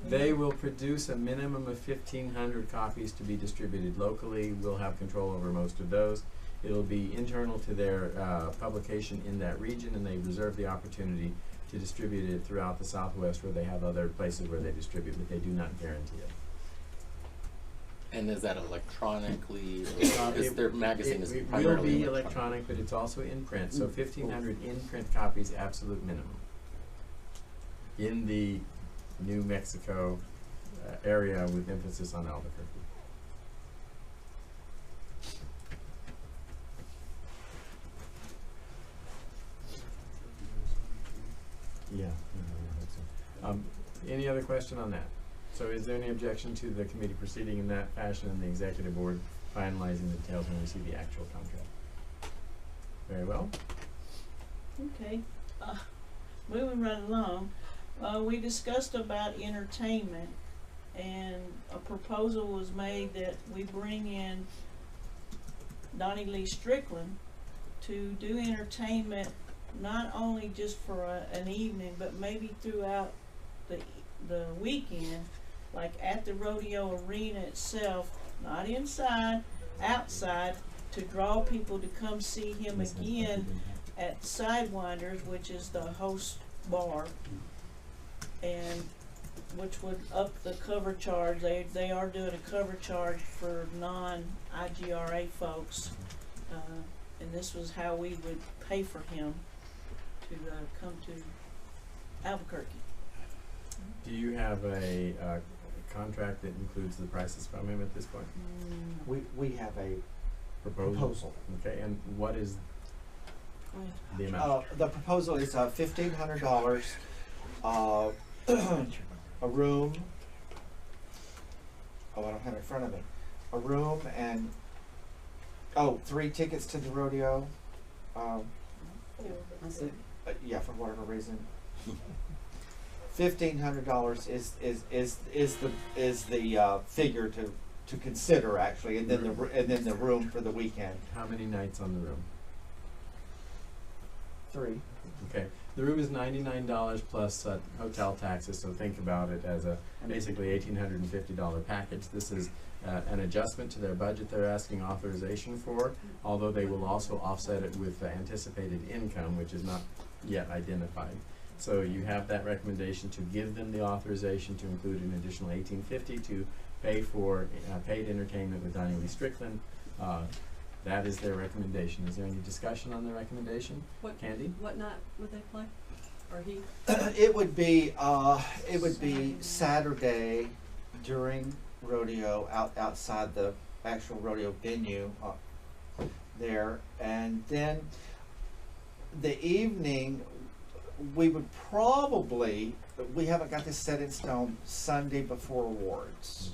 They will produce a minimum of 1,500 copies to be distributed locally. We'll have control over most of those. It'll be internal to their publication in that region, and they reserve the opportunity to distribute it throughout the Southwest where they have other places where they distribute, but they do not guarantee it. And is that electronically? Because their magazine is It primarily will be electronic, but it's also in print. So 1,500 in-print copies, absolute minimum. In the New Mexico area with emphasis on Albuquerque. Yeah. I hope so. Any other question on that? So is there any objection to the committee proceeding in that fashion and the executive board finalizing the details when we see the actual contract? Very well. Okay, moving right along, we discussed about entertainment, and a proposal was made that we bring in Donnie Lee Strickland to do entertainment, not only just for an evening, but maybe throughout the weekend, like at the rodeo arena itself, not inside, outside, to draw people to come see him again at Sidewinders, which is the host bar, and which would up the cover charge. They are doing a cover charge for non-IGRA folks, and this was how we would pay for him to come to Albuquerque. Do you have a contract that includes the prices from him at this point? We have a proposal. Okay, and what is the amount? The proposal is $1,500, a room. Oh, I don't have it in front of me. A room and 3 tickets to the rodeo. That's it. Yeah, for whatever reason. $1,500 is the figure to consider actually, and then the room for the weekend. How many nights on the room? 3. Okay, the room is $99 plus hotel taxes, so think about it as a basically $1,850 package. This is an adjustment to their budget they're asking authorization for, although they will also offset it with anticipated income, which is not yet identified. So you have that recommendation to give them the authorization to include an additional $1,850 to pay for paid entertainment with Donnie Lee Strickland. That is their recommendation. Is there any discussion on the recommendation? Candy? What night would they play? Or he? It would be Saturday during rodeo outside the actual rodeo venue there, and then the evening we would probably, we haven't got this set in stone, Sunday before awards.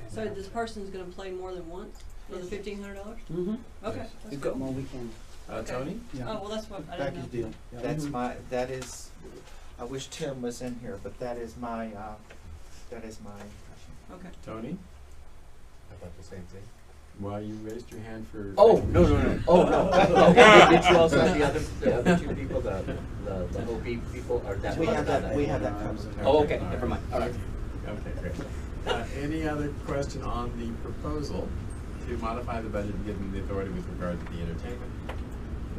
So this person's gonna play more than once for the $1,500? Mm-hmm. Okay. that's We've good. got more weekend. Tony? Yeah. Oh, well, that's what I didn't know. Package deal. Yeah. That is, I wish Tim was in here, but that is my impression. Okay. Tony? I thought the same thing. Well, you raised your hand for. Oh, no. Oh, no. Okay. Did you also have the other two people, the Hopi people, or that? We have that covered. Oh, okay, never mind, all right. Okay, great. Any other question on the proposal to modify the budget and give them the authority with regard to the entertainment?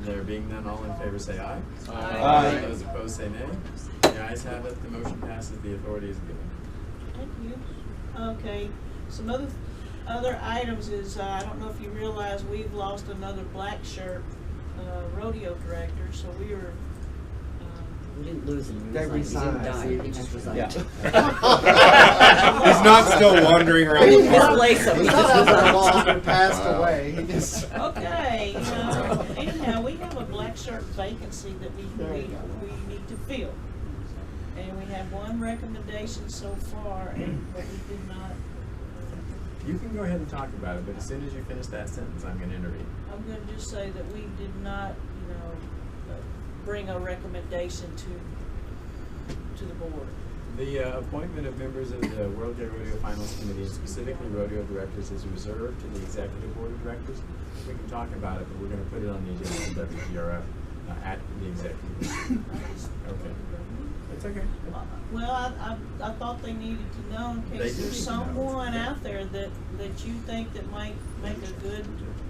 There being none, all in favor say aye. Aye. Those opposed say nay. The ayes have it, the motion passes, the authority is given. Thank you. Okay, some other items is, I don't know if you realize we've lost another black shirt, rodeo director, so we were, We didn't lose him. They He didn't die. resigned. He just resigned. Yeah. He's not still wandering around We the didn't park. displace him. He just No resigned. longer passed away. He just. okay, anyhow, we have a black shirt vacancy that we need to fill. And we have one recommendation so far, but we did not, You can go ahead and talk about it, but as soon as you finish that sentence, I'm gonna intervene. I'm gonna just say that we did not, bring a recommendation to the board. The appointment of members of the World Gay Rodeo Finals Committee, and specifically rodeo directors, is reserved to the executive board of directors. We can talk about it, but we're gonna put it on the agenda of WGRF at the executive. Okay. It's okay. Well, I thought they needed to know in They case do there's need to know. someone out there that you think that might make a good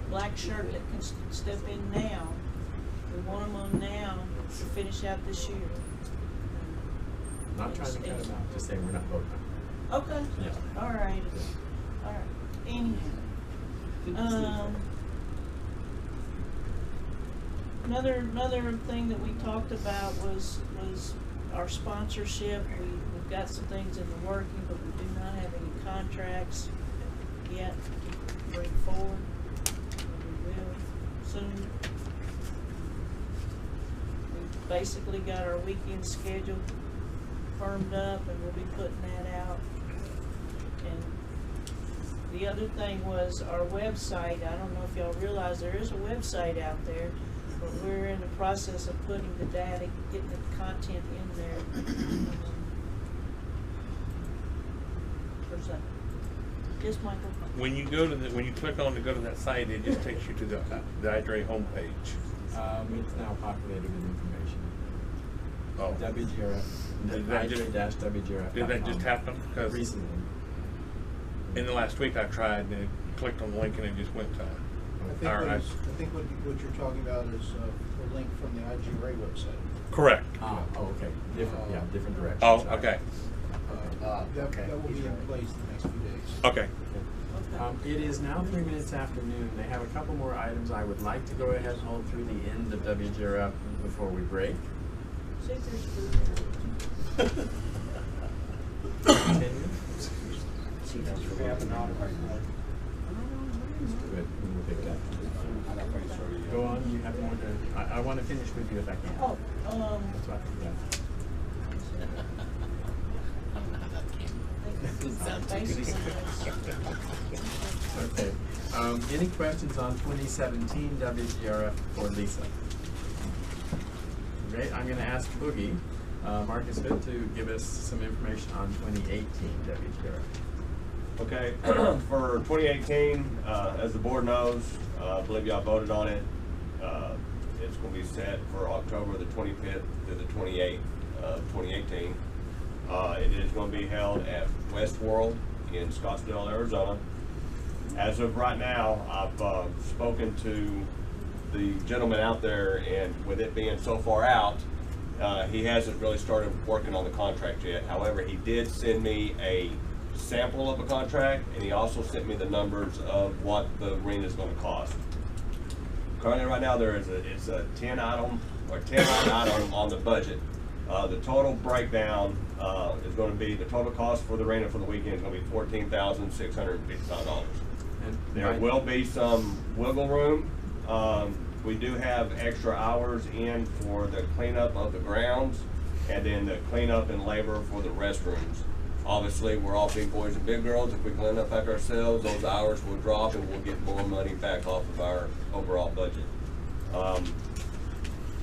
black shirt that can step in now. We want them on now to finish out this year. Not trying to cut them out, just saying we're not voting on Okay. Yeah. All right. Anyhow. Another thing that we talked about was our sponsorship. We've got some things in the working, but we do not have any contracts yet to bring forward. We will soon. We've basically got our weekend schedule firmed up, and we'll be putting that out. And the other thing was our website. I don't know if y'all realize there is a website out there, but we're in the process of putting the data, getting the content in there. Where's that? Yes, Michael? When you click on to go to that site, it just takes you to the IGRA homepage. It's now populated with information. Oh. WGRF. Did that just- IGRA-WGRF. Did that just happen? 'Cause recently. In the last week, I tried and clicked on the link and it just went to. I think what you're talking about is a link from the IGRA website. Correct. Okay. Different direction. Oh, Sorry. okay. That will be in place in the next few days. Okay. It is now 3 minutes after noon. They have a couple more items I would like to go ahead and hold through the end of WGRF before we break. See if there's food. Continue. We have an audit report. Good. We'll pick it up. Go on. You have more to. I want to finish with you if I can. Oh, That's what I think. Okay. Any questions on 2017 WGRF for Lisa? Great. I'm going to ask Boogie, Marcus Hood, to give us some information on 2018 WGRF. Okay, for 2018, as the board knows, I believe y'all voted on it. It's going to be set for October the 25th to the 28th of 2018. It is going to be held at West World in Scottsdale, Arizona. As of right now, I've spoken to the gentleman out there, and with it being so far out, he hasn't really started working on the contract yet. However, he did send me a sample of a contract, and he also sent me the numbers of what the arena is going to cost. Currently, right now, it's a 10 item on the budget. The total breakdown is going to be, the total cost for the arena for the weekend is going to be $14,655. There will be some wiggle room. We do have extra hours in for the cleanup of the grounds, and then the cleanup and labor for the restrooms. Obviously, we're all big boys and big girls. If we clean up after ourselves, those hours will drop and we'll get more money back off of our overall budget.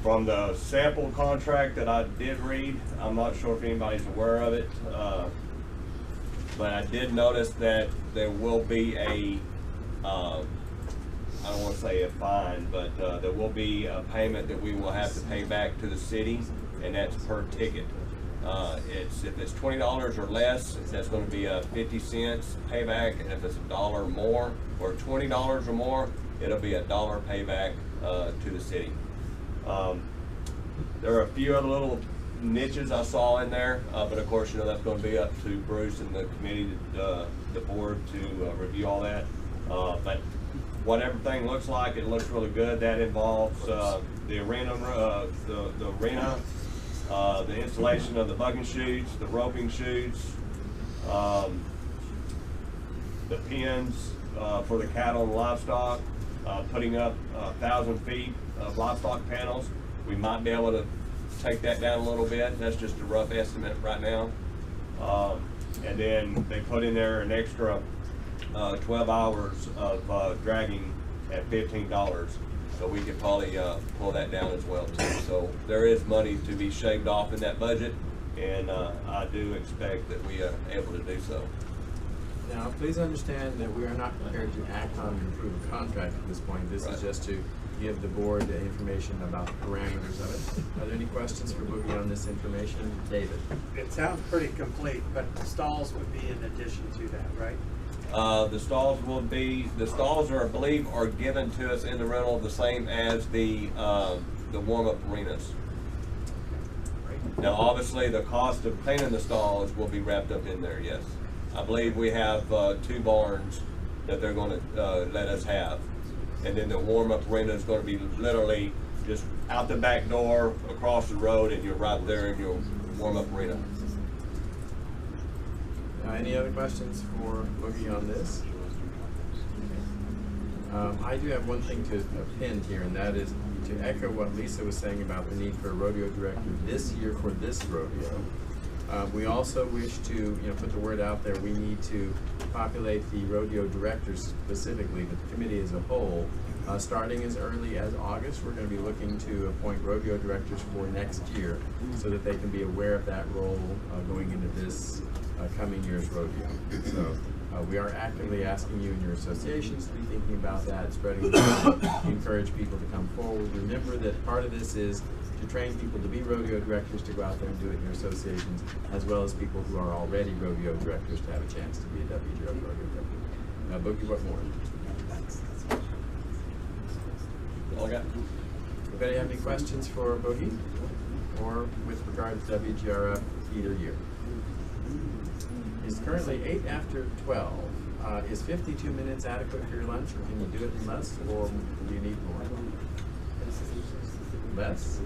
From the sample contract that I did read, I'm not sure if anybody's aware of it, but I did notice that there will be a I don't want to say a fine, but there will be a payment that we will have to pay back to the city, and that's per ticket. If it's $20 or less, that's going to be a 50 cents payback, and if it's $1 more or $20 or more, it'll be $1 payback to the city. There are a few other little niches I saw in there, but of course, that's going to be up to Bruce and the committee, the board to review all that. But what everything looks like, it looks really good. That involves the arena, the installation of the bugging chutes, the roping chutes, the pens for the cattle and livestock, putting up 1,000 feet of livestock panels. We might be able to take that down a little bit. That's just a rough estimate right now. And then they put in there an extra 12 hours of dragging at $15. So we could probably pull that down as well too. So there is money to be shaved off in that budget, and I do expect that we are able to do so. Now, please understand that we are not prepared to act on and approve a contract at this point. This is just to give the board the information about the parameters of it. Are there any questions for Boogie on this information? David? It sounds pretty complete, but the stalls would be in addition to that, right? The stalls are, I believe, are given to us in the rental the same as the warm-up arenas. Now, obviously, the cost of cleaning the stalls will be wrapped up in there, yes. I believe we have 2 barns that they're going to let us have. And then the warm-up arena is going to be literally just out the back door, across the road, and you're right there in your warm-up arena. Any other questions for Boogie on this? I do have one thing to append here, and that is to echo what Lisa was saying about the need for a rodeo director this year for this rodeo. We also wish to put the word out there. We need to populate the rodeo directors specifically, but the committee as a whole. Starting as early as August, we're going to be looking to appoint rodeo directors for next year so that they can be aware of that role going into this coming year's rodeo. So we are actively asking you and your associations to be thinking about that, spreading the word, encourage people to come forward. Remember that part of this is to train people to be rodeo directors, to go out there and do it in your associations, as well as people who are already rodeo directors to have a chance to be a WGR rodeo director. Now, Boogie, what more? All I got. Anybody have any questions for Boogie or with regard to WGRF either year? It's currently 8 after 12. Is 52 minutes adequate for your lunch, or can you do it in less, or do you need more? Less?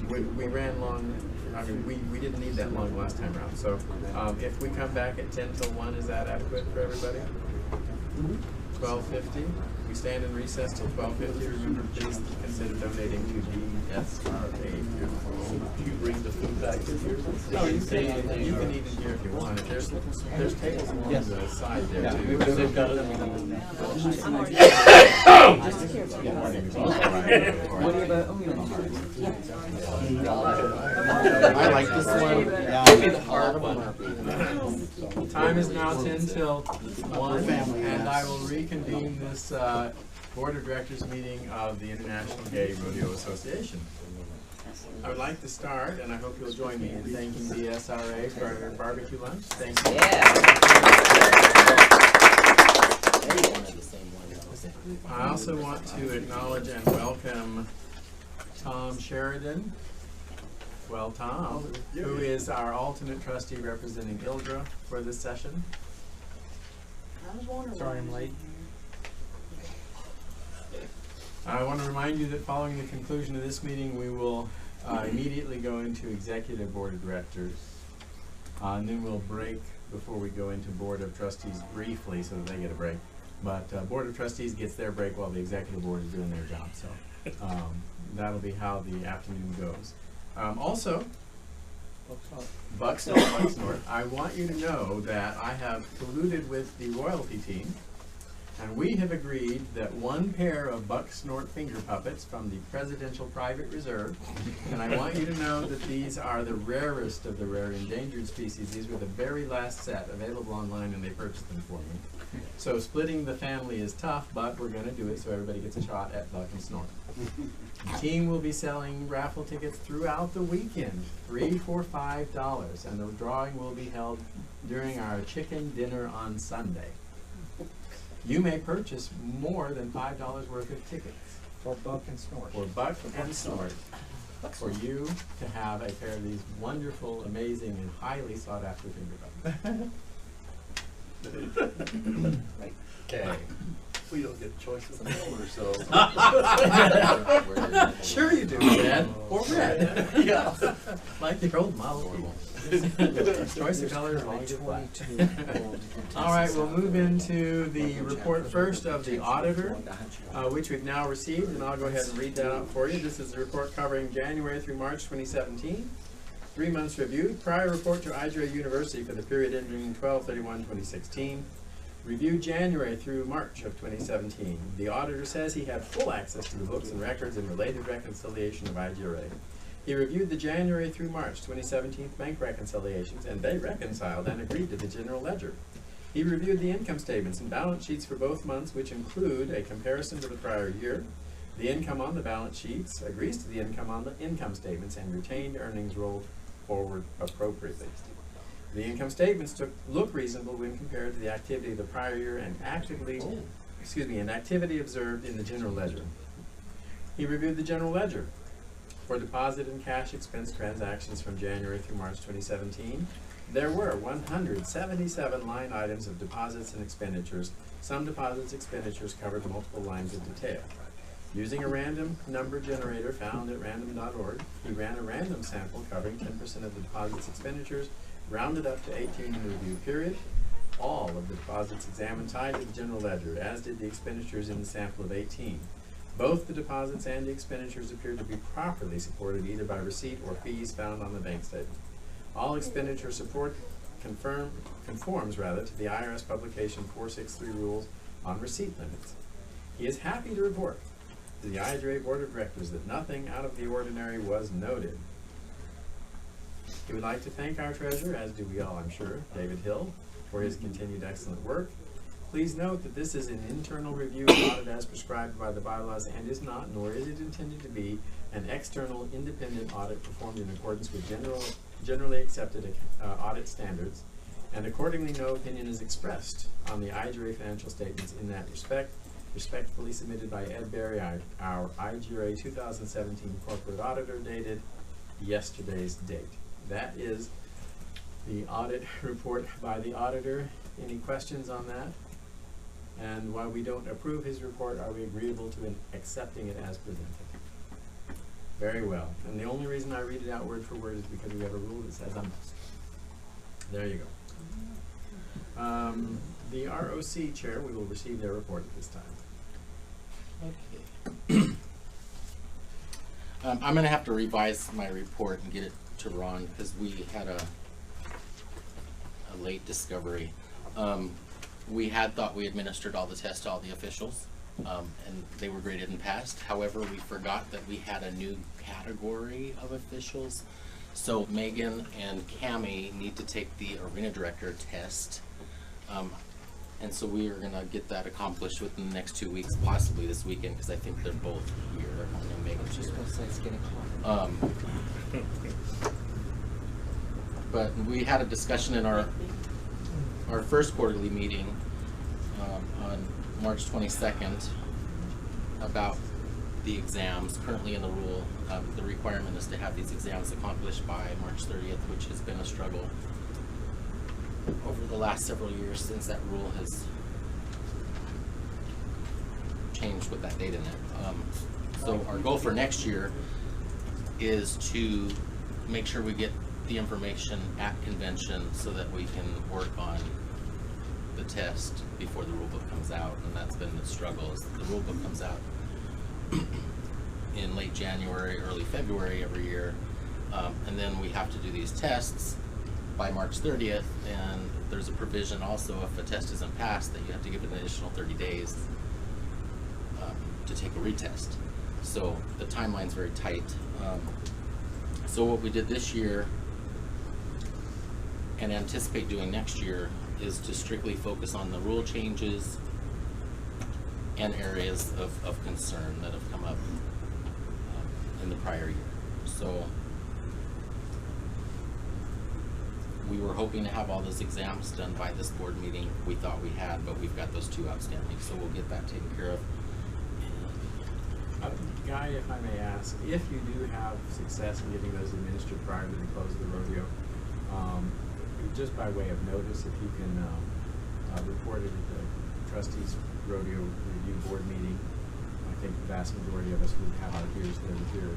We ran long. I mean, we didn't need that long last time around. So if we come back at 10 till 1, is that adequate for everybody? 12:50. We stand in recess till 12:50. Remember, please consider donating to DSRA. Do you bring the food back in here? No, you can eat in here if you want. There's tables along the side there too. Because they've got it. I like this one. Give me the hard one. Time is now 10 till 1, and I will reconvene this Board of Directors meeting of the International Gay Rodeo Association. I would like to start, and I hope you'll join me in thanking DSRA for our barbecue lunch. Thank you. I also want to acknowledge and welcome Tom Sheridan. Well, Tom, who is our alternate trustee representing IGRA for this session. Sorry I'm late. I want to remind you that following the conclusion of this meeting, we will immediately go into executive board of directors. And then we'll break before we go into board of trustees briefly so that they get a break. But board of trustees gets their break while the executive board is doing their job. So that'll be how the afternoon goes. Also, Bucksnort, I want you to know that I have colluded with the royalty team, And we have agreed that one pair of buck snort finger puppets from the Presidential Private Reserve, and I want you to know that these are the rarest of the rare endangered species. These were the very last set available online, and they purchased them for me. So splitting the family is tough, but we're going to do it so everybody gets a shot at buck and snort. The team will be selling raffle tickets throughout the weekend, 3 for $5, and the drawing will be held during our chicken dinner on Sunday. You may purchase more than $5 worth of tickets. For buck and snort. For buck and snort. For you to have a pair of these wonderful, amazing, and highly sought after finger puppets. Okay. We don't get choices in color, so. Sure you do, red or red. Yeah. Like your old Model T. Choice of color. All right, we'll move into the report first of the auditor, which we've now received, and I'll go ahead and read that out for you. This is the report covering January through March 2017. 3 months reviewed. Prior report to IGRA University for the period ending 12/31/2016. Reviewed January through March of 2017. The auditor says he had full access to the books and records and related reconciliation of IGRA. He reviewed the January through March 2017 bank reconciliations, and they reconciled and agreed to the general ledger. He reviewed the income statements and balance sheets for both months, which include a comparison to the prior year. The income on the balance sheets agrees to the income on the income statements, and retained earnings rolled forward appropriately. The income statements look reasonable when compared to the activity of the prior year and activity observed in the general ledger. He reviewed the general ledger for deposit and cash expense transactions from January through March 2017. There were 177 line items of deposits and expenditures. Some deposits and expenditures covered multiple lines of detail. Using a random number generator found at random.org, he ran a random sample covering 10% of the deposits expenditures, rounded up to 18 in the review period. All of the deposits examined tied to the general ledger, as did the expenditures in the sample of 18. Both the deposits and the expenditures appeared to be properly supported either by receipt or fees found on the bank statement. All expenditure support conforms to the IRS publication 463 rules on receipt limits. He is happy to report to the IGRA Board of Directors that nothing out of the ordinary was noted. He would like to thank our treasurer, as do we all, I'm sure, David Hill, for his continued excellent work. Please note that this is an internal review audit as prescribed by the bylaws and is not, nor is it intended to be, an external independent audit performed in accordance with generally accepted audit standards, and accordingly no opinion is expressed on the IGRA financial statements in that respect. Respectfully submitted by Ed Berry, our IGRA 2017 corporate auditor, dated yesterday's date. That is the audit report by the auditor. Any questions on that? And while we don't approve his report, are we agreeable to accepting it as presented? Very well. And the only reason I read it out word for word is because we have a rule that says I must. There you go. The ROC chair, we will receive their report at this time. Okay. I'm going to have to revise my report and get it to Ron because we had a late discovery. We had thought we administered all the tests to all the officials, and they were graded and passed. However, we forgot that we had a new category of officials. So Megan and Cammie need to take the arena director test. And so we are going to get that accomplished within the next 2 weeks, possibly this weekend, because I think they're both here. I know Megan's just going to say it's getting hot. But we had a discussion in our first quarterly meeting on March 22nd about the exams. Currently in the rule, the requirement is to have these exams accomplished by March 30th, which has been a struggle over the last several years since that rule has changed with that date in it. So our goal for next year is to make sure we get the information at convention so that we can work on the test before the rule book comes out, and that's been the struggle. Is the rule book comes out in late January, early February every year, and then we have to do these tests by March 30th, and there's a provision also if a test isn't passed that you have to give it an additional 30 days to take a retest. So the timeline's very tight. So what we did this year and anticipate doing next year is to strictly focus on the rule changes and areas of concern that have come up in the prior year. So we were hoping to have all those exams done by this board meeting. We thought we had, but we've got those 2 outstanding, so we'll get that taken care of. Guy, if I may ask, if you do have success in getting those administered prior to the close of the rodeo, just by way of notice, if you can report it at the trustees rodeo review board meeting, I think the vast majority of us would have our ears there to hear it.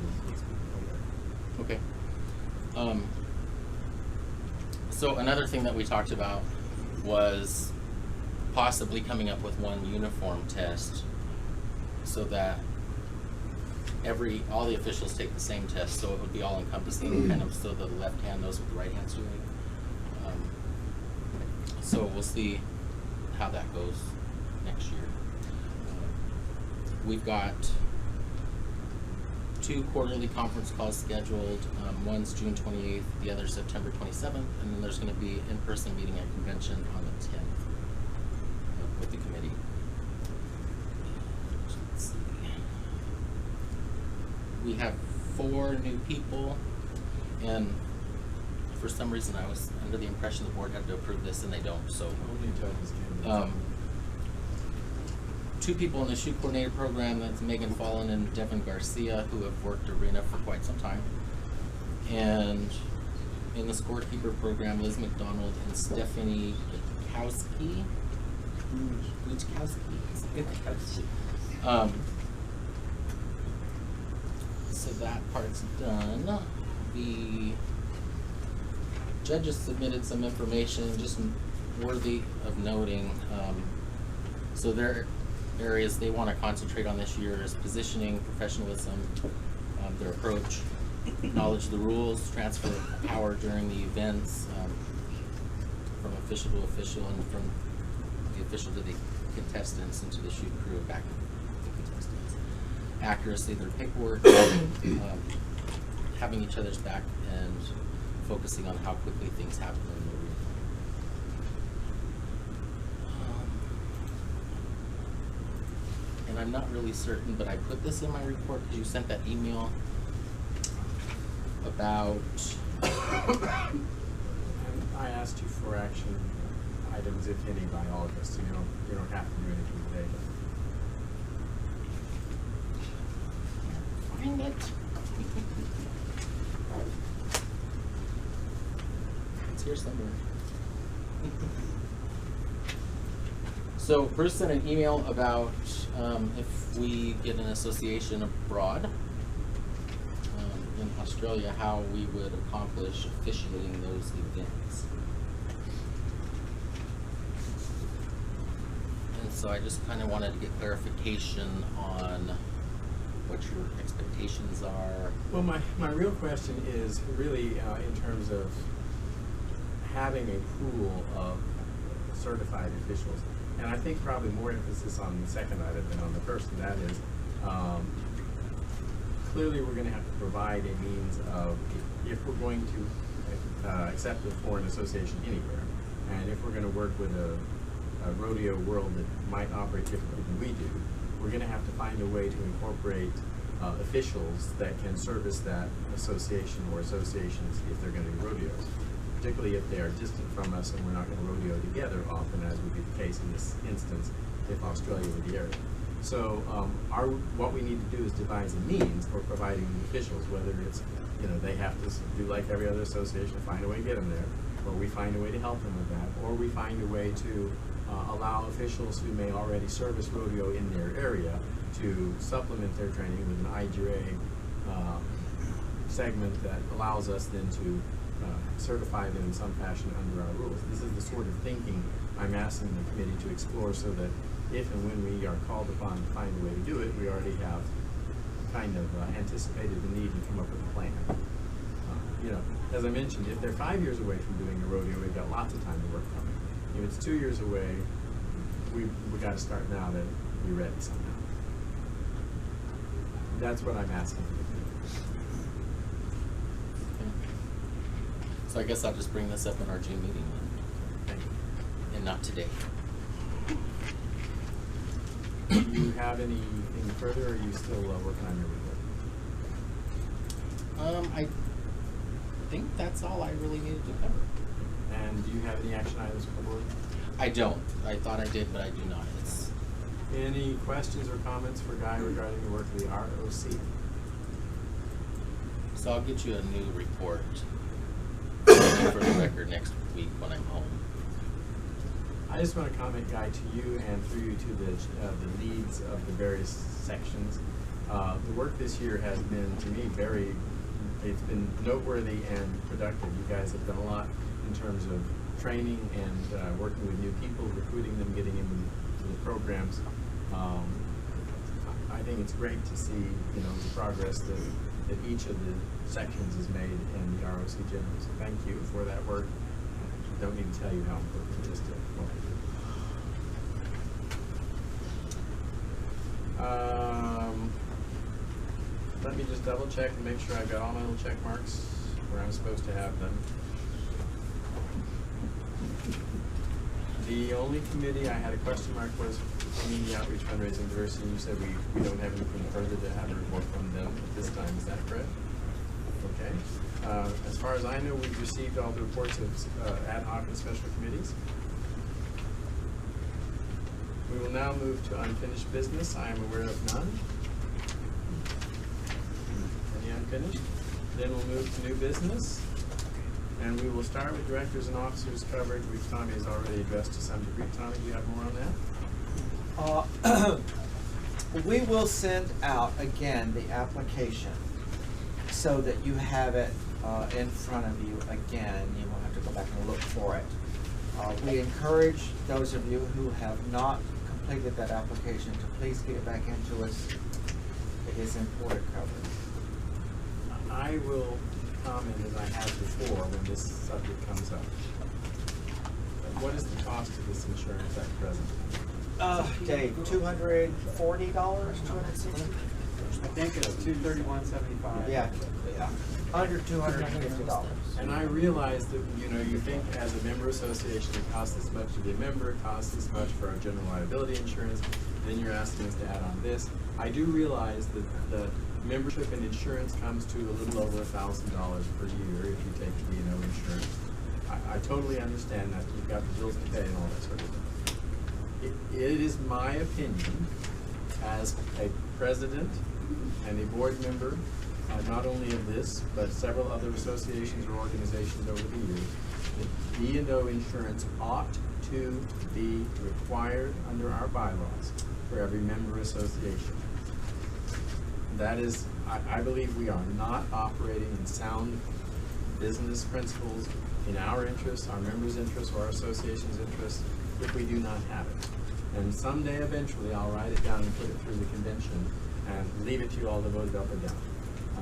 Okay. So another thing that we talked about was possibly coming up with one uniform test so that all the officials take the same test, so it would be all encompassing, kind of, so the left hand knows what the right hand's doing. So we'll see how that goes next year. We've got 2 quarterly conference calls scheduled. One's June 28th, the other September 27th, and then there's going to be in-person meeting at convention on the 10th with the committee. Let's see. We have 4 new people, and for some reason I was under the impression the board had to approve this, and they don't. So only judges can. 2 people in the shoe coordinator program, that's Megan Fallon and Devin Garcia, who have worked arena for quite some time. And in the scorekeeper program, Liz McDonald and Stephanie Witkowski. So that part's done. The judges submitted some information just worthy of noting. So their areas they want to concentrate on this year is positioning, professionalism, their approach, knowledge of the rules, transfer of power during the events, from official to official, and from the official to the contestants and to the shoot crew and back to the contestants. Accuracy of their paperwork, having each other's back, and focusing on how quickly things happen in the arena. And I'm not really certain, but I put this in my report because you sent that email about. I asked you for action items, if any, by August. You don't have to do anything today. Find it. It's here somewhere. So Bruce sent an email about if we get an association abroad in Australia, how we would accomplish officiating those events. And so I just kind of wanted to get clarification on what your expectations are. Well, my real question is really in terms of having a pool of certified officials. And I think probably more emphasis on the second item than on the first, and that is clearly we're going to have to provide a means of, if we're going to accept a foreign association anywhere, and if we're going to work with a rodeo world that might operate differently than we do, we're going to have to find a way to incorporate officials that can service that association or associations if they're going to do rodeos, particularly if they are distant from us and we're not going to rodeo together often, as would be the case in this instance if Australia were the area. So what we need to do is devise a means for providing the officials, whether it's, they have to do like every other association, find a way to get them there, or we find a way to help them with that, or we find a way to allow officials who may already service rodeo in their area to supplement their training with an IGRA segment that allows us then to certify them in some fashion under our rules. This is the sort of thinking I'm asking the committee to explore, so that if and when we are called upon to find a way to do it, we already have kind of anticipated the need and come up with a plan. you know, as I mentioned, if they're 5 years away from doing a rodeo, we've got lots of time to work on it. If it's 2 years away, we got to start now to be ready somehow. That's what I'm asking you to do. So I guess I'll just bring this up in our June meeting then. And not today. Do you have anything further, or are you still working on your report? I think that's all I really needed to cover. And do you have any action items for the board? I don't. I thought I did, but I do not. It's Any questions or comments for Guy regarding the work of the ROC? So I'll get you a new report for the record next week when I'm home. I just want to comment, Guy, to you and through you to the leads of the various sections. The work this year has been, to me, it's been noteworthy and productive. You guys have done a lot in terms of training and working with new people, recruiting them, getting into the programs. I think it's great to see, you know, the progress that each of the sections has made in the ROC General. So thank you for that work. I don't need to tell you how important it is to work. Let me just double check and make sure I've got all my little check marks where I'm supposed to have them. The only committee I had a question mark was Community Outreach, Fundraising, Diversity. You said we don't have anything further to have a report from them at this time. Is that correct? Okay. As far as I know, we've received all the reports of ad hoc and special committees. We will now move to unfinished business. I am aware of none. Any unfinished? Then we'll move to new business. And we will start with directors and officers covered, which Tommy has already addressed to some degree. Tommy, do you have more on that? We will send out again the application so that you have it in front of you again. You won't have to go back and look for it. We encourage those of you who have not completed that application to please get it back into us. It is important coverage. I will comment as I have before when this subject comes up. What is the cost of this insurance at present? Dave, $240, $260? I think it's $231.75. Yeah, under $250. And I realize that, you know, you think as a member association it costs this much to be a member, it costs this much for our general liability insurance, then you're asking us to add on this. I do realize that the membership and insurance comes to a little over $1,000 per year if you take D&O insurance. I totally understand that. You've got the bills to pay and all that sort of thing. It is my opinion as a president and a board member, not only of this, but several other associations or organizations over the years, that D&O insurance ought to be required under our bylaws for every member association. That is, I believe we are not operating in sound business principles in our interests, our members' interests, or our association's interests if we do not have it. And someday, eventually, I'll write it down and put it through the convention and leave it to you all to vote it up or down.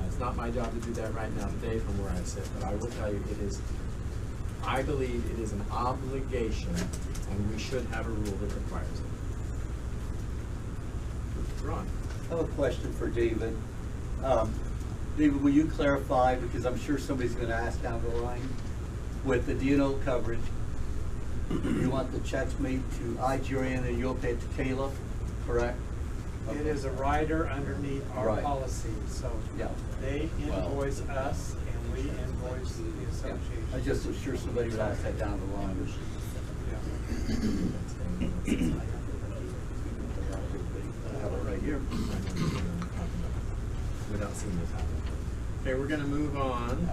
It's not my job to do that right now today from where I sit, but I will tell you I believe it is an obligation and we should have a rule that requires it. Ron. I have a question for David. David, will you clarify, because I'm sure somebody's going to ask down the line, with the D&O coverage, you want the checks made to IGRA and you'll pay it to Kayla, correct? Okay. It is a rider underneath our policy, so they invoice us and we invoice the association. I just was sure somebody would ask that down the line. I have it right here. Without seeing this happen. Okay, we're going to move on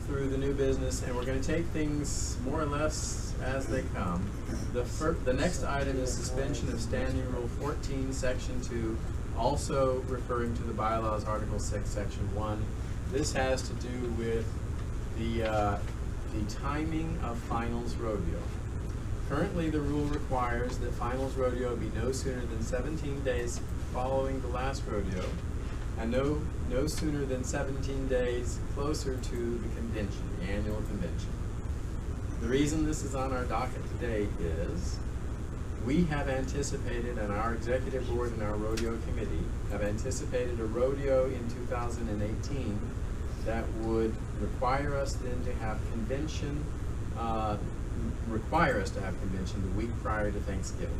through the new business, and we're going to take things more or less as they come. The next item is suspension of Standing Rule 14, Section 2, also referring to the bylaws, Article 6, Section 1. This has to do with the timing of finals rodeo. Currently, the rule requires that finals rodeo be no sooner than 17 days following the last rodeo, and no no sooner than 17 days closer to the convention, the annual convention. The reason this is on our docket today is we have anticipated, and our executive board and our rodeo committee have anticipated a rodeo in 2018 that would require us then to have convention, the week prior to Thanksgiving.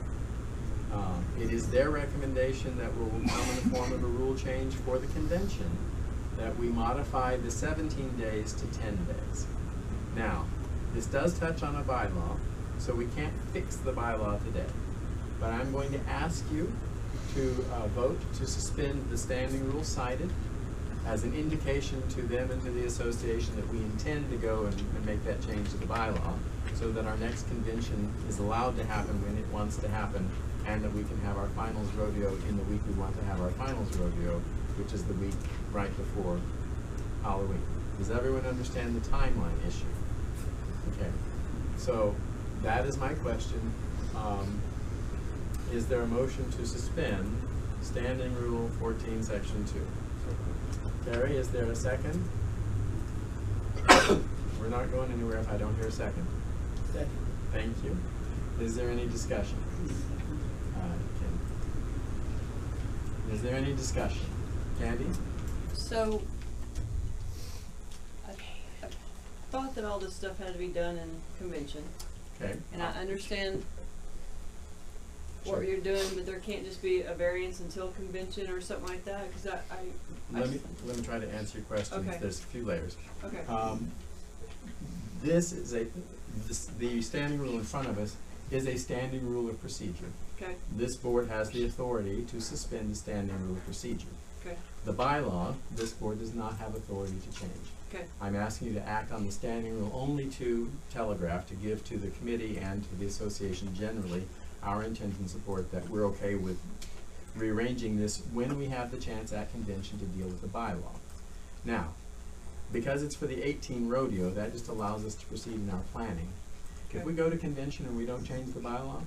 It is their recommendation that will come in the form of a rule change for the convention that we modify the 17 days to 10 days. Now, this does touch on a bylaw, so we can't fix the bylaw today. But I'm going to ask you to vote to suspend the standing rule cited as an indication to them and to the association that we intend to go and make that change to the bylaw so that our next convention is allowed to happen when it wants to happen, and that we can have our finals rodeo in the week we want to have our finals rodeo, which is the week right before Halloween. Does everyone understand the timeline issue? Okay, so that is my question. Is there a motion to suspend Standing Rule 14, Section 2? Terry, is there a second? We're not going anywhere if I don't hear a second. Second. Thank you. Is there any discussion? Is there any discussion? Candy? So, I thought that all this stuff had to be done in convention. Okay. And I understand what you're doing, but there can't just be a variance until convention or something like that, because Let me try to answer your question. Okay. There's a few layers. Okay. This is the standing rule in front of us is a standing rule of procedure. Okay. This board has the authority to suspend the standing rule of procedure. Okay. The bylaw, this board does not have authority to change. Okay. I'm asking you to act on the standing rule only to telegraph, to give to the committee and to the association generally our intent and support that we're okay with rearranging this when we have the chance at convention to deal with the bylaw. Now, because it's for the 18 rodeo, that just allows us to proceed in our planning. Okay. If we go to convention and we don't change the bylaw,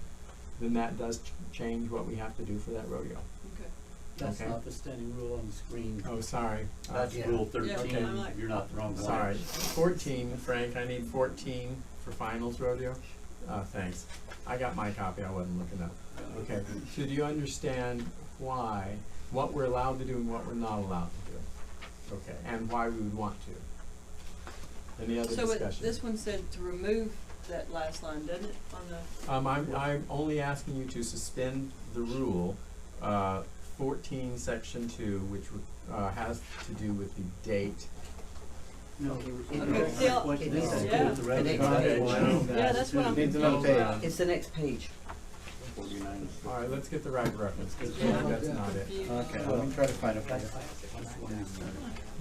then that does change what we have to do for that rodeo. Okay. That's Okay. not the standing rule on the screen. Oh, sorry. That's Rule 13. Yeah, I'm like- You're not the wrong one. Sorry. 14, Frank, I need 14 for finals rodeo. Thanks. I got my copy, I wasn't looking up. Okay, so do you understand what we're allowed to do and what we're not allowed to do? Okay, and why we would want to? Any other So discussion? this one said to remove that last line, doesn't it, on the? I'm only asking you to suspend the rule, 14, Section 2, which has to do with the date. No, Okay, still- what yeah. this is to do with the The red next line. page. Yeah, that's what I'm Needs another confused about. It's the next page. All right, let's get the right reference, because Yeah. that's not it. Okay, let me try to find it.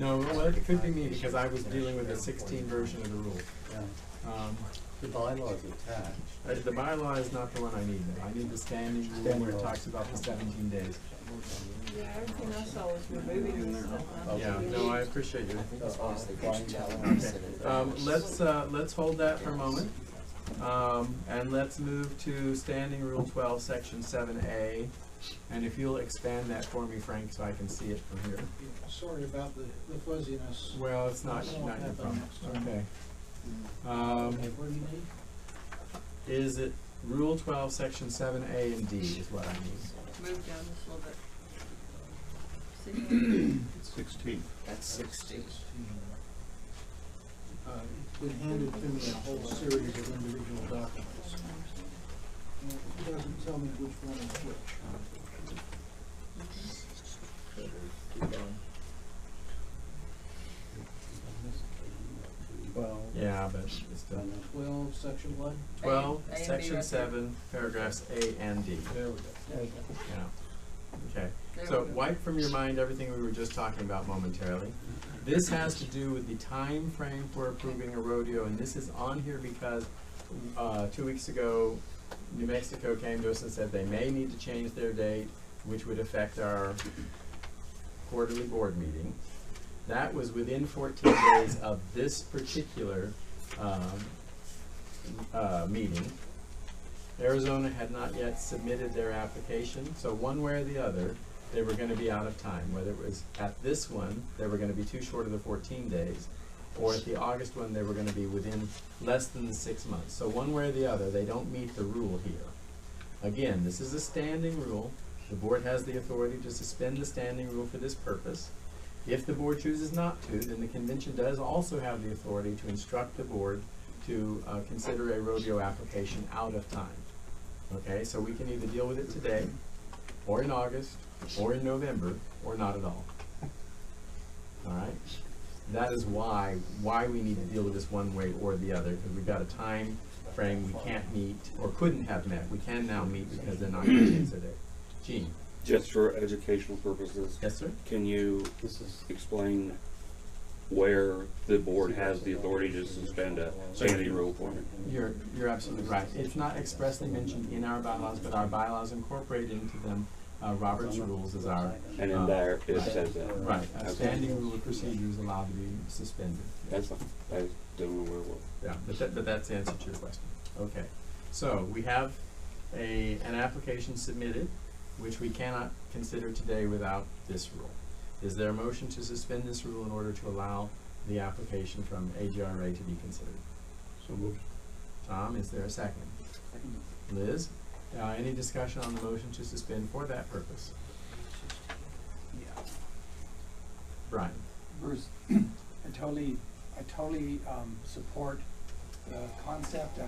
No, well, it could be me, because I was dealing with the 16 version of the rule. The bylaw is attached. The bylaw is not the one I need. I need the standing rule where it talks about the 17 days. Yeah, everything I saw was removing this stuff. and I'm Yeah, confused. no, I appreciate you. Okay. Let's hold that for a moment. And let's move to Standing Rule 12, Section 7A. And if you'll expand that for me, Frank, so I can see it from here. Sorry about the fuzziness. Well, it's not your problem. Okay. What do you need? Is it Rule 12, Section 7A and D is what I need. Move down just a little bit. See? It's 16. That's 16. It's been handed to me a whole series of individual documents. It doesn't tell me which one is which. Yeah, but it's done. 12, section what? 12, A and B Section right there. 7, paragraphs A and D. There we go. Yeah. Okay. There So we go. wipe from your mind everything we were just talking about momentarily. This has to do with the time frame for approving a rodeo, and this is on here because 2 weeks ago, New Mexico came to us and said they may need to change their date, which would affect our quarterly board meeting. That was within 14 days of this particular meeting. Arizona had not yet submitted their application, so one way or the other, they were gonna be out of time, whether it was at this one, they were gonna be too short of the 14 days, or at the August one, they were gonna be within less than the 6 months. So one way or the other, they don't meet the rule here. Again, this is a standing rule. The board has the authority to suspend the standing rule for this purpose. If the board chooses not to, then the convention does also have the authority to instruct the board to consider a rodeo application out of time. Okay, so we can either deal with it today, or in August, or in November, or not at all. All right? That is why we need to deal with this one way or the other, because we've got a time frame we can't meet, or couldn't have met. We can now meet because they're not going to change their date. Gene? Just for educational purposes. Yes, sir? Can you explain where the board has the authority to suspend a standing rule for it? You're absolutely right. It's not expressly mentioned in our bylaws, but our bylaws incorporate into them Robert's rules as our... And in there it says that. Right. A standing rule of procedure is allowed to be suspended. That's fine. I don't know where it was. Yeah, but that's the answer to your question. Okay. So we have an application submitted, which we cannot consider today without this rule. Is there a motion to suspend this rule in order to allow the application from IGRA to be considered? So moved. Tom, is there a second? Second. Liz, any discussion on the motion to suspend for that purpose? Yeah. Brian? Bruce, I totally support the concept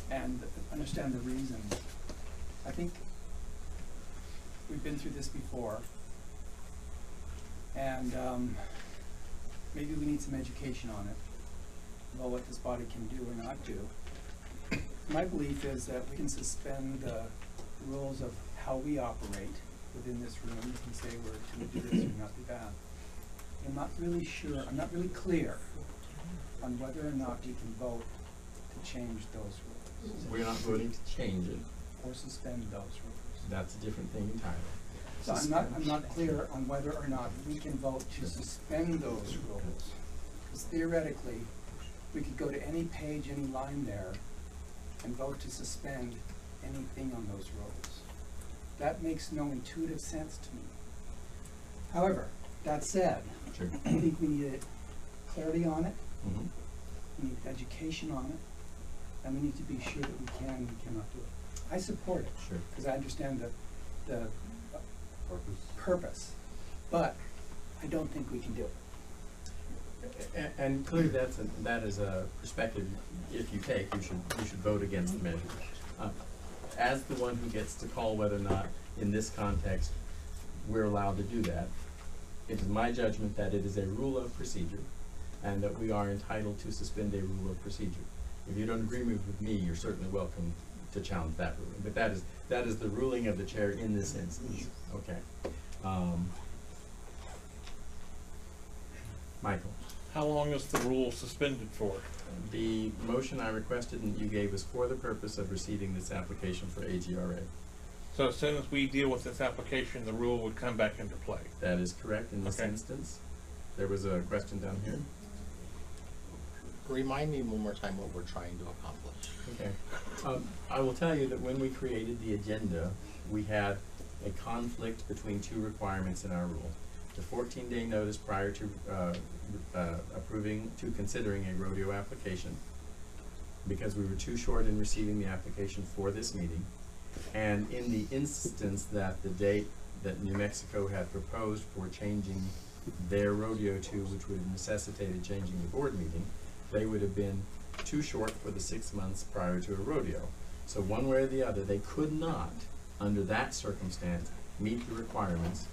and understand the reason. I think we've been through this before, and maybe we need some education on it about what this body can do or not do. My belief is that we can suspend the rules of how we operate within this room. You can say we're going to do this or not do that. I'm not really sure, I'm not really clear on whether or not you can vote to change those rules. We're not voting to change it. Or suspend those rules. That's a different thing entirely. So I'm not clear on whether or not we can vote to suspend those rules. Because theoretically, we could go to any page, any line there, and vote to suspend anything on those rules. That makes no intuitive sense to me. However, that said, sure. I think we need clarity on it, Mm-hmm. we need education on it, and we need to be sure that we can and cannot do it. I support it, sure, because I understand the purpose, but I don't think we can do it. And clearly that is a perspective, if you take, you should vote against the measure. As the one who gets to call whether or not, in this context, we're allowed to do that, it is my judgment that it is a rule of procedure, and that we are entitled to suspend a rule of procedure. If you don't agree with me, you're certainly welcome to challenge that ruling, but that is the ruling of the chair in this instance. Okay. Michael? How long is the rule suspended for? The motion I requested and you gave was for the purpose of receiving this application for IGRA. So as soon as we deal with this application, the rule would come back into play? That is correct in this instance. There was a question down here. Remind me one more time what we're trying to accomplish. Okay. I will tell you that when we created the agenda, we had a conflict between two requirements in our rule. The 14-day notice prior to considering a rodeo application, because we were too short in receiving the application for this meeting. And in the instance that the date that New Mexico had proposed for changing their rodeo to, which would have necessitated changing the board meeting, they would have been too short for the 6 months prior to a rodeo. So one way or the other, they could not, under that circumstance, meet the requirements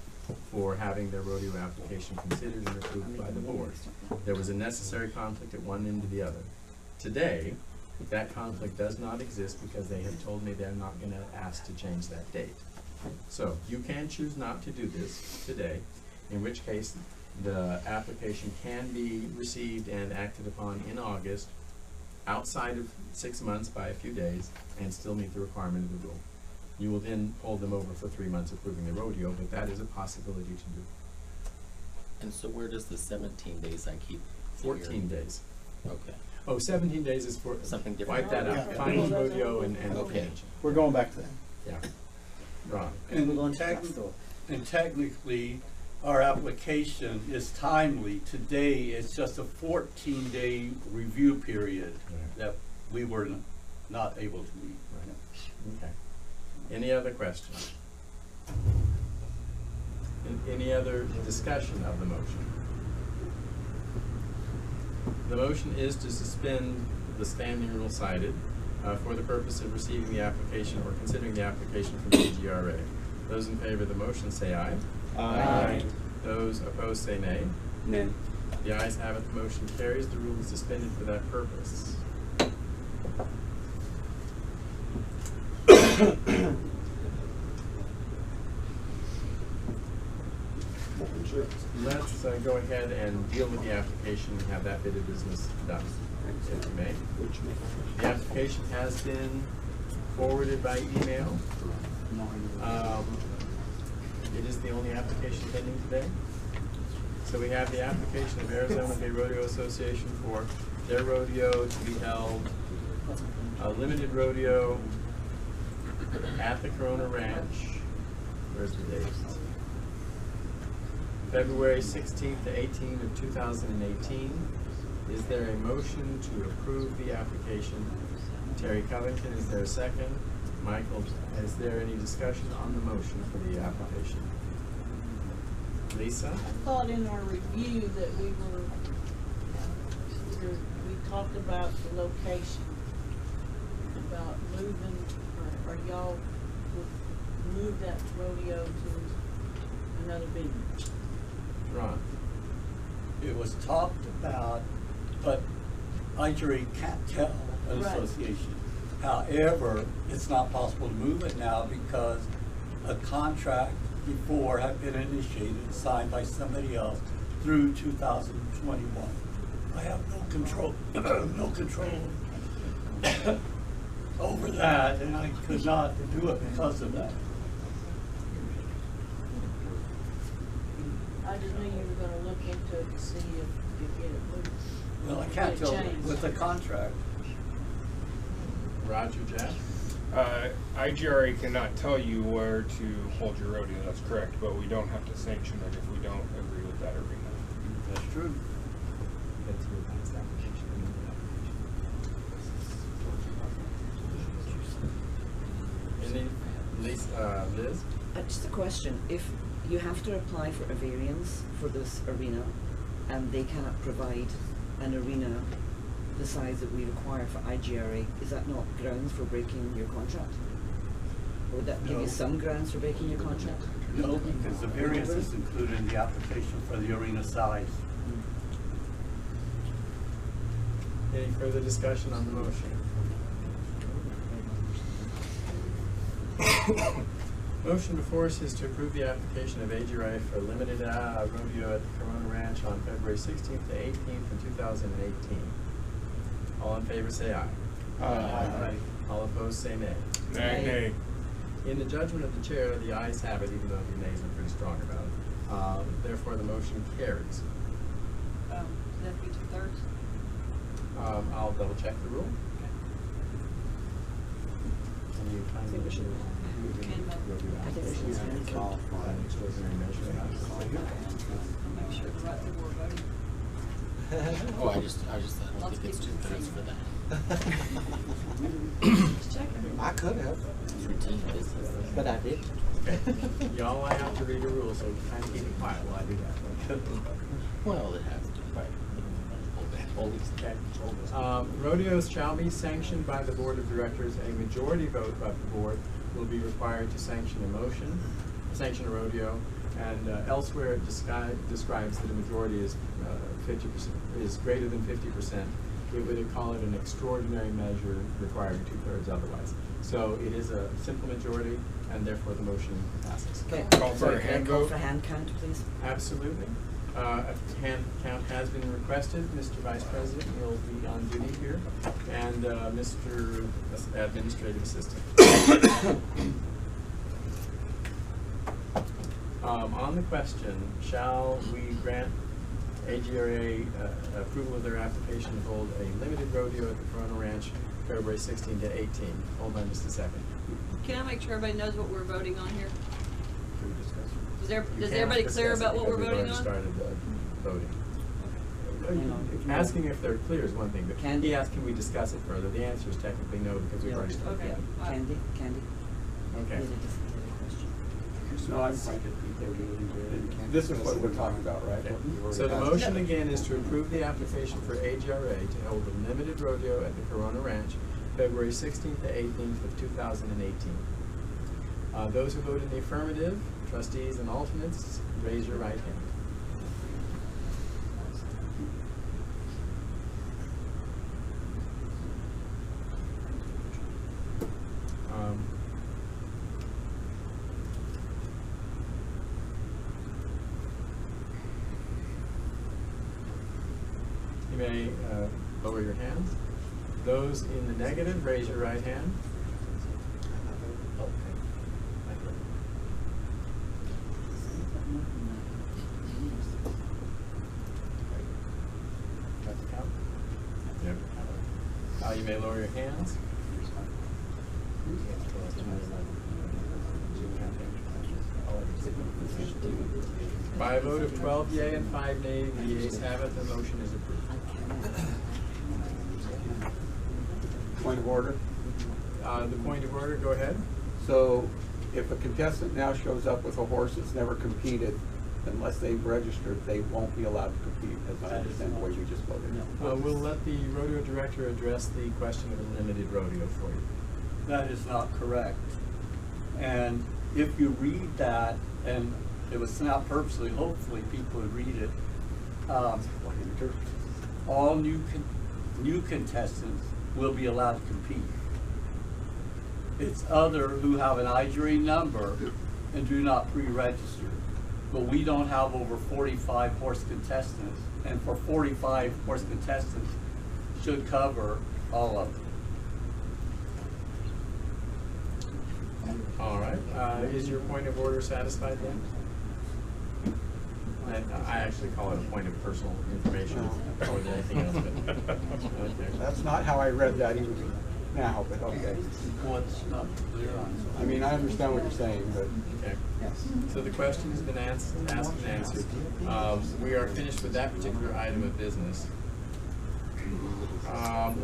for having their rodeo application considered and approved by the board. There was a necessary conflict at one end to the other. Today, that conflict does not exist because they have told me they're not going to ask to change that date. So you can choose not to do this today, in which case the application can be received and acted upon in August, outside of 6 months by a few days, and still meet the requirement of the rule. You will then hold them over for 3 months approving the rodeo, but that is a possibility to do. And so where does the 17 days I keep? 14 days. Okay. Oh, 17 days is for something different. Wipe that out. Yeah. Finals rodeo and okay. convention. We're going back to that. Yeah. Ron. And And technically, our application is timely. Today, it's just a 14-day review period that we were not able to meet. Okay. Any other questions? Any other discussion of the motion? The motion is to suspend the standing rule cited for the purpose of receiving the application or considering the application from the IGRA. Those in favor of the motion say aye. Aye. Those opposed say nay. Nay. The ayes have it, the motion carries. The rule is suspended for that purpose. Let's go ahead and deal with the application and have that bit of business done, if you may. The application has been forwarded by email. It is the only application pending today. So we have the application of Arizona Bay Rodeo Association for their rodeo to be held, a limited rodeo at the Corona Ranch. Where's the date? February 16th to 18th of 2018. Is there a motion to approve the application? Terry Covington, is there a second? Michael, is there any discussion on the motion for the application? Lisa? I thought in our review that we talked about the location, about moving, or y'all would move that rodeo to another venue. Ron? It was talked about, but IGRA can't tell an Right. association. However, it's not possible to move it now because a contract before had been initiated and signed by somebody else through 2021. I have no control, over that, and I could not do it because of that. I just knew you were gonna look into it to see if you could get it moved. Well, I can't Get it tell changed. with the contract. Roger, Jack? IGRA cannot tell you where to hold your rodeo, that's correct, but we don't have to sanction it if we don't agree with that arena. That's true. Any, Liz? Just a question, if you have to apply for a variance for this arena and they cannot provide an arena the size that we require for IGRA, is that not grounds for breaking your contract? Or would that give No. you some grounds for breaking your contract? No, because the variance is included in the application for the arena size. Any further discussion on the motion? Motion before us is to approve the application of IGRA for a limited rodeo at the Corona Ranch on February 16th to 18th in 2018. All in favor say aye. Aye. All opposed say nay. Nay. In the judgment of the chair, the ayes have it, even though the nays are pretty strong about it. Therefore, the motion carries. Does that be 2/3? I'll double check the rule. Can you find the issue? I think we should send it. Call for an extraordinary measure. Make sure the right people are voting. Oh, I just thought, I think it's 2/3 for that. Just checking. I could have, It's routine business. but I didn't. Okay. Y'all, I have to read a rule, so kind of keep it quiet while I do that. Well, it has to. Right. Hold Okay. Rodeos shall be sanctioned by the Board of Directors. A majority vote of the board will be required to sanction a rodeo, and elsewhere it describes that a majority is 50%, is greater than 50%. We would call it an extraordinary measure requiring 2/3 otherwise. So it is a simple majority, and therefore the motion passes. Okay. Call for a hand Call vote? for hand count, please. Absolutely. A hand count has been requested. Mr. Vice President, you'll be on duty here, and Mr. Administrative Assistant. On the question, shall we grant IGRA approval of their application to hold a limited rodeo at the Corona Ranch, February 16 to 18? Hold on just a second. Can I make sure everybody knows what we're voting on here? Should we discuss it? Is everybody clear about what we're voting on? Started voting. Asking if they're clear is one thing, but he asked, can we discuss it further? The answer is technically no, because we've already started. Okay. Candy? Okay. No, I'm fine. This is what we're talking about, right? So the motion again is to approve the application for IGRA to hold a limited rodeo at the Corona Ranch, February 16th to 18th of 2018. Those who vote in the affirmative, trustees and alternates, raise your right hand. You may lower your hands. Those in the negative, raise your right hand. Got the count? Yep. You may lower your hands. By a vote of 12 yea and 5 nay, the yeas have it, the motion is approved. Point of order. The point of order, go ahead. So if a contestant now shows up with a horse that's never competed, unless they've registered, they won't be allowed to compete, as I understand the way we just voted. We'll let the rodeo director address the question of a limited rodeo for you. That is not correct. And if you read that, and it was sent out purposely, hopefully people would read it, all new contestants will be allowed to compete. It's other who have an IGRA number and do not pre-register. But we don't have over 45 horse contestants, and for 45 horse contestants should cover all of them. All right. Is your point of order satisfied then? I actually call it a point of personal information more than anything else. But, okay. That's not how I read that even now, but okay. What's not clear on? I mean, I understand what you're saying, but. Okay. So the question has been asked and answered. We are finished with that particular item of business.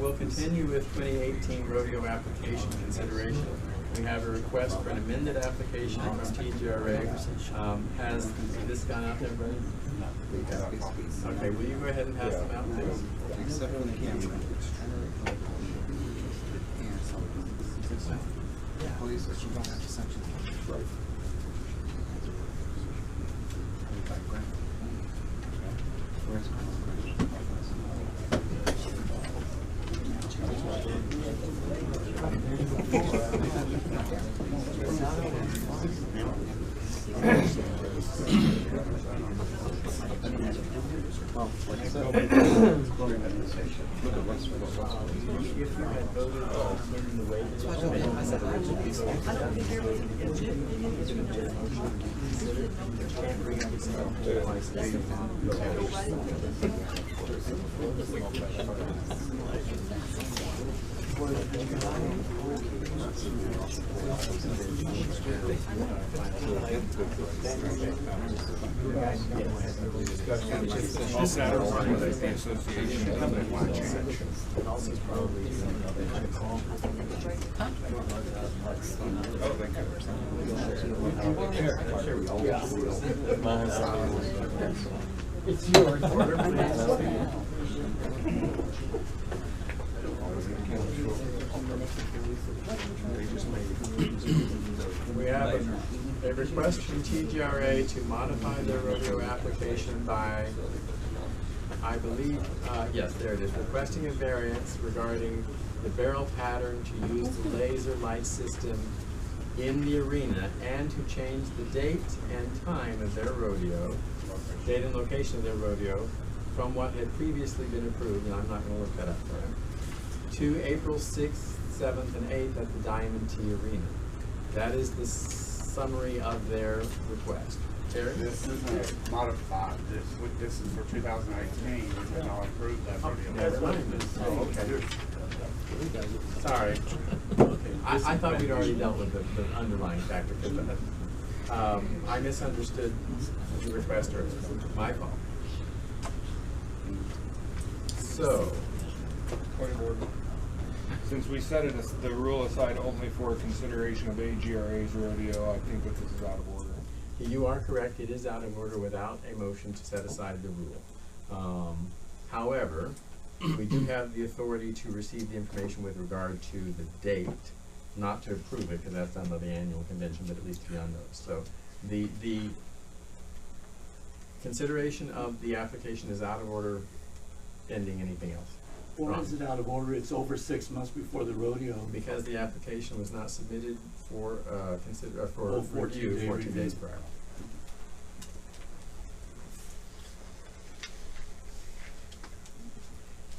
We'll continue with 2018 rodeo application consideration. We have a request for an amended application from TGRA. Has this gone out to everybody? Okay, will you go ahead and pass them out, please? Except for the camera. Please, you don't have to sanction. Right. It's yours. We have a request from TGRA to modify their rodeo application by, I believe, yes, there it is, requesting a variance regarding the barrel pattern to use the laser light system in the arena and to change the date and time of their rodeo, date and location of their rodeo, from what had previously been approved, and I'm not going to look that up for him, to April 6th, 7th, and 8th at the Diamond T Arena. That is the summary of their request. Terry? This is modified. This is for 2018. We did not approve that rodeo. Never mind. Oh, okay. Sorry. I thought we'd already dealt with the underlying factor. I misunderstood the request earlier. My fault. So, Point of order. Since we set it as the rule aside only for consideration of IGRA's rodeo, I think that this is out of order. you are correct, it is out of order without a motion to set aside the rule. However, we do have the authority to receive the information with regard to the date, not to approve it, because that's done by the annual convention, but at least to be on those. So the consideration of the application is out of order pending anything else. Why is it out of order? It's over 6 months before the rodeo. Because the application was not submitted for Oh, 14 review day 14 review. days prior.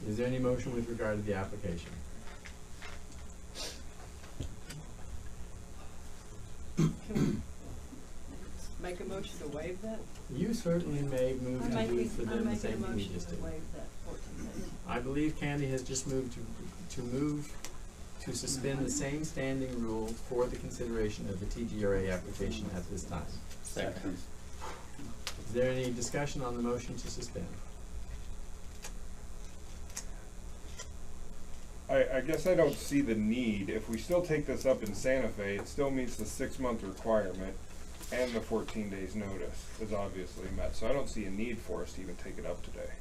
Is there any motion with regard to the application? Make a motion to waive that? You certainly may move to do for them the same thing we just did. Waive that 14 days. I believe Candy has just moved to suspend the same standing rule for the consideration of the TGRA application at this time. Second. Is there any discussion on the motion to suspend? I guess I don't see the need. If we still take this up in Santa Fe, it still meets the 6-month requirement, and the 14 days notice is obviously met. So I don't see a need for us to even take it up today.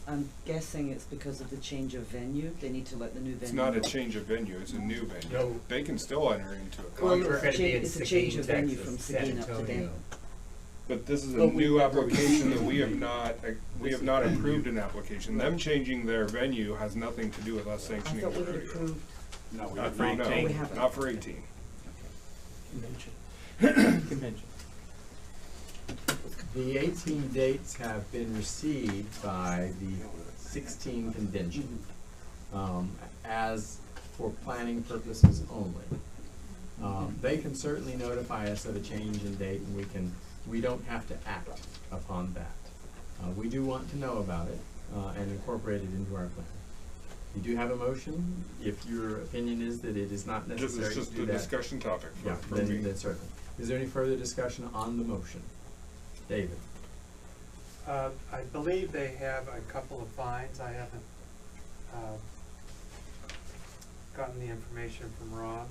I'm guessing it's because of the change of venue. They need to let the new venue. It's not a change of venue, it's a new venue. No. They can still enter into a Well, contract. it's a change of venue from Seguin up to Denton. But this is a But we new never application that received we have not approved an application. Them changing their venue has nothing to do with us I sanctioning thought the we had rodeo. approved. No, we Not have for not. We 18, haven't. not for 18. Convention. The 18 dates have been received by the 16 convention, as for planning purposes only. They can certainly notify us of a change in date, and we don't have to act upon that. We do want to know about it, and incorporate it into our plan. You do have a motion. If your opinion is that it is not This necessary is to just do a that. discussion topic Yeah, for me. then certainly. Is there any further discussion on the motion? David? I believe they have a couple of fines. I haven't gotten the information from Ron,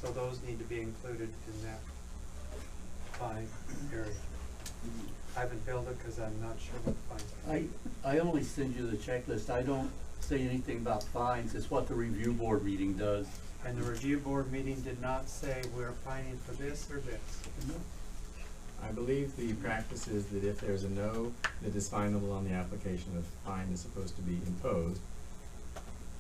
so those need to be included in that fine area. I haven't billed it because I'm not sure what the fines are. I only send you the checklist. I don't say anything about fines. It's what the review board meeting does. And the review board meeting did not say we're fining for this or this. I believe the practice is that if there's a no that is finable on the application, a fine is supposed to be imposed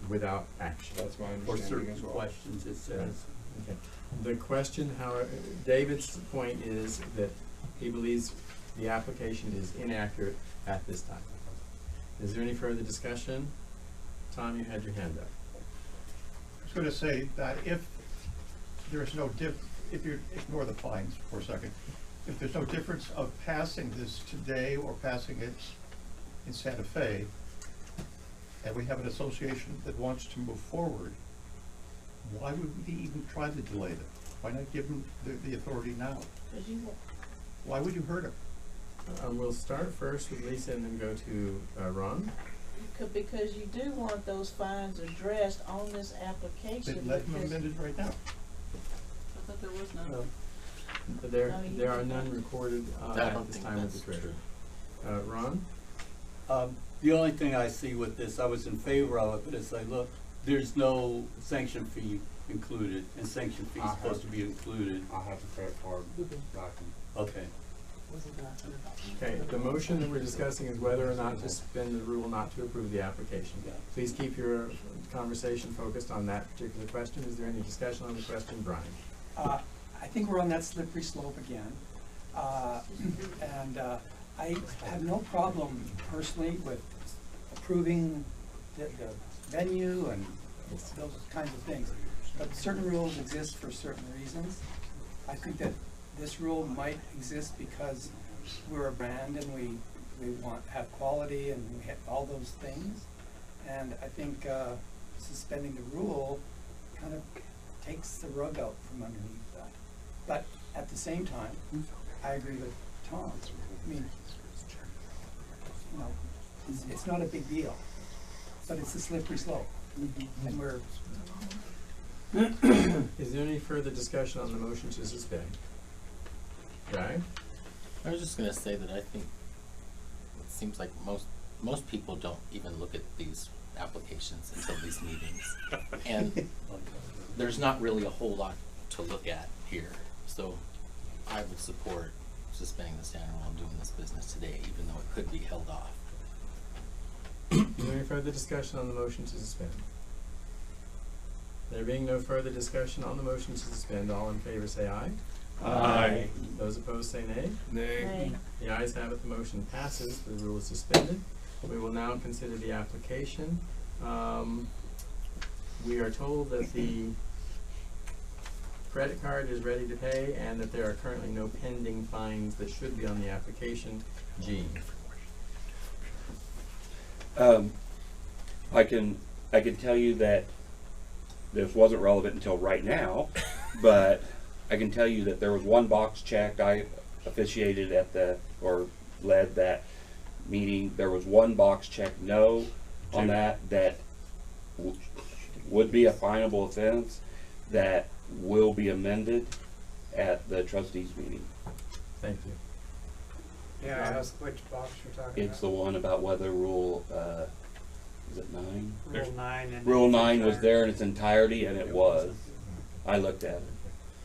without action. That's my For understanding certain as well. questions, it says. Okay. The question, however, David's point is that he believes the application is inaccurate at this time. Is there any further discussion? Tom, you had your hand up. I was going to say that if there's no if you ignore the fines for a second, if there's no difference of passing this today or passing it in Santa Fe, and we have an association that wants to move forward, why would we even try to delay them? Why not give them the authority now? Why would you hurt them? We'll start first with Lisa and then go to Ron. Because you do want those fines addressed on this application. Then let them because- amend it right now. I thought there was none. There are none recorded I at don't this think time with that's the treasurer. Ron? The only thing I see with this, I was in favor of it, but it's like, look, there's no sanction fee included, and sanction fee is supposed to be included. I'll have the credit card document. Okay. Okay, the motion that we're discussing is whether or not to suspend the rule not to approve the application. Please keep your conversation focused on that particular question. Is there any discussion on the question, Brian? I think we're on that slippery slope again. And I have no problem personally with approving the venue and those kinds of things. But certain rules exist for certain reasons. I think that this rule might exist because we're a brand and we want to have quality and we have all those things. And I think suspending the rule kind of takes the rug out from underneath that. But at the same time, I agree with Tom. I mean, you know, it's not a big deal, but it's a slippery slope. And we're, Is there any further discussion on the motion to suspend? Guy? I was just gonna say that I think it seems like most people don't even look at these applications until these meetings. And there's not really a whole lot to look at here. So I would support suspending the standard while doing this business today, even though it could be held off. Is there any further discussion on the motion to suspend? There being no further discussion on the motion to suspend, all in favor say aye. Aye. Those opposed say nay. Nay. The ayes have it, the motion passes, the rule is suspended. We will now consider the application. We are told that the credit card is ready to pay and that there are currently no pending fines that should be on the application. Gene. I can tell you that this wasn't relevant until right now, but I can tell you that there was one box checked. I officiated at led that meeting. There was one box checked no on that would be a finable offense that will be amended at the trustees meeting. Thank you. Yeah, I asked which box you're talking about. It's the one about whether rule, is it 9? Rule 9. And Rule 9 was there in its entirety, and it was. I looked at it.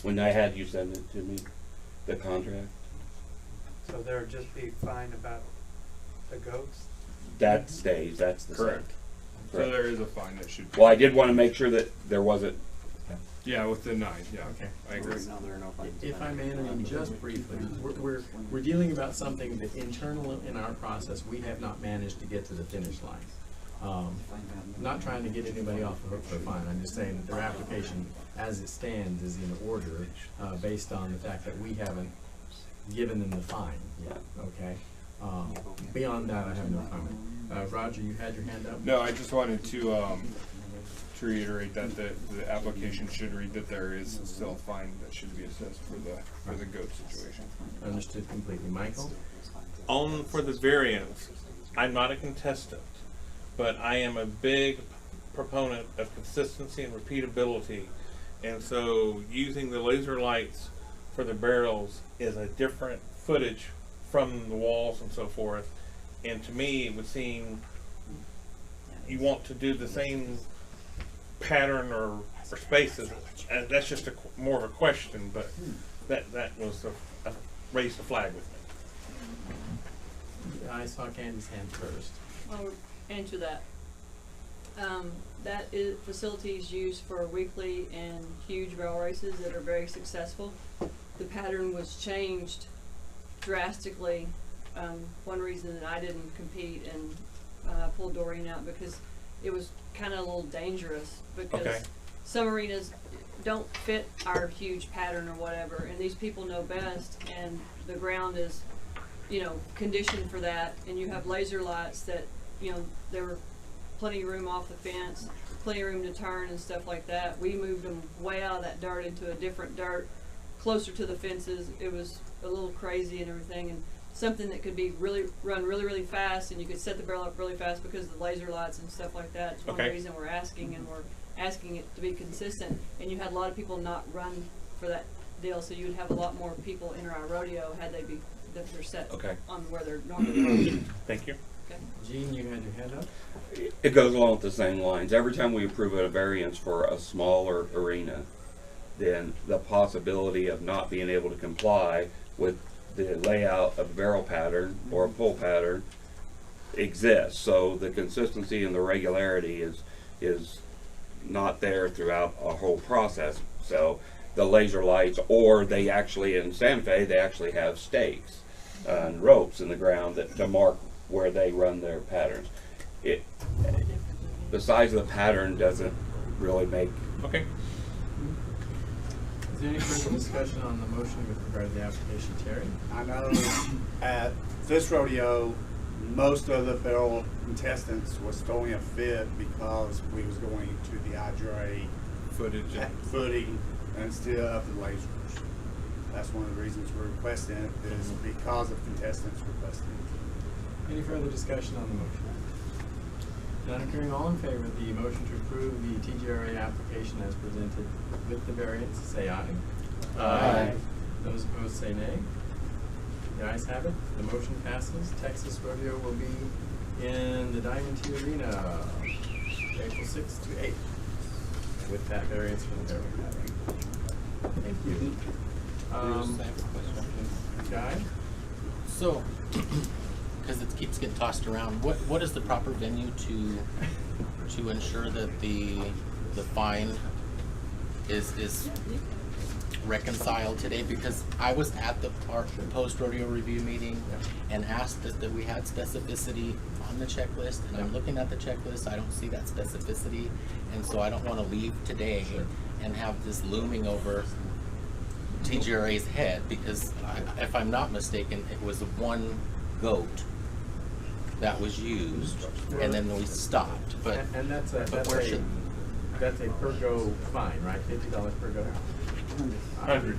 When I had you send it to me, the contract. So there would just be fine about the goats? That stays, that's the Correct. same. So Correct. there is a fine that should be. Well, I did want to make sure that there wasn't. Yeah, with the 9, yeah. Okay. I agree. If I may intervene just briefly, we're dealing about something that internal in our process, we have not managed to get to the finish line. Not trying to get anybody off the hook for a fine, I'm just saying that their application as it stands is in order, based on the fact that we haven't given them the fine yet, okay? Beyond that, I have no comment. Roger, you had your hand up? No, I just wanted to reiterate that the application should read that there is still a fine that should be assessed for the goat situation. Understood completely. Michael? For the variance, I'm not a contestant, but I am a big proponent of consistency and repeatability. And so using the laser lights for the barrels is a different footage from the walls and so forth. And to me, it would seem you want to do the same pattern or spaces, and that's just more of a question, but that was raised a flag with me. I saw Candy's hand first. I'll answer that. That is facilities used for weekly and huge barrel races that are very successful. The pattern was changed drastically. One reason that I didn't compete and pulled Doreen out because it was kind of a little dangerous because some arenas don't fit our huge pattern or whatever, and these people know best, and the ground is, conditioned for that, and you have laser lights that, there were plenty of room off the fence, plenty of room to turn and stuff like that. We moved them way out of that dirt into a different dirt, closer to the fences. It was a little crazy and everything, and something that could be run really fast, and you could set the barrel up really fast because of the laser lights and stuff like that. It's one of the reasons we're asking, and we're asking it to be consistent. And you had a lot of people not run for that deal, so you would have a lot more people enter our rodeo had they that they're set on where they're normally. Thank you. Okay. Gene, you had your hand up? It goes along with the same lines. Every time we approve a variance for a smaller arena, then the possibility of not being able to comply with the layout of a barrel pattern or a pull pattern exists. So the consistency and the regularity is not there throughout a whole process. So the laser lights, or they actually, in Santa Fe, they actually have stakes and ropes in the ground to mark where they run their patterns. The size of the pattern doesn't really make. Okay. Is there any further discussion on the motion with regard to the application, Terry? I know at this rodeo, most of the barrel contestants was throwing a fit because we was going to the IGRA footing instead of the lasers. That's one of the reasons we're requesting it, is because of contestants requesting it. Any further discussion on the motion? None appearing, all in favor of the motion to approve the TGRA application as presented with the variance, say aye. Aye. Those opposed say nay. The ayes have it. The motion passes. Texas Rodeo will be in the Diamond T Arena April 6th to 8th with that variance from the variance. Thank you. I have a question. Guy? So, because it keeps getting tossed around, what is the proper venue to ensure that the fine is reconciled today? Because I was at the post rodeo review meeting and asked that we had specificity on the checklist, and I'm looking at the checklist, I don't see that specificity, and so I don't want to leave today and have this looming over TGRA's head, because if I'm not mistaken, it was one goat that was used, and then we stopped. But and that's a per go fine, right? $50 per go. $100.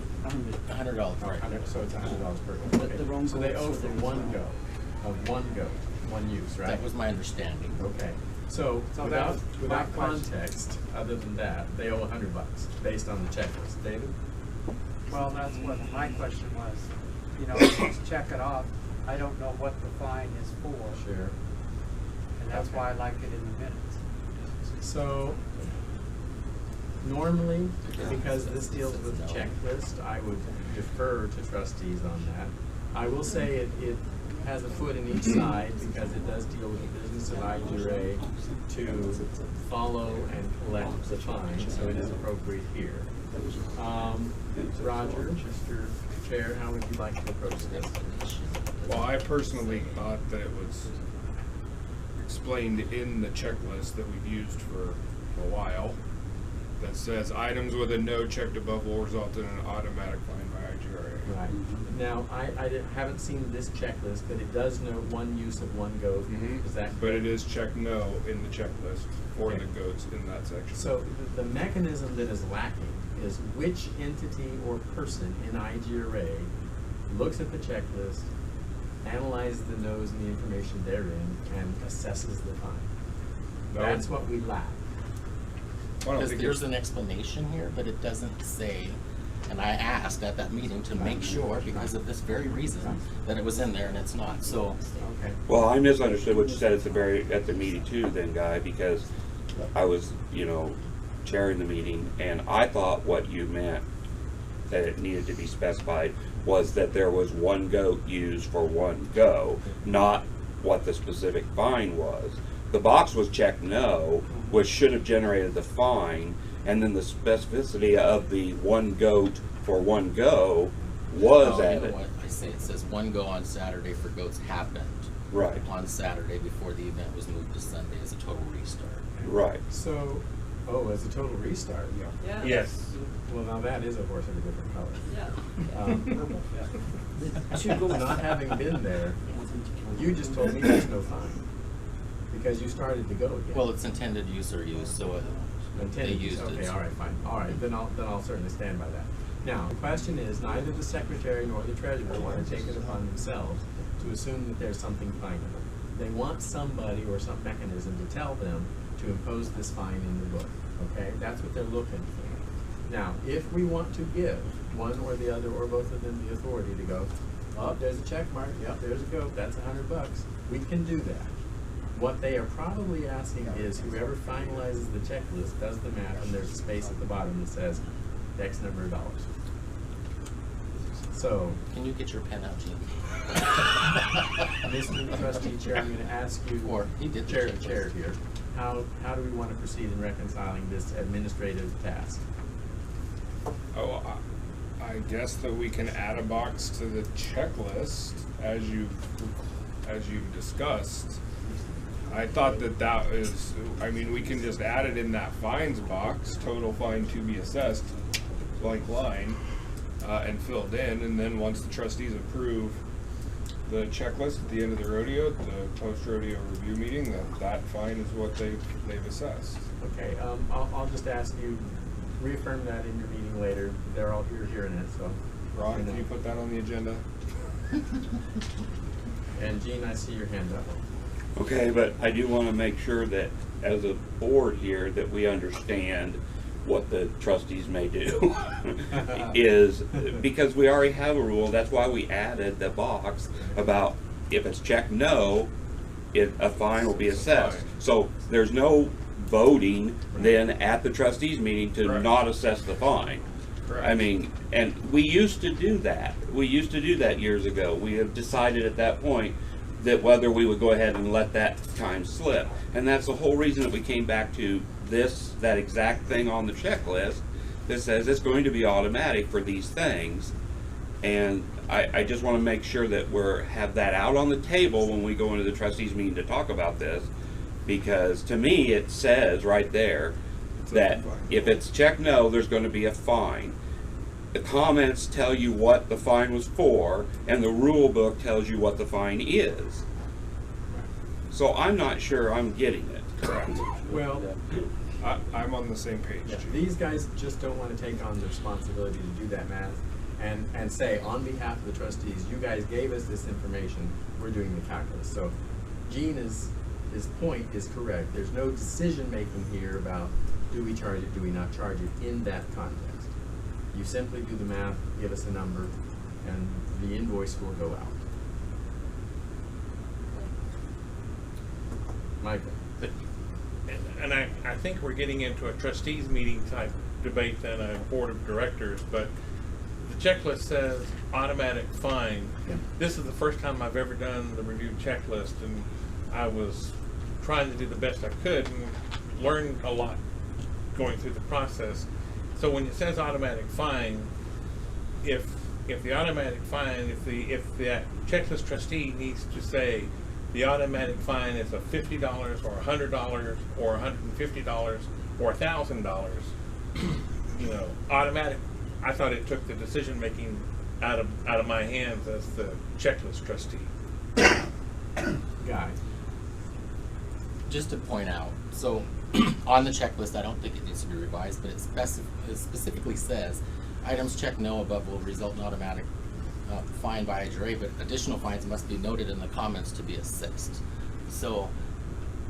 Right. So it's $100 per go. Okay. So they owe for one go, one use, right? That was my understanding. Okay. So without context, other than that, they owe $100 based on the checklist. David? Well, that's what my question was. You know, just check it off. I don't know what the fine is for. Sure. And that's why I like it in the minutes. So normally, because this deals with the checklist, I would defer to trustees on that. I will say it has a foot in each side because it does deal with the business of IGRA to follow and collect the fine, so it is appropriate here. Roger, Mr. Chair, how would you like to approach this? Well, I personally thought that it was explained in the checklist that we've used for a while that says items with a no checked above will result in an automatic fine by IGRA. Right. Now, I haven't seen this checklist, but it does note one use of one goat. Is that correct? But it is checked no in the checklist for the goats in that section. So the mechanism that is lacking is which entity or person in IGRA looks at the checklist, analyzes the no's and the information therein, and assesses the fine. That's what we lack. Because there's an explanation here, but it doesn't say, and I asked at that meeting to make sure, because of this very reason, that it was in there and it's not, so. Okay. Well, I misunderstood what you said at the meeting too then, Guy, because I was, chairing the meeting, and I thought what you meant that it needed to be specified was that there was one goat used for one go, not what the specific fine was. The box was checked no, which should have generated the fine, and then the specificity of the one goat for one go was added. You know what I say? It says one go on Saturday for goats happened. Right. On Saturday before the event was moved to Sunday as a total restart. Right. So, as a total restart. Yeah. Yes. Well, now that is a horse of a different color. Yeah. Not having been there, you just told me there's no fine because you started to go again. Well, it's intended use or use, so they used it. Okay, all right, fine. All right, then I'll certainly stand by that. Now, the question is, neither the secretary nor the treasurer want to take it upon themselves to assume that there's something final. They want somebody or some mechanism to tell them to impose this fine in the book. Okay, that's what they're looking for. Now, if we want to give one or the other or both of them the authority to go, oh, there's a check mark, yep, there's a goat, that's $100, we can do that. What they are probably asking is whoever finalizes the checklist does the math, and there's a space at the bottom that says X number of dollars. So, can you get your pen out, Gene? Mr. Trustee Chair, I'm going to ask you, chair to chair here, how do we want to proceed in reconciling this administrative task? Oh, I guess that we can add a box to the checklist as you've discussed. I thought that is, we can just add it in that fines box, total fine to be assessed, blank line, and filled in, and then once the trustees approve the checklist at the end of the rodeo, the post-rodeo review meeting, that fine is what they've assessed. Okay, I'll just ask you, reaffirm that in your meeting later. They're all here hearing it, so Ron, can you put that on the agenda? And Gene, I see your hand up. Okay, but I do want to make sure that as a board here, that we understand what the trustees may do. Is because we already have a rule, that's why we added the box about if it's checked no, a fine will be assessed. So there's no voting then at the trustees meeting to not assess the fine. I mean, and we used to do that. We used to do that years ago. We have decided at that point that whether we would go ahead and let that time slip. And that's the whole reason that we came back to that exact thing on the checklist that says it's going to be automatic for these things. And I just want to make sure that have that out on the table when we go into the trustees meeting to talk about this, because to me it says right there that if it's checked no, there's going to be a fine. The comments tell you what the fine was for, and the rule book tells you what the fine is. So I'm not sure I'm getting it. Correct. Well, I'm on the same page. Yeah, these guys just don't want to take on the responsibility to do that math and say, on behalf of the trustees, you guys gave us this information, we're doing the calculus. So his point is correct. There's no decision making here about do we charge it, do we not charge it in that context. You simply do the math, give us a number, and the invoice will go out. Michael. And I think we're getting into a trustees meeting type debate than a board of directors, but the checklist says automatic fine. Yeah. This is the first time I've ever done the review checklist, and I was trying to do the best I could and learned a lot going through the process. So when it says automatic fine, if the automatic fine, if the checklist trustee needs to say the automatic fine is of $50 or $100 or $150 or $1,000, you know, automatic. I thought it took the decision making out of my hands as the checklist trustee. Guy. Just to point out, so on the checklist, I don't think it needs to be revised, but it specifically says items checked no above will result in automatic fine by IGRA, but additional fines must be noted in the comments to be assessed. So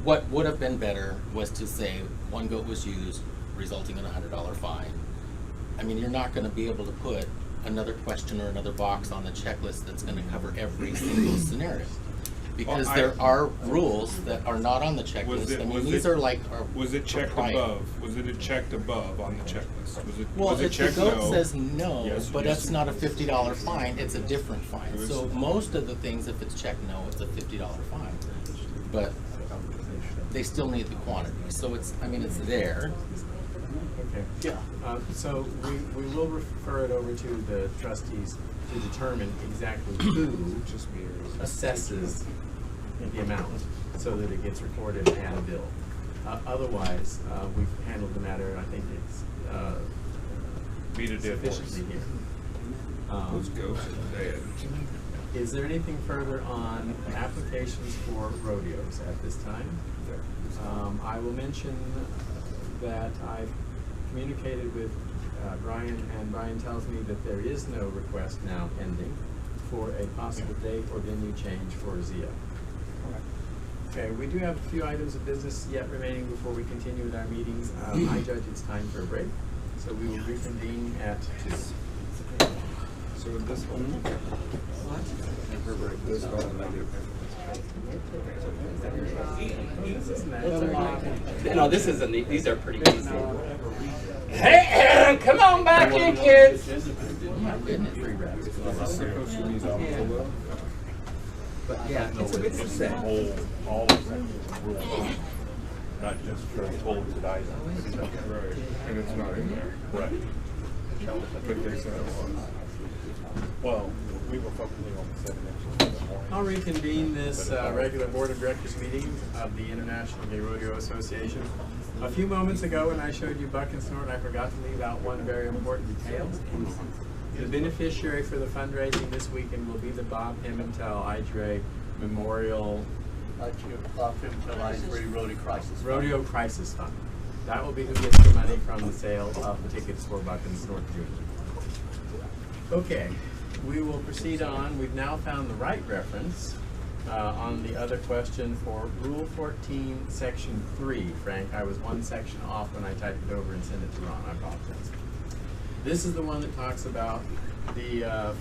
what would have been better was to say one goat was used, resulting in a $100 fine. I mean, you're not going to be able to put another question or another box on the checklist that's going to cover every single scenario. Because there are rules that are not on the checklist. Was it checked above? Was it checked above on the checklist? Well, if the checked goat no? says no, Yes, but yes. that's not a $50 fine, it's a different fine. It So was- most of the things, if it's checked no, it's a $50 fine. But they still need the quantity. So it's there. Okay. Yeah. So we will refer it over to the trustees to determine exactly who assesses the amount so that it gets recorded and a bill. Otherwise, we've handled the matter, I think it's Beat a dead horse. sufficiently here. Those goats are dead. Is there anything further on applications for rodeos at this time? I will mention that I've communicated with Brian, and Brian tells me that there is no request now pending for a possible date or venue change for ZIA. Okay, we do have a few items of business yet remaining before we continue with our meetings. I judge it's time for a break, so we will reconvene at 2. So with this one, this one, No, this isn't. These are pretty easy. Hey, come on back in, kids. But yeah, it's a set. All the sections of rules, not just for told that items. right, and it's not in there. Right. But they said it was. Well, we were focusing on the 7 inches. I'll reconvene this regular Board of Directors meeting of the International Gay Rodeo Association. A few moments ago when I showed you Buck and Snort, I forgot to leave out one very important detail. The beneficiary for the fundraising this weekend will be the Bob Pimentel IGRA Memorial Rodeo Crisis Fund. That will be who gets the money from the sale of the tickets for Buck and Snort Jr. Okay, we will proceed on. We've now found the right reference on the other question for Rule 14, Section 3. Frank, I was one section off when I typed it over and sent it to Ron. I apologize. This is the one that talks about the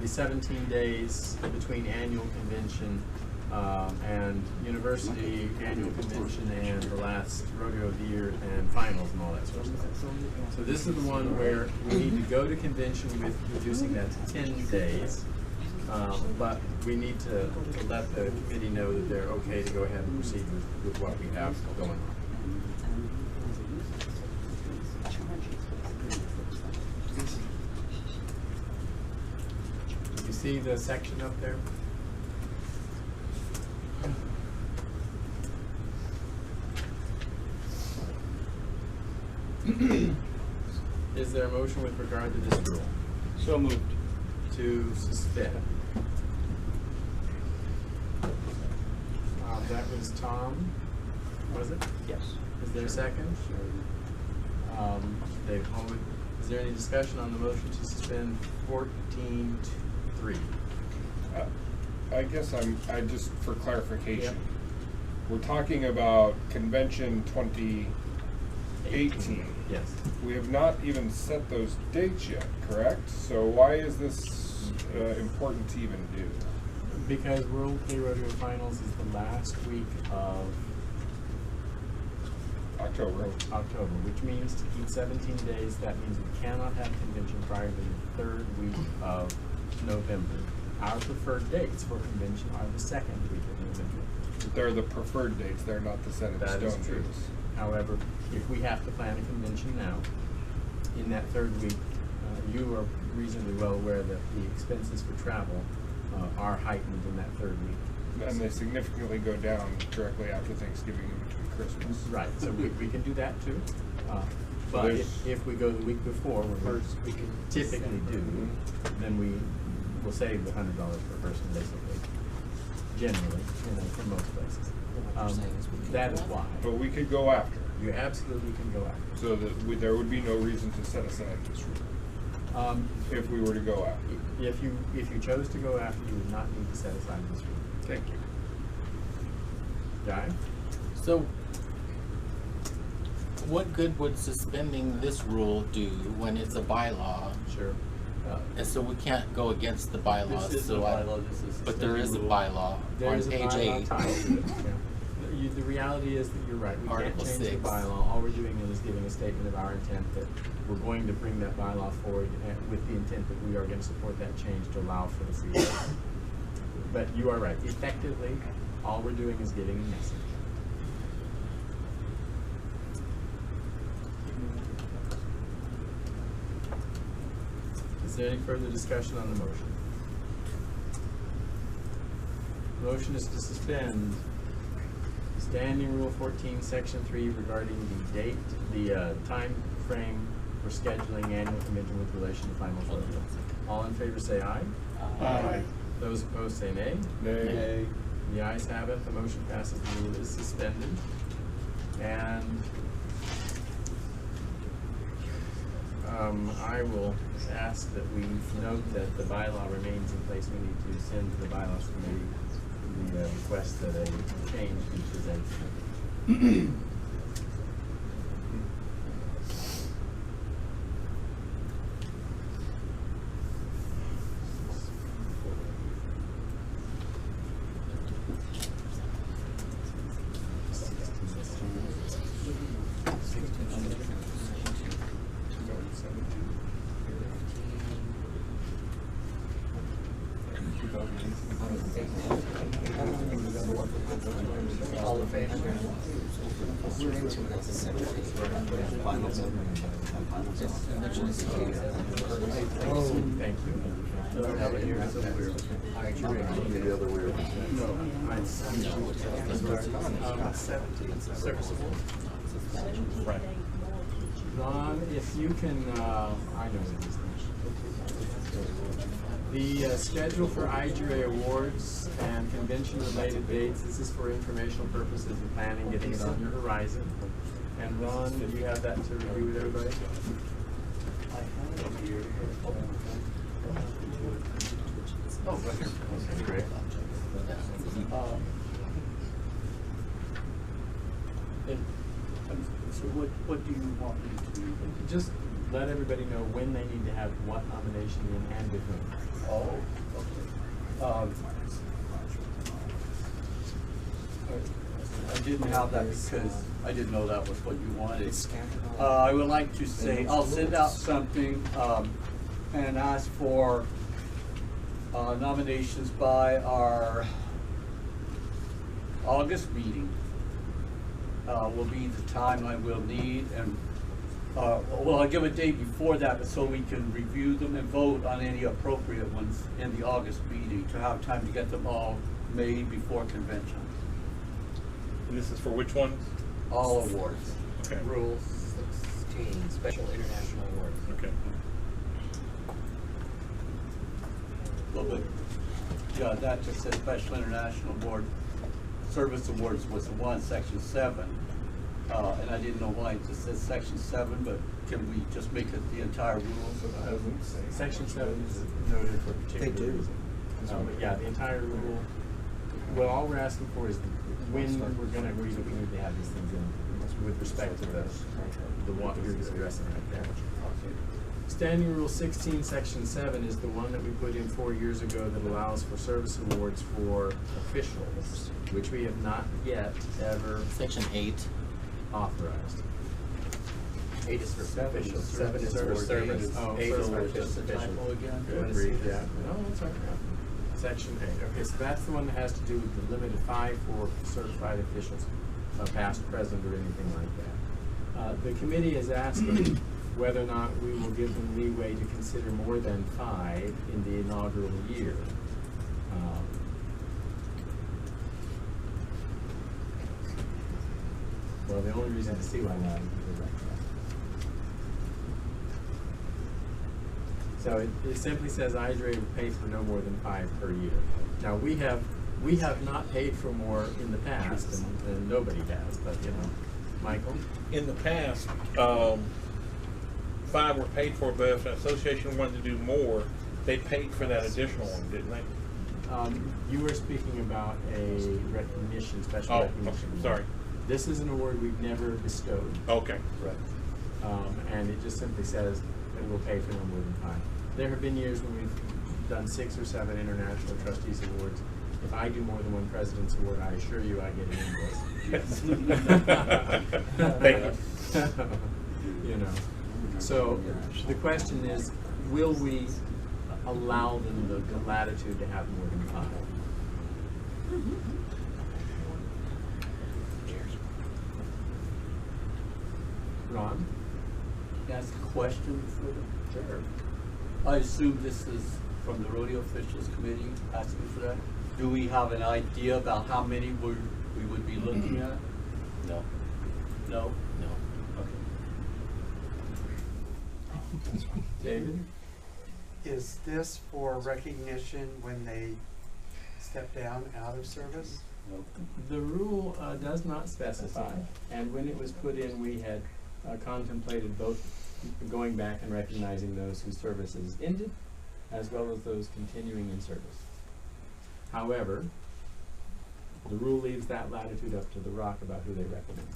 17 days between annual convention and university annual convention and the last rodeo of the year and finals and all that sort of stuff. So this is the one where we need to go to convention with reducing that to 10 days. But we need to let the committee know that they're okay to go ahead and proceed with what we have going on. You see the section up there? Is there a motion with regard to this rule? So moved. To suspend. That was Tom, was it? Yes. Is there a second? Dave Holman. Is there any discussion on the motion to suspend 14.3? I guess I just for clarification. Yep. We're talking about convention 2018. Yes. We have not even set those dates yet, correct? So why is this important to even do? Because World K Rodeo Finals is the last week of October, which means to keep 17 days, that means we cannot have convention prior to the third week of November. Our preferred dates for convention are the second week of November. They're the preferred dates, they're not the set in stone dates. That is true. However, if we have to plan a convention now, in that third week, you are reasonably well aware that the expenses for travel are heightened in that third week. And they significantly go down directly after Thanksgiving and between Christmas. Right, so we can do that too. But if we go the week before, when we typically do, then we will save the $100 per person basically, generally, for most places. That is why. But we could go after. You absolutely can go after. So that there would be no reason to set aside this rule. If we were to go after. If you chose to go after, you would not need to set aside this rule. Thank you. Guy? So, what good would suspending this rule do when it's a bylaw? Sure. And so we can't go against the bylaws. This is so a bylaw, this is but there is a rule. bylaw There's on a page bylaw 8. tied to it, yeah. The reality is that you're right. We Article can't change 6. the bylaw. All we're doing is giving a statement of our intent that we're going to bring that bylaw forward with the intent that we are going to support that change to allow for the free trade. But you are right. Effectively, all we're doing is giving a message. Is there any further discussion on the motion? The motion is to suspend Standing Rule 14, Section 3 regarding the time frame for scheduling annual convention with relation to final rodeo. All in favor say aye. Aye. Those opposed say nay. Nay. The ayes have it. The motion passes. The rule is suspended. And I will ask that we note that the bylaw remains in place. We need to send to the bylaws committee the request that a change be presented. All in favor? Thank you. Serviceable. Ron, if you can, I know these things. The schedule for IGRA awards and convention-related dates, this is for informational purposes and planning, getting it on your horizon. And Ron, do you have that to review with everybody? Oh, right here. Okay, great. So what do you want me to do? Just let everybody know when they need to have what nomination in and with whom. Oh, okay. I didn't have that because I didn't know that was what you wanted. I would like to say, I'll send out something, and ask for, nominations by our August meeting. Will be the time I will need, and, well, I'll give a date before that, but so we can review them and vote on any appropriate ones in the August meeting, to have time to get them all made before convention. And this is for which ones? All awards. Okay. Rule 16, Special International Awards. Okay. Well, but, yeah, that just says Special International Award. Service Awards was the one, Section 7. And I didn't know why it just says Section 7, but can we just make it the entire rule? Section 7 is noted for a particular reason. But yeah, the entire rule, what all we're asking for is when we're gonna agree that we need to have these things in with respect to the one you're just addressing right there. Standing Rule 16, Section 7 is the one that we put in 4 years ago that allows for service awards for officials, which we have not yet ever. Section 8. Authorized. 8 is for officials. 7 is for service. Oh, 8 service was just a officials. typo again. Good read, yeah. No, that's all right. Section 8. Okay, so that's the one that has to do with the limited 5 for certified officials, past, present, or anything like that. The committee is asking whether or not we will give them leeway to consider more than 5 in the inaugural year. Well, the only reason to see why not is because like that. So it simply says IGRA will pay for no more than 5 per year. Now we have not paid for more in the past, and nobody has, but you know, Michael? In the past, 5 were paid for, but if an association wanted to do more, they paid for that additional one, didn't they? You were speaking about a recognition, special recognition. Okay, sorry. This is an award we've never bestowed. Okay. Right. And it just simply says that we'll pay for no more than 5. There have been years when we've done 6 or 7 international trustees awards. If I do more than one president's award, I assure you I get an invoice. Yes. Thank you. You know. So the question is, will we allow them the latitude to have more than 5? Ron? Can I ask a question for them? Sure. I assume this is from the Rodeo Officials Committee asking for that. Do we have an idea about how many we would be looking at? No. No? No. Okay. David? Is this for recognition when they step down out of service? No. The rule does not specify, and when it was put in, we had contemplated both going back and recognizing those whose services ended, as well as those continuing in service. However, the rule leaves that latitude up to the Rock about who they recommend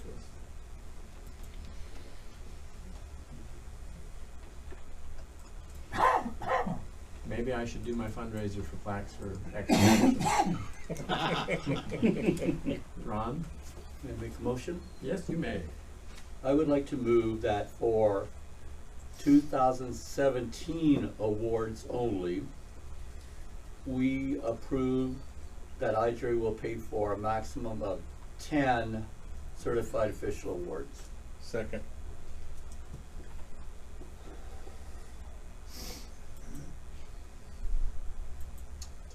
to us. Maybe I should do my fundraiser for plaques for extra. Ron? May I make a motion? Yes, you may. I would like to move that for 2017 awards only, we approve that IGRA will pay for a maximum of 10 certified official awards. Second.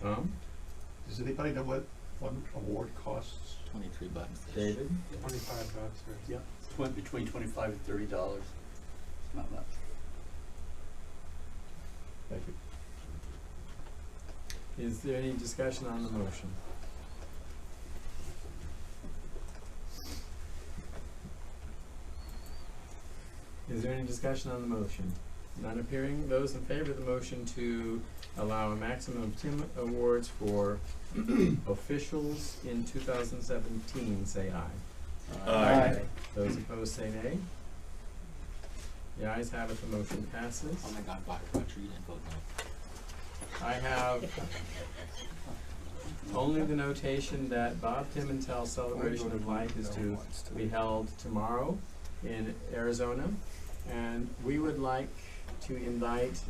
Tom? Does anybody know what one award costs? $23. David? $25 or Yeah, between $25 and $30. Not much. Thank you. Is there any discussion on the motion? Is there any discussion on the motion? None appearing. Those in favor of the motion to allow a maximum of 10 awards for officials in 2017, say aye. Aye. Those opposed say nay. The ayes have it, the motion passes. Oh my God, Bob, you didn't vote no. I have only the notation that Bob Pimentel's Celebration of Life is to be held tomorrow in Arizona, and we would like to invite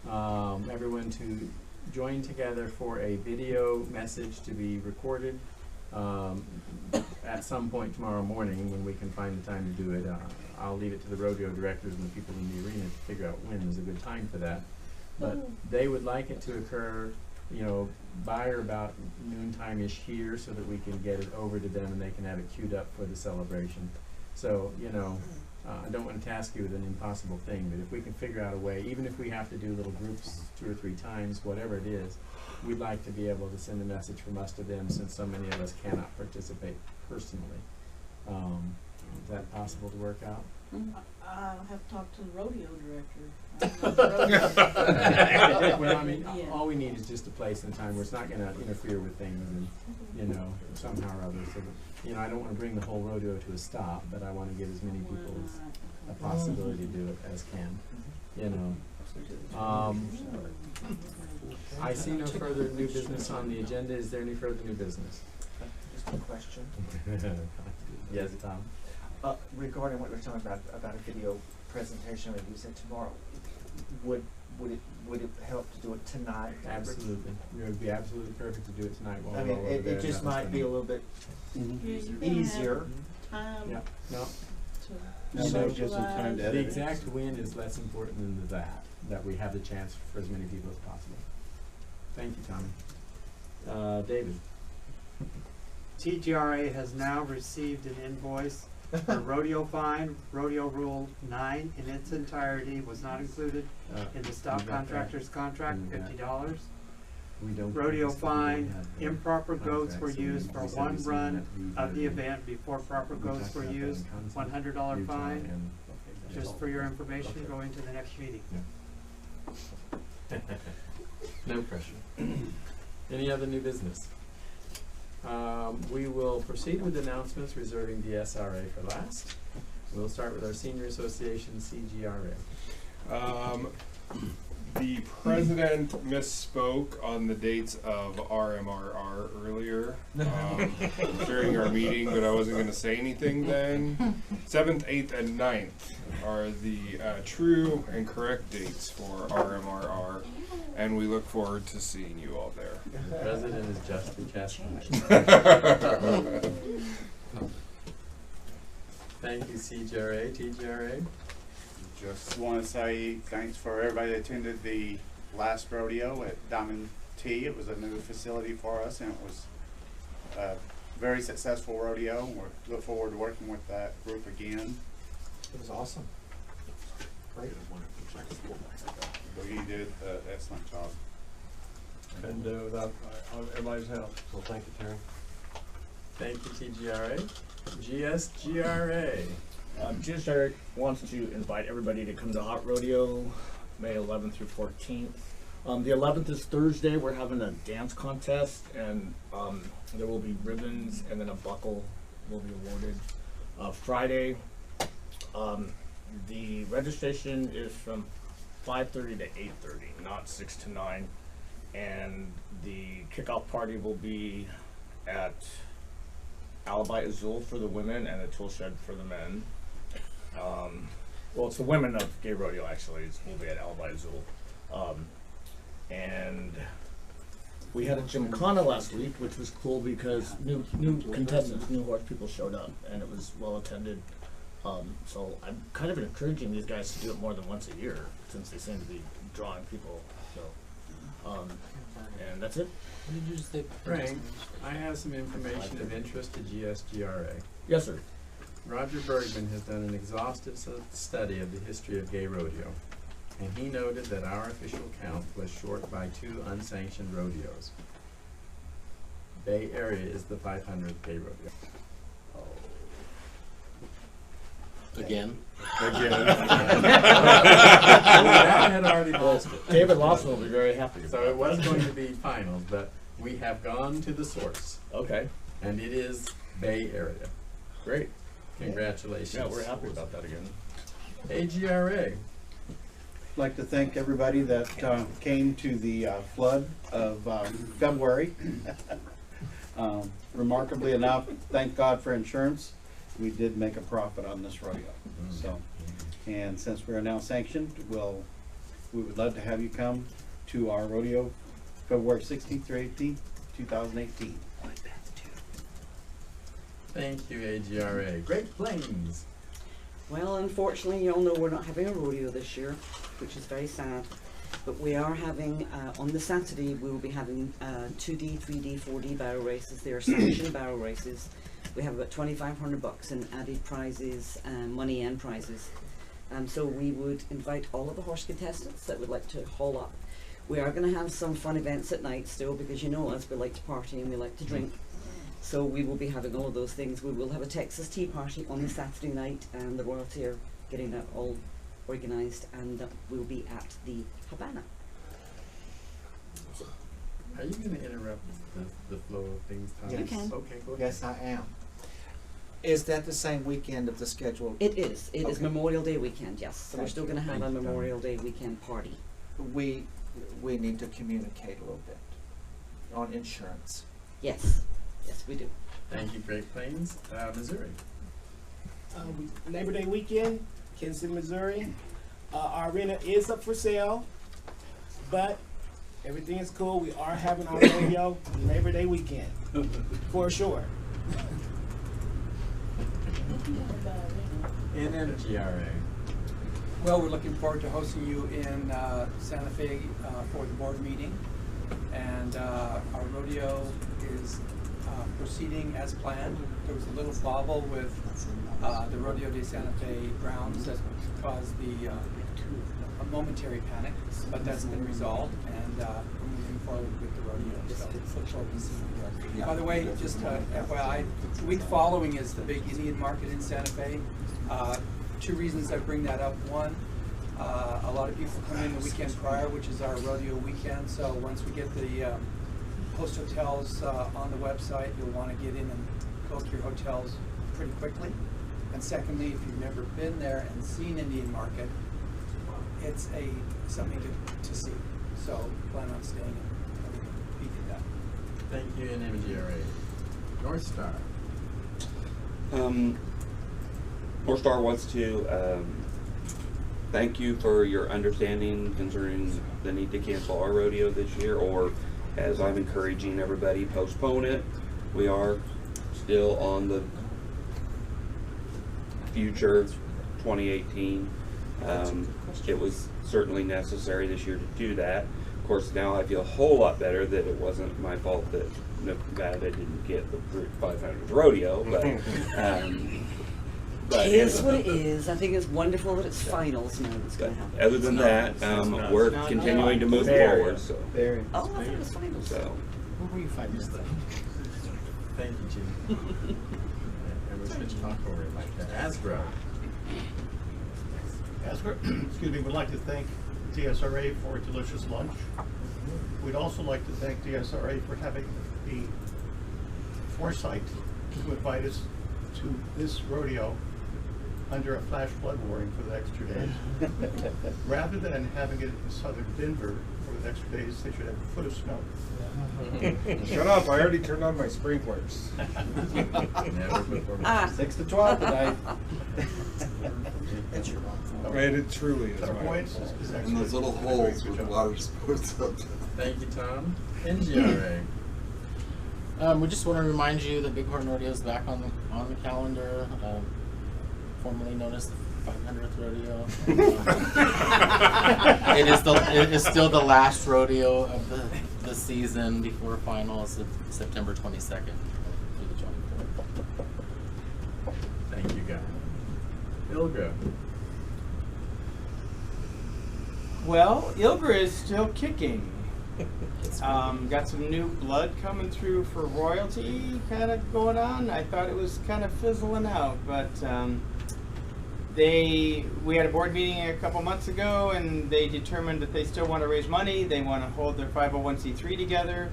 everyone to join together for a video message to be recorded at some point tomorrow morning when we can find the time to do it. I'll leave it to the rodeo directors and the people in the arena to figure out when is a good time for that. But they would like it to occur, you know, by or about noontime-ish here so that we can get it over to them and they can have it queued up for the celebration. So, you know, I don't want to task you with an impossible thing, but if we can figure out a way, even if we have to do little groups 2 or 3 times, whatever it is, we'd like to be able to send a message from us to them since so many of us cannot participate personally. Is that possible to work out? I'll have to talk to the rodeo Yeah, well, I mean, Yeah. all we need is just a place and a time where it's not gonna interfere with things and, you know, somehow or other, so that, you know, I don't wanna bring the whole rodeo to a stop, but I wanna give as many people as a possibility to do it as can, you know. I see no further new business on the agenda. Is there any further new business? Just a question. Yes, Tom? Regarding what we're talking about a video presentation that you said tomorrow, would it help to do it tonight? Absolutely. It would be absolutely perfect to do it tonight while I we're mean, all over there. it just might be a little bit easier. Yeah, no. No, You know, just in time to edit the it. exact win is less important than that we have the chance for as many people as possible. Thank you, Tommy. David? TGRA has now received an invoice for rodeo fine. Rodeo Rule 9 in its entirety was not included in the you stock got that? contractor's contract, You got it. $50. We don't. Rodeo we don't fine, have the improper goats contract, were so used for we said one we run send that to of the you. event before proper We goats talked were about that in used, concept. $100 Utah fine. and- Just for your information, going to the next meeting. No pressure. Any other new business? We will proceed with announcements, reserving the SRA for last. We'll start with our Senior Association, CGRA. The president misspoke on the dates of RMRR earlier during our meeting, but I wasn't going to say anything then. 7th, 8th, and 9th are the true and correct dates for RMRR, and we look forward to seeing you all there. The president is justly chastised. Thank you, CGRA. TGRA? Just want to say thanks for everybody that attended the last rodeo at Diamond T. It was a new facility for us, and it was a very successful rodeo. We look forward to working with that group again. It was awesome. Great. We did an excellent job. And without everybody's help, so thank you, Terry. Thank you, TGRA. GSGRA. GSGRA wants to invite everybody to come to Hot Rodeo, May 11th through 14th. The 11th is Thursday. We're having a dance contest, and there will be ribbons, and then a buckle will be awarded. Friday, the registration is from 5:30 to 8:30, not 6 to 9. And the kickoff party will be at Alibi Azul for the women and a tool shed for the men. Well, it's the women of Gay Rodeo, actually. We'll be at Alibi Azul. And we had a gymkhana last week, which was cool because new contestants, new horse people showed up, and it was well attended. So I'm kind of encouraging these guys to do it more than once a year, since they seem to be drawing people. So, and that's it. What did you just say? Frank, I have some information of interest to GSGRA. Yes, sir. Roger Bergman has done an exhaustive study of the history of gay rodeo, and he noted that our official count was short by 2 unsanctioned rodeos. Bay Area is the 500th gay rodeo. Again. That had already lost it. David Lawson will be very happy. So it was going to be finals, but we have gone to the source. Okay. And it is Bay Area. Great. Congratulations. Yeah, we're happy about that again. AGRA. I'd like to thank everybody that came to the flood of February. Remarkably enough, thank God for insurance, we did make a profit on this rodeo. So, and since we are now sanctioned, we would love to have you come to our rodeo February 16th through 18th, 2018. Thank you, AGRA. Great Plains. Well, unfortunately, you all know we're not having a rodeo this year, which is very sad. But we are having, on the Saturday, we will be having 2D, 3D, 4D barrel races. They are sanctioned barrel races. We have about $2,500 in added prizes, money and prizes. So we would invite all of the horse contestants that would like to haul up. We are going to have some fun events at night still, because you know us, we like to party and we like to drink. So we will be having all of those things. We will have a Texas tea party on the Saturday night, and the royalty are getting that all organised, and we'll be at the Havana. Are you going to interrupt the flow of things, Tom? Yes. You can. Okay, go ahead. Yes, I am. Is that the same weekend of the schedule? It is. It is Okay. Memorial Day weekend, yes. So we're Thank still you. going to have Thank a you, Tom. Memorial Day weekend party. We need to communicate a little bit on insurance. Yes. Yes, we do. Thank you, Great Plains. Missouri. Labor Day weekend, Kansas City, Missouri. Our arena is up for sale, but everything is cool. We are having our rodeo Labor Day weekend, for sure. And AGRA. Well, we're looking forward to hosting you in Santa Fe for the board meeting. And our rodeo is proceeding as planned. There was a little bobble with the Rodeo de Santa Fe grounds that caused a momentary panic, but that's been resolved, and we're moving forward with the rodeo. So look forward to seeing you there. By the way, just FYI, the week following is the big Indian market in Santa Fe. Two reasons I bring that up. One, a lot of people come in the weekend prior, which is our rodeo weekend. So once we get the host hotels on the website, you'll want to get in and book your hotels pretty quickly. And secondly, if you've never been there and seen Indian Market, it's something to see. So plan on staying and peek at that. Thank you, and AGRA. North Star. North Star wants to thank you for your understanding concerning the need to cancel our rodeo this year, or as I'm encouraging everybody, postpone it. We are still on the future 2018. It was certainly necessary this year to do that. Of course, now I feel a whole lot better that it wasn't my fault that Nevada didn't get the 500th rodeo, but It is what it is. I think it's wonderful that it's finals now that's going to happen. other than that, we're continuing to move forward. So. Oh, I thought it was finals. So. Where were you finding this thing? Thank you, Chief. And we should talk over it like that. ASGRA. Excuse me, would like to thank DSRA for a delicious lunch. We'd also like to thank DSRA for having the foresight to invite us to this rodeo under a flash flood warning for the next 2 days. Rather than having it in southern Denver for the next 2 days, they should have a foot of snow. Shut up, I already turned on my sprinklers. 6 to 12 tonight. It truly is. And those little holes where the water's supposed to. Thank you, Tom. NGRA. We just want to remind you that Bighorn Rodeo is back on the calendar, formerly known as the 500th rodeo. It is still the last rodeo of the season before finals of September 22nd through the 24th. Thank you, guys. ILGRA. Well, ILGRA is still kicking. Got some new blood coming through for royalty kind of going on. I thought it was kind of fizzling out, but we had a board meeting a couple months ago, and they determined that they still want to raise money. They want to hold their 501c3 together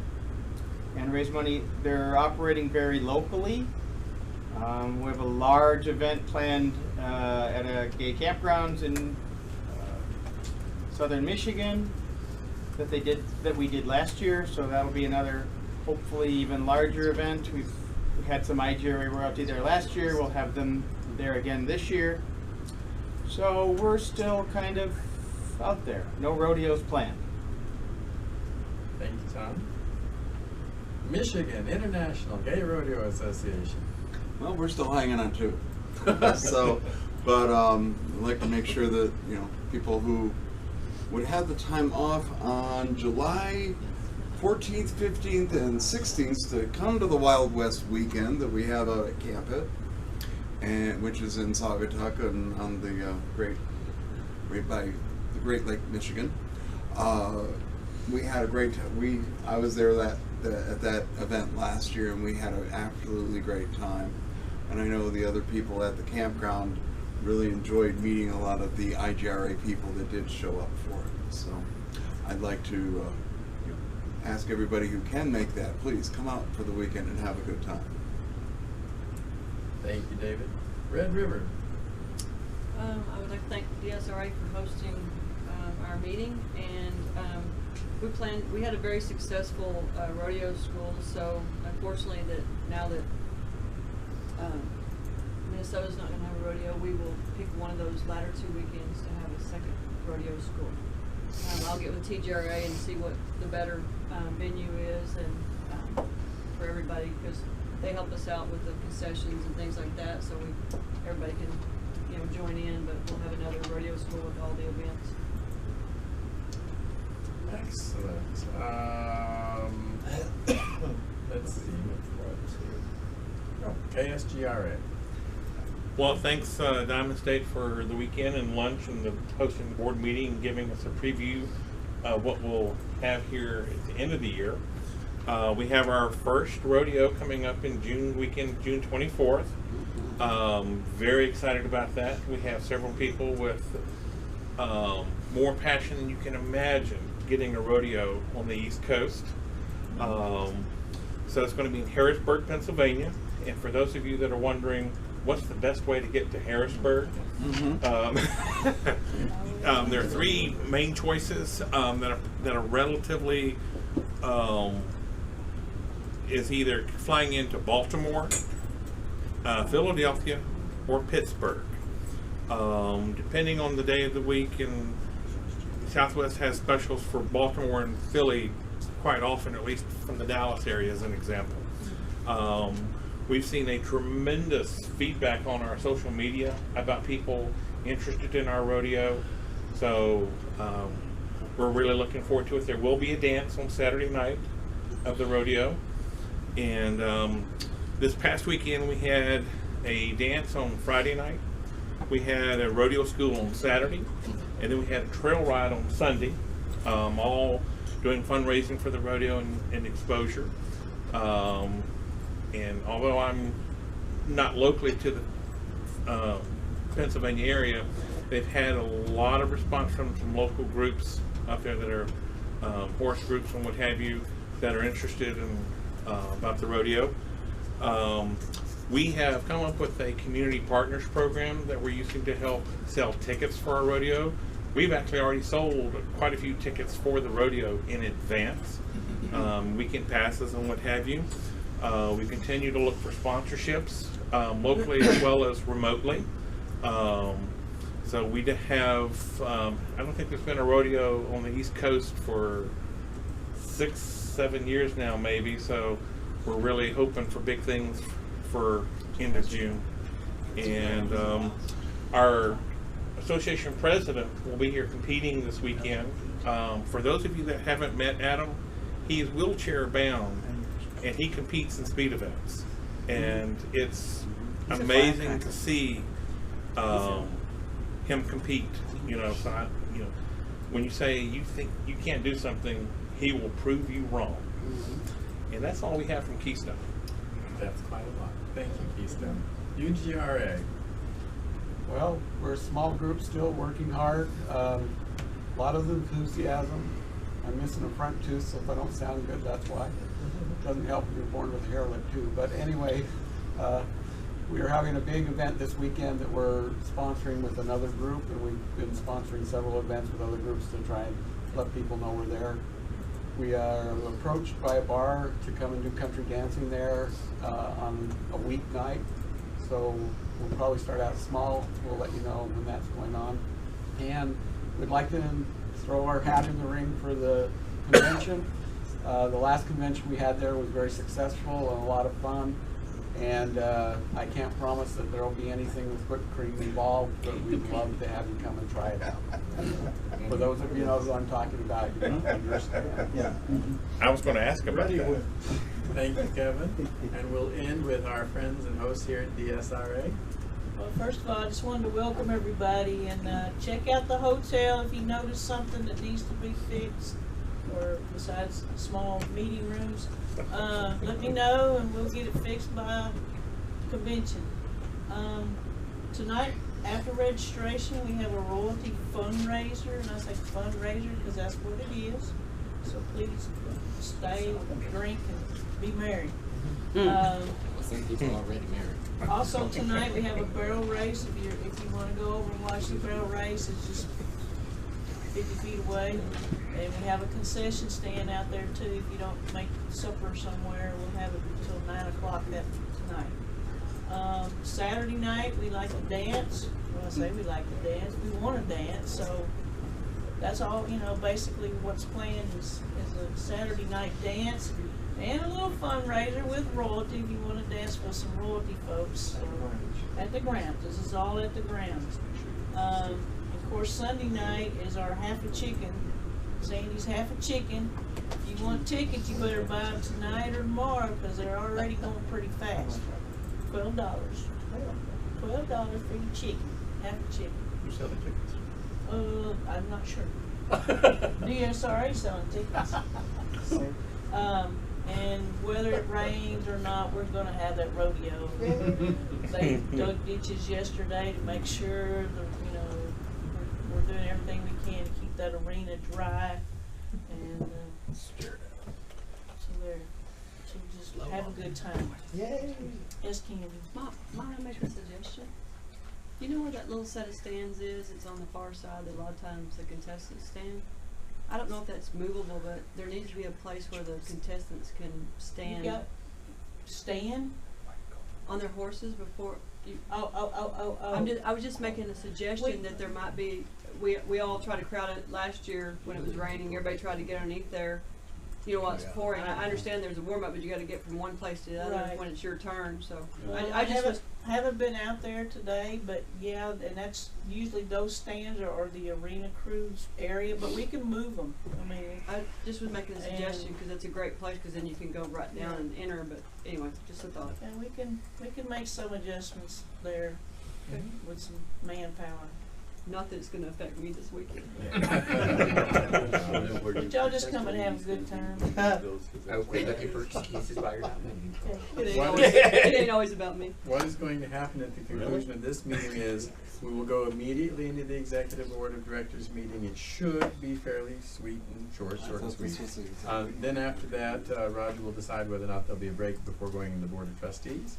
and raise money. They're operating very locally. We have a large event planned at a gay campgrounds in southern Michigan that we did last year. So that'll be another, hopefully even larger event. We had some IGRA royalty there last year. We'll have them there again this year. So we're still kind of out there. No rodeos planned. Thank you, Tom. Michigan International Gay Rodeo Association. Well, we're still hanging on too. So, but I'd like to make sure that, you know, people who would have the time off on July 14th, 15th, and 16th to come to the Wild West weekend that we have out at Camp It, and which is in Saugatuck and on the right by the Great Lake, Michigan. We had a great time. I was there at that event last year, and we had an absolutely great time. And I know the other people at the campground really enjoyed meeting a lot of the IGRA people that did show up for it. So I'd like to ask everybody who can make that, please come out for the weekend and have a good time. Thank you, David. Red River. I would like to thank the DSRA for hosting our meeting, and we had a very successful rodeo school. So unfortunately, now that Minnesota's not going to have a rodeo, we will pick one of those latter 2 weekends to have a second rodeo school. I'll get with TGRA and see what the better venue is, and for everybody, because they help us out with the concessions and things like that, so everybody can join in. But we'll have another rodeo school with all the events. Excellent. Let's see what's here. KSGRA. Well, thanks Diamond State for the weekend and lunch and the hosting the board meeting and giving us a preview of what we'll have here at the end of the year. We have our first rodeo coming up in June 24th. Very excited about that. We have several people with more passion than you can imagine getting a rodeo on the East Coast. So it's going to be in Harrisburg, Pennsylvania. And for those of you that are wondering what's the best way to get to Harrisburg, there are three main choices that are relatively is either flying into Baltimore, Philadelphia, or Pittsburgh. Depending on the day of the week, and Southwest has specials for Baltimore and Philly quite often, at least from the Dallas area as an example. We've seen a tremendous feedback on our social media about people interested in our rodeo. So we're really looking forward to it. There will be a dance on Saturday night of the rodeo. And this past weekend we had a dance on Friday night. We had a rodeo school on Saturday. And then we had a trail ride on Sunday. All doing fundraising for the rodeo and exposure. And although I'm not locally to the Pennsylvania area, they've had a lot of response from some local groups out there that are horse groups and what have you that are interested in about the rodeo. We have come up with a community partners program that we're using to help sell tickets for our rodeo. We've actually already sold quite a few tickets for the rodeo in advance, weekend passes and what have you. We continue to look for sponsorships locally as well as remotely. So we have, I don't think there's been a rodeo on the East Coast for 6-7 years now maybe, so we're really hoping for big things for end of June. And our association president will be here competing this weekend. For those of you that haven't met Adam, he is wheelchair bound and he competes in speed events, and it's amazing to see him compete. So when you say you think you can't do something, he will prove you wrong. And that's all we have from Keystone. That's quite a lot. Thank you, Keystone. UGRA. Well, we're a small group still working hard. A lot of enthusiasm. I'm missing a front tooth, so if I don't sound good, that's why. Doesn't help if you're born with a hair lip too. But anyway, we are having a big event this weekend that we're sponsoring with another group, and we've been sponsoring several events with other groups to try and let people know we're there. We are approached by a bar to come and do country dancing there on a weeknight. So we'll probably start out small. We'll let you know when that's going on. And we'd like to throw our hat in the ring for the convention. The last convention we had there was very successful and a lot of fun. And I can't promise that there will be anything with whipped cream involved, but we'd love to have you come and try it out. For those of you who know who I'm talking about, you understand. Yeah. I was going to ask about that. Thank you, Kevin. And we'll end with our friends and hosts here at DSRA. Well, first of all, I just wanted to welcome everybody and check out the hotel if you notice something that needs to be fixed, or besides small meeting rooms. Let me know and we'll get it fixed by convention. Tonight, after registration, we have a royalty fundraiser, and I say fundraiser because that's what it is. So please stay, drink, and be merry. Some people are already married. Also tonight we have a barrel race. If you want to go over and watch the barrel race, it's just 50 feet away. And we have a concession stand out there too. If you don't make supper somewhere, we'll have it until 9 o'clock that night. Saturday night we like to dance. Well, I say we like to dance. We want to dance. So that's all. You know, basically what's planned is a Saturday night dance. And a little fundraiser with royalty if you want to dance with some royalty folks at the grounds. This is all at the grounds. Of course, Sunday night is our half a chicken. Sandy's half a chicken. If you want tickets, you better buy them tonight or tomorrow because they're already going pretty fast. $12. $12 for your chicken. Half a chicken. You sell the tickets? I'm not sure. DSRA selling tickets. And whether it rains or not, we're going to have that rodeo. They dug ditches yesterday to make sure that, you know, we're doing everything we can to keep that arena dry. And so there. So just have a good time. Yay! Yes, Candy. Might I make a suggestion? You know where that little set of stands is? It's on the far side. A lot of times the contestants stand. I don't know if that's movable, but there needs to be a place where the contestants can stand. You got stand on their horses before. You, oh. I was just making a suggestion that there might be. We all tried to crowd it last year when it was raining. Everybody tried to get underneath there. You know, while it's pouring. I understand there's a warm up, but you got to get from one place to the other when it's your turn. So well, I just haven't been out there today, but yeah, and that's usually those stands or the arena cruise area. But we can move them. I mean, I just was making a suggestion because it's a great place because then you can go right down and enter. But anyway, just a thought. And we can make some adjustments there with some manpower. Not that it's going to affect me this weekend. But y'all just come and have a good time. I was looking for excuses by your time. It ain't always about me. What is going to happen at the conclusion of this meeting is we will go immediately into the Executive Board of Directors meeting. It should be fairly sweet and short and sweet. Then after that, Roger will decide whether or not there'll be a break before going into the Board of Trustees.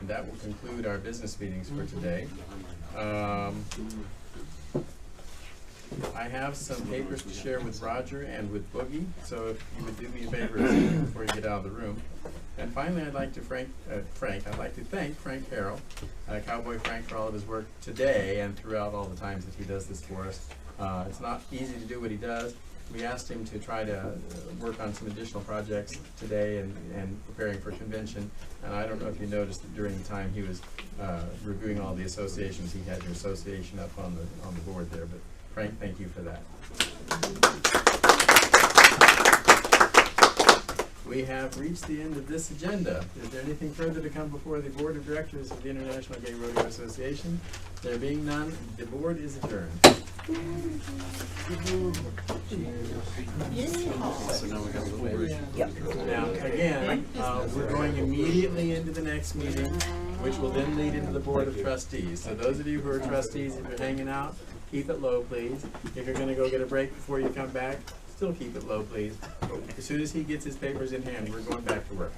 And that will conclude our business meetings for today. I have some papers to share with Roger and with Boogie, so if you would do me a favor before you get out of the room. And finally, I'd like to thank Frank Harrell, Cowboy Frank, for all of his work today and throughout all the times that he does this for us. It's not easy to do what he does. We asked him to try to work on some additional projects today and preparing for convention. And I don't know if you noticed that during the time he was reviewing all the associations, he had your association up on the board there. But Frank, thank you for that. We have reached the end of this agenda. Is there anything further to come before the Board of Directors of the International Gay Rodeo Association? There being none, the board is adjourned. So now we got a little break. Now, again, we're going immediately into the next meeting. which will then lead into the Board of Trustees. So those of you who are trustees, if you're hanging out, keep it low, please. If you're gonna go get a break before you come back, still keep it low, please. As soon as he gets his papers in hand, we're going back to work.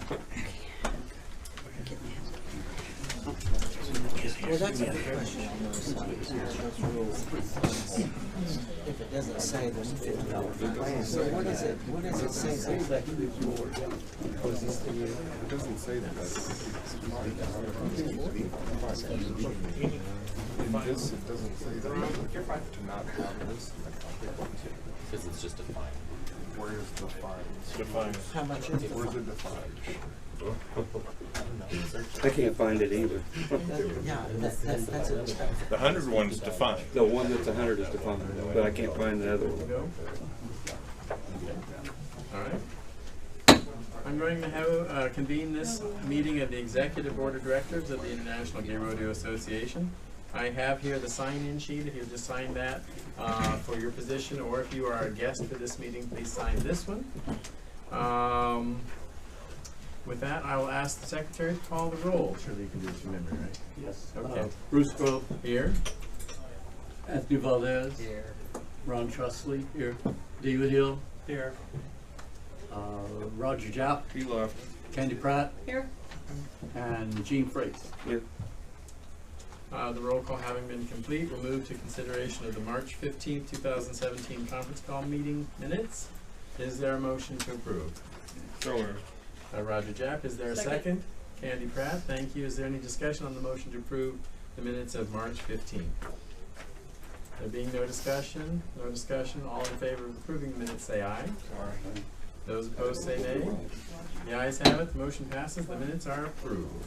Well, that's a good question on those rules. If it doesn't say there's a $50 plan, so what does it say? It doesn't say that. In this, it doesn't say that. To not have this. Because it's just defined. Where is defined? Defined. How much is it? Where's it defined? I can't find it either. Yeah, that's it. The 100 one's defined. The one that's 100 is defined, but I can't find the other one. All right. I'm going to have convene this meeting of the Executive Board of Directors of the International Gay Rodeo Association. I have here the sign-in sheet. If you'll just sign that for your position, or if you are a guest for this meeting, please sign this one. With that, I will ask the secretary to call the roll. Surely you can do this from memory, right? Yes. Okay. Bruce Grove. Here. Anthony Valdez. Here. Ron Trustley. Here. David Hill. Here. Roger Japp. He left. Candy Pratt. Here. And Gene Frakes. Here. The roll call having been complete, we'll move to consideration of the March 15th, 2017 conference call meeting minutes. Is there a motion to approve? So moved. Roger Japp, is there a second? Candy Pratt, thank you. Is there any discussion on the motion to approve the minutes of March 15th? There being no discussion, all in favor of approving the minutes say aye. Aye. Those opposed say nay. The ayes have it, the motion passes, the minutes are approved.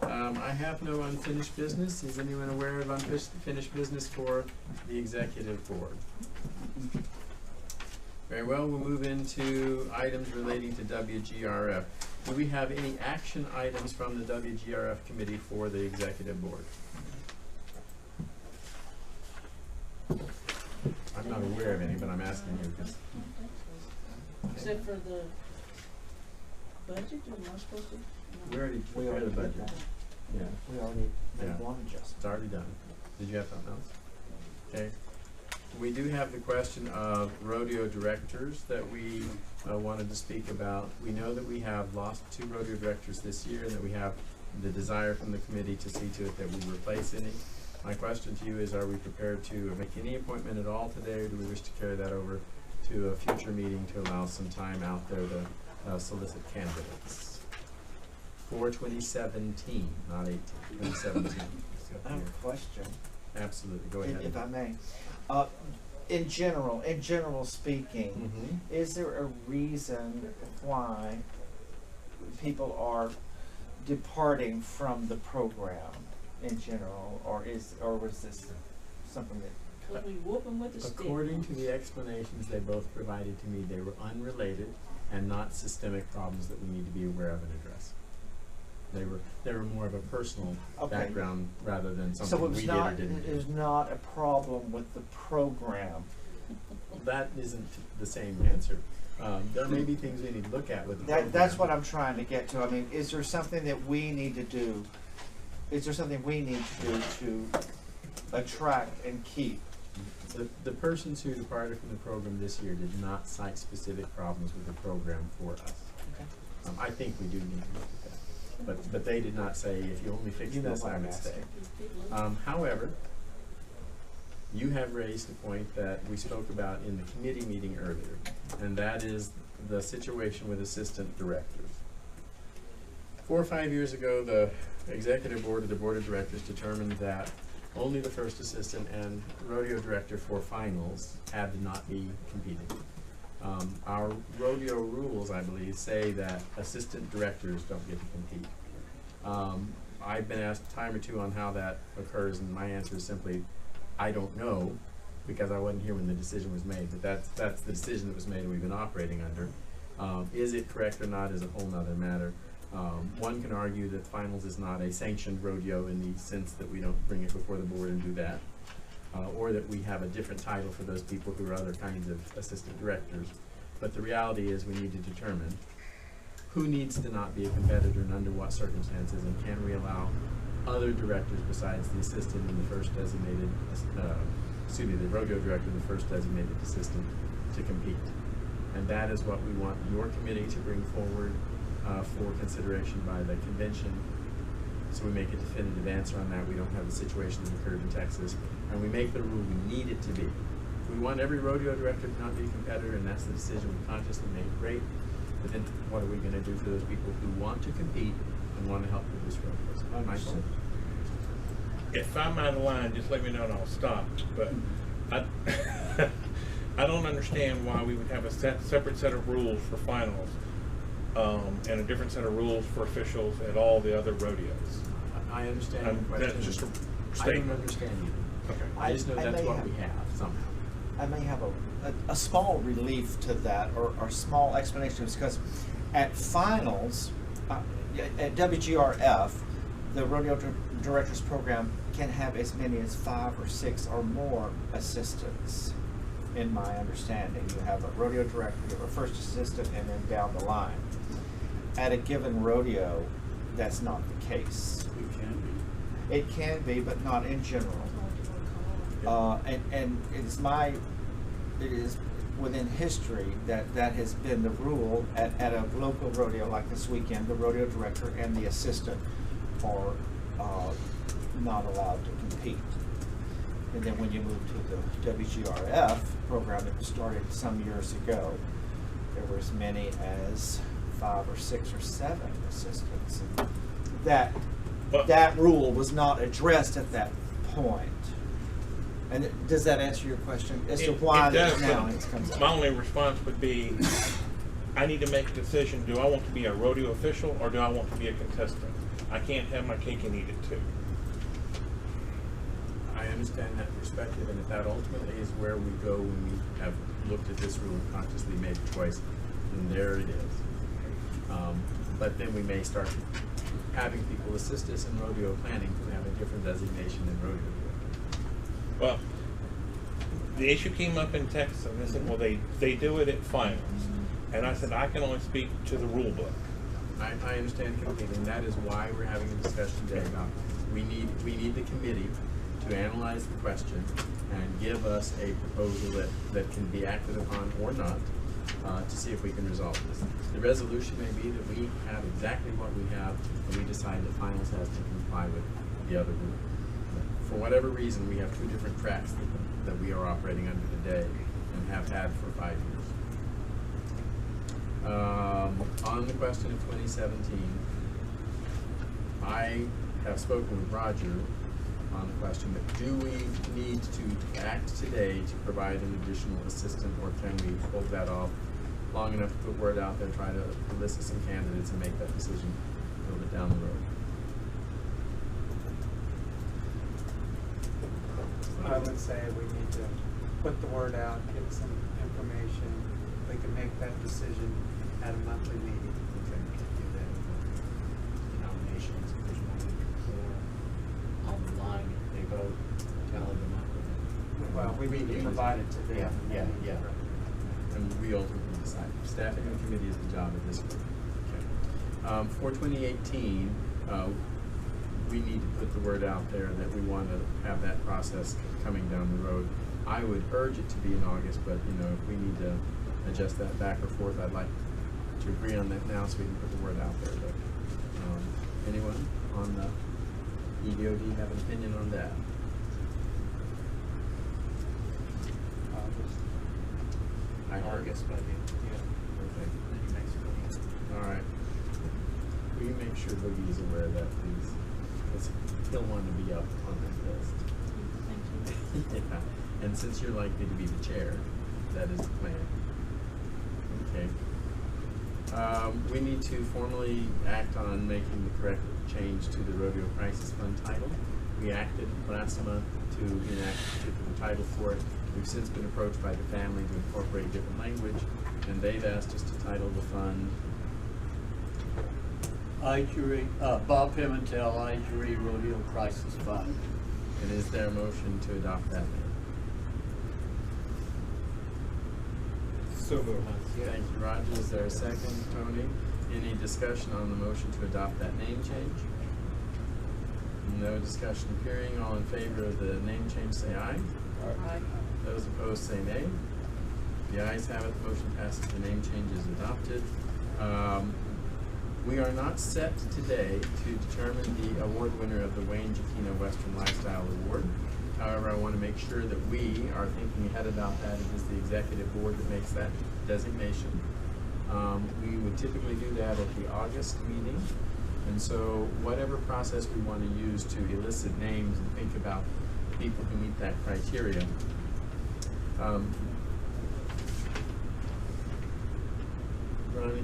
I have no unfinished business. Is anyone aware of unfinished business for the executive board? Very well, we'll move into items relating to WGRF. Do we have any action items from the WGRF committee for the executive board? I'm not aware of any, but I'm asking you because. Except for the budget, are we not supposed to? We already prepared the budget. Yeah. We already Yeah. made one adjustment. It's already done. Did you have something else? Okay. We do have the question of rodeo directors that we wanted to speak about. We know that we have lost 2 rodeo directors this year and that we have the desire from the committee to see to it that we replace any. My question to you is, are we prepared to make any appointment at all today, or do we wish to carry that over to a future meeting to allow some time out there to solicit candidates? For 2017, not 18, 2017. I have a question. Absolutely, go ahead. If I may. In general speaking, is there a reason why people are departing from the program in general, or was this something that? Cause we whoop them with a stick. According to the explanations they both provided to me, they were unrelated and not systemic problems that we need to be aware of and address. They were more of a personal background rather than something we did or didn't do. So it was not a problem with the program. That isn't the same answer. There may be things we need to look at with the program. That's what I'm trying to get to. I mean, is there something that we need to do? Is there something we need to do to attract and keep? The persons who departed from the program this year did not cite specific problems with the program for us. Okay. I think we do need to look at that. But they did not say, if you only fix this, I would stay. However, you have raised a point that we spoke about in the committee meeting earlier, and that is the situation with assistant directors. 4 or 5 years ago, the executive board of the board of directors determined that only the first assistant and rodeo director for finals had to not be competing. Our rodeo rules, I believe, say that assistant directors don't get to compete. I've been asked a time or two on how that occurs, and my answer is simply, I don't know, because I wasn't here when the decision was made, but that's the decision that was made and we've been operating under. Is it correct or not is a whole nother matter. One can argue that finals is not a sanctioned rodeo in the sense that we don't bring it before the board and do that, or that we have a different title for those people who are other kinds of assistant directors. But the reality is we need to determine who needs to not be a competitor and under what circumstances, and can we allow other directors besides the assistant and the first designated, the rodeo director, the first designated assistant, to compete. And that is what we want your committee to bring forward for consideration by the convention. So we make a definitive answer on that. We don't have the situation that occurred in Texas, and we make the rule we need it to be. If we want every rodeo director to not be a competitor, and that's the decision we consciously made, great. But then what are we going to do for those people who want to compete and want to help produce rodeos? Michael? If I'm out of line, just let me know and I'll stop. But I don't understand why we would have a separate set of rules for finals and a different set of rules for officials at all the other rodeos. I understand your question. That's just a I statement. don't understand either. Okay. I just know I that's may what have- we have somehow. I may have a small relief to that, or small explanation, because at finals, at WGRF, the rodeo directors program can have as many as 5 or 6 or more assistants, in my understanding. You have a rodeo director, you have a first assistant, and then down the line. At a given rodeo, that's not the case. It can be. It can be, but not in general. And it is within history that has been the rule at a local rodeo like this weekend. The rodeo director and the assistant are not allowed to compete. And then when you move to the WGRF program that started some years ago, there were as many as 5 or 6 or 7 assistants. And that rule was not addressed at that point. And does that answer your question as to why it does, now but it comes up? my only response would be, I need to make a decision. Do I want to be a rodeo official or do I want to be a contestant? I can't have my cake and eat it too. I understand that perspective, and if that ultimately is where we go when we have looked at this rule and consciously made the choice, then there it is. But then we may start having people assist us in rodeo planning to have a different designation than rodeo director. Well, the issue came up in Texas, and they said, well, they do it at finals. And I said, I can only speak to the rule book. I understand completely, and that is why we're having a discussion today about we need the committee to analyze the question and give us a proposal that can be acted upon or not to see if we can resolve this. The resolution may be that we have exactly what we have, and we decide that finals has to comply with the other rule. For whatever reason, we have 2 different tracks that we are operating under today and have had for 5 years. On the question of 2017, I have spoken with Roger on the question, but do we need to act today to provide an additional assistant, or can we hold that off long enough to put word out there, try to elicit some candidates and make that decision a little bit down the road? I would say we need to put the word out, get some information. We can make that decision at a monthly meeting. Okay. Do that with the nominations, if there's one for on the line, they vote, tally them up. Well, we need to provide it to them. Yeah. And we ultimately decide. Staffing the committee is the job of this group. Okay. For 2018, we need to put the word out there that we want to have that process coming down the road. I would urge it to be in August, but if we need to adjust that back or forth, I'd like to agree on that now so we can put the word out there. But anyone on the EDOD have an opinion on that? I heard. August, but Okay. New Mexico. All right. Will you make sure Boogie is aware of that, please? Because he'll want to be up on that list. Thank you. Yeah. And since you're likely to be the chair, that is the plan. Okay. We need to formally act on making the correct change to the Rodeo Crisis Fund title. We acted last month to enact a particular title for it. We've since been approached by the family to incorporate different language, and they've asked us to title the fund IGRA, Bob Pimentel, IGRA Rodeo Crisis Fund. And is there a motion to adopt that name? So moved. Thank you, Roger. Is there a second, Tony? Any discussion on the motion to adopt that name change? No discussion appearing. All in favor of the name change, say aye. Aye. Those opposed, say nay. The ayes have it. The motion passes. The name change is adopted. We are not set today to determine the award winner of the Wayne Giacchino Western Lifestyle Award. However, I want to make sure that we are thinking ahead about that. It is the executive board that makes that designation. We would typically do that at the August meeting. And so whatever process we want to use to elicit names and think about people who meet that criteria. Ronnie,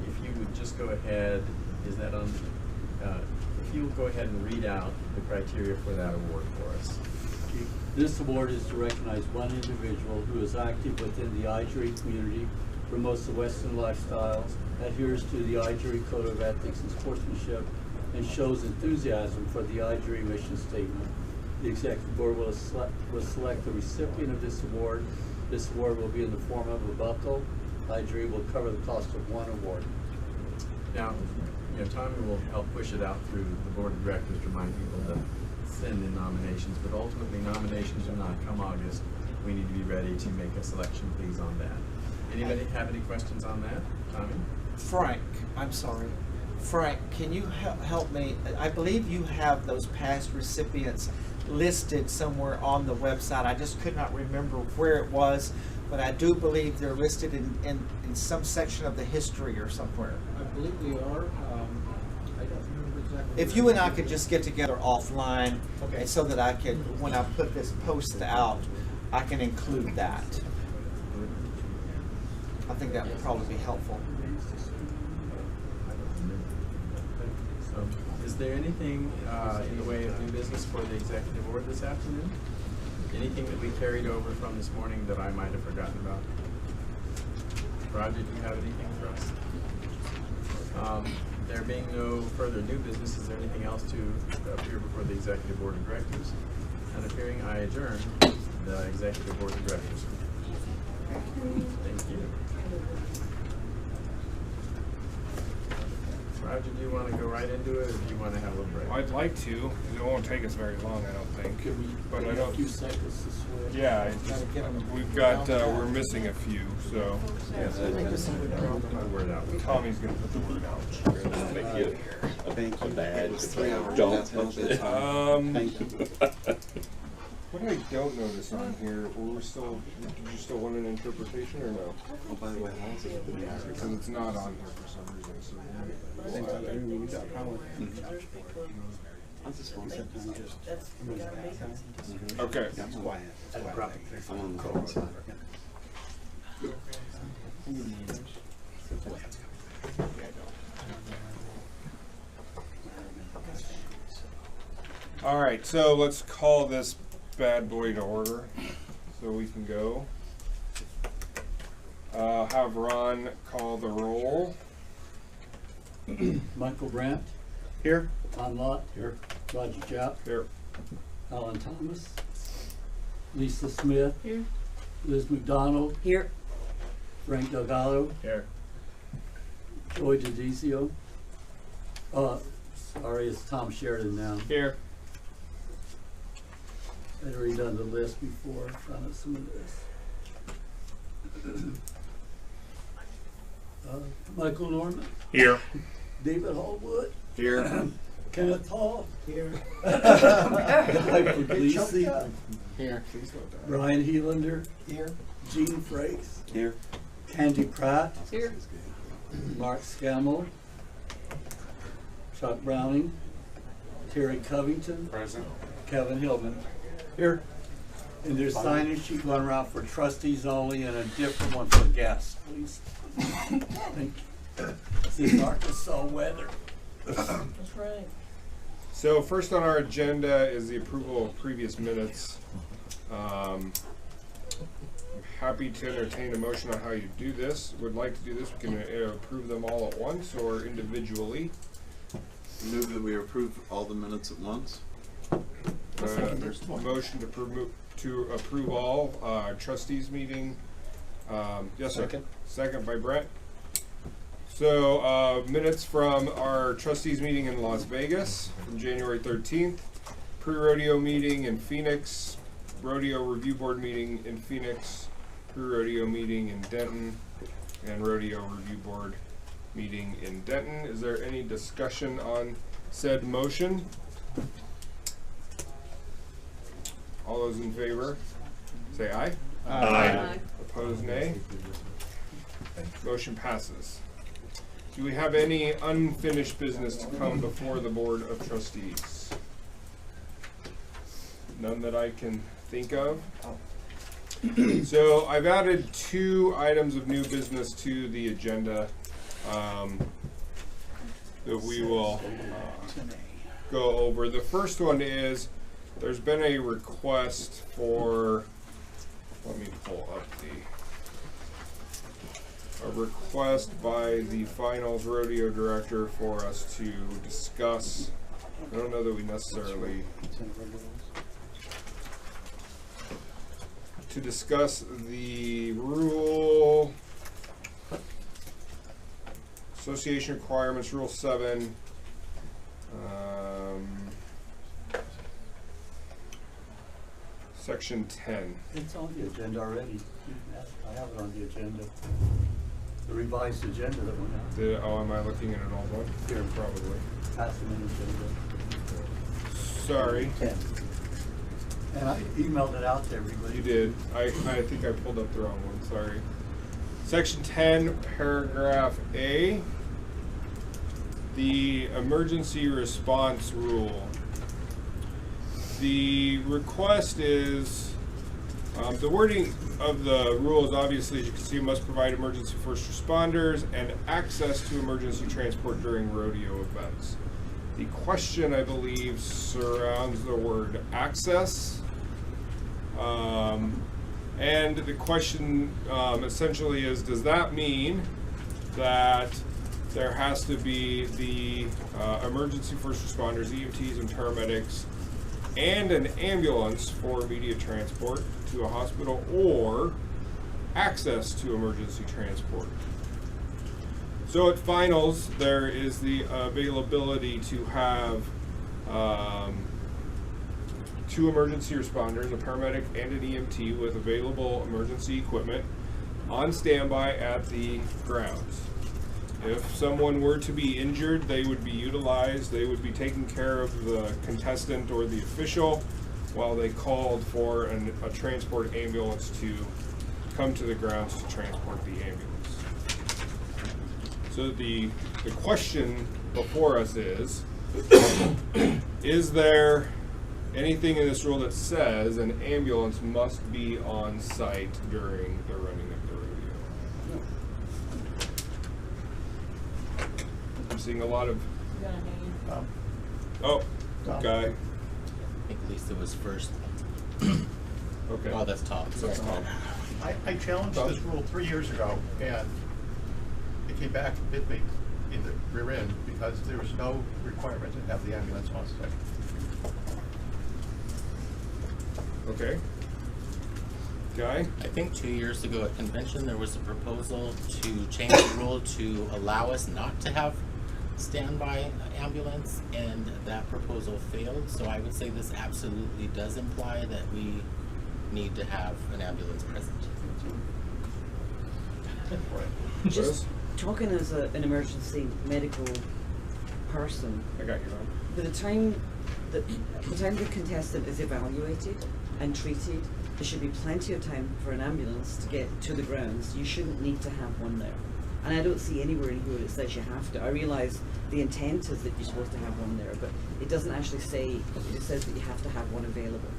if you would just go ahead, is that on, if you would go ahead and read out the criteria for that award for us. This award is to recognize one individual who is active within the IGRA community, promotes the Western lifestyles, adheres to the IGRA Code of Ethics and Sportsmanship, and shows enthusiasm for the IGRA mission statement. The Executive Board will select the recipient of this award. This award will be in the form of a buckle. IGRA will cover the cost of one award. Now, Tommy will help push it out through the board of directors to remind people to send in nominations, but ultimately nominations or not, come August, we need to be ready to make a selection, please, on that. Anybody have any questions on that? Tommy? Frank, I'm sorry. Frank, can you help me? I believe you have those past recipients listed somewhere on the website. I just could not remember where it was, but I do believe they're listed in some section of the history or somewhere. I believe we are. I don't remember exactly. If you and I could just get together offline, Okay. so that I could, when I put this post out, I can include that. I think that would probably be helpful. Is there anything in the way of new business for the executive board this afternoon? Anything that we carried over from this morning that I might have forgotten about? Roger, do you have anything for us? There being no further new business, is there anything else to appear before the executive board of directors? And appearing, I adjourn the executive board of directors. Thank you. Roger, do you want to go right into it, or do you want to have a little break? I'd like to. It won't take us very long, I don't think. But I don't. A few seconds to switch. Yeah, we've got. We're missing a few, so. Word out. Tommy's gonna put the word out. Thank you. Thank you. Bad. 3 hours. Don't That's touch it. Thank you. What I don't notice on here, did you still want an interpretation or no? Oh, by the way, how's it? Because it's not on here for some reason, so. I just want to Okay. That's quiet. I'm on the cold side. All right, so let's call this bad boy to order so we can go. Have Ron call the roll. Michael Brandt. Here. Tom Lott. Here. Roger Japp. Here. Alan Thomas. Lisa Smith. Here. Liz McDonald. Here. Frank Delgado. Here. Joy Dedizio. Sorry, it's Tom Sheridan now. Here. I'd already done the list before, found out some of this. Michael Norman. Here. David Hallwood. Here. Kenneth Hall. Here. Michael Gleason. Here. Brian Helander. Here. Gene Frakes. Here. Candy Pratt. Here. Mark Scammell. Chuck Browning. Terry Covington. Present. Kevin Hillman. Here. And there's signage sheet going around for trustees only and a different one for guests, please. Thank you. This is Arkansas weather. That's right. So first on our agenda is the approval of previous minutes. I'm happy to entertain a motion on how you do this. Would like to do this. We can approve them all at once or individually. Move that we approve all the minutes at once. Motion to approve all trustees meeting. Yes, sir. Second. Second by Brett. So, minutes from our trustees meeting in Las Vegas from January 13th, pre-rodeo meeting in Phoenix, rodeo review board meeting in Phoenix, pre-rodeo meeting in Denton, and rodeo review board meeting in Denton. Is there any discussion on said motion? All those in favor, say aye. Aye. Opposed, nay. Motion passes. Do we have any unfinished business to come before the Board of Trustees? None that I can think of. So I've added 2 items of new business to the agenda that we will go over. The first one is there's been a request for, let me pull up a request by the finals rodeo director for us to discuss. I don't know that we necessarily to discuss the rule association requirements, Rule 7. Section 10. It's on the agenda already. I have it on the agenda. The revised agenda that went out. Oh, am I looking at an old one? Here. Probably. Pass them in agenda. Sorry. 10. And I emailed it out to everybody. You did. I think I pulled up the wrong one. Sorry. Section 10, paragraph A. The emergency response rule. The request is, the wording of the rule is obviously, as you can see, must provide emergency first responders and access to emergency transport during rodeo events. The question, I believe, surrounds the word access. And the question essentially is, does that mean that there has to be the emergency first responders, EMTs and paramedics, and an ambulance for immediate transport to a hospital, or access to emergency transport? So at finals, there is the availability to have 2 emergency responders, a paramedic and an EMT with available emergency equipment on standby at the grounds. If someone were to be injured, they would be utilized. They would be taking care of the contestant or the official while they called for a transport ambulance to come to the grounds to transport the ambulance. So the question before us is there anything in this rule that says an ambulance must be on site during the running of the rodeo? I'm seeing a lot of. Oh, guy. I think Lisa was first. Okay. Oh, that's Tom. So it's Tom. I challenged this rule 3 years ago, and it came back and bit me in the rear end because there was no requirement to have the ambulance on site. Okay. Guy? I think 2 years ago at convention there was a proposal to change the rule to allow us not to have standby ambulance, and that proposal failed. So I would say this absolutely does imply that we need to have an ambulance present. Just talking as an emergency medical person. I got you on. By the time the contestant is evaluated and treated, there should be plenty of time for an ambulance to get to the grounds. You shouldn't need to have one there. And I don't see anywhere in here it says you have to. I realize the intent is that you're supposed to have one there, but it doesn't actually say, it says that you have to have one available.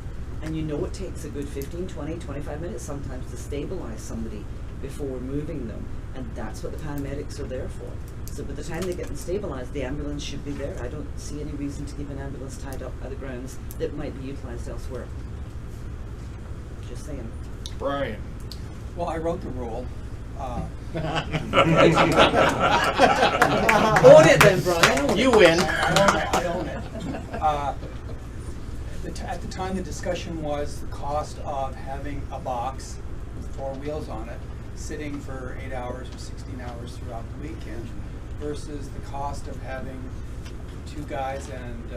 And you know it takes a good 15, 20, 25 minutes sometimes to stabilize somebody before moving them. And that's what the paramedics are there for. So by the time they get them stabilized, the ambulance should be there. I don't see any reason to keep an ambulance tied up at the grounds that might be utilized elsewhere. Just saying. Brian. Well, I wrote the rule. Own it then, Brian. You win. I own it. At the time, the discussion was the cost of having a box with 4 wheels on it sitting for 8 hours or 16 hours throughout the weekend versus the cost of having 2 guys and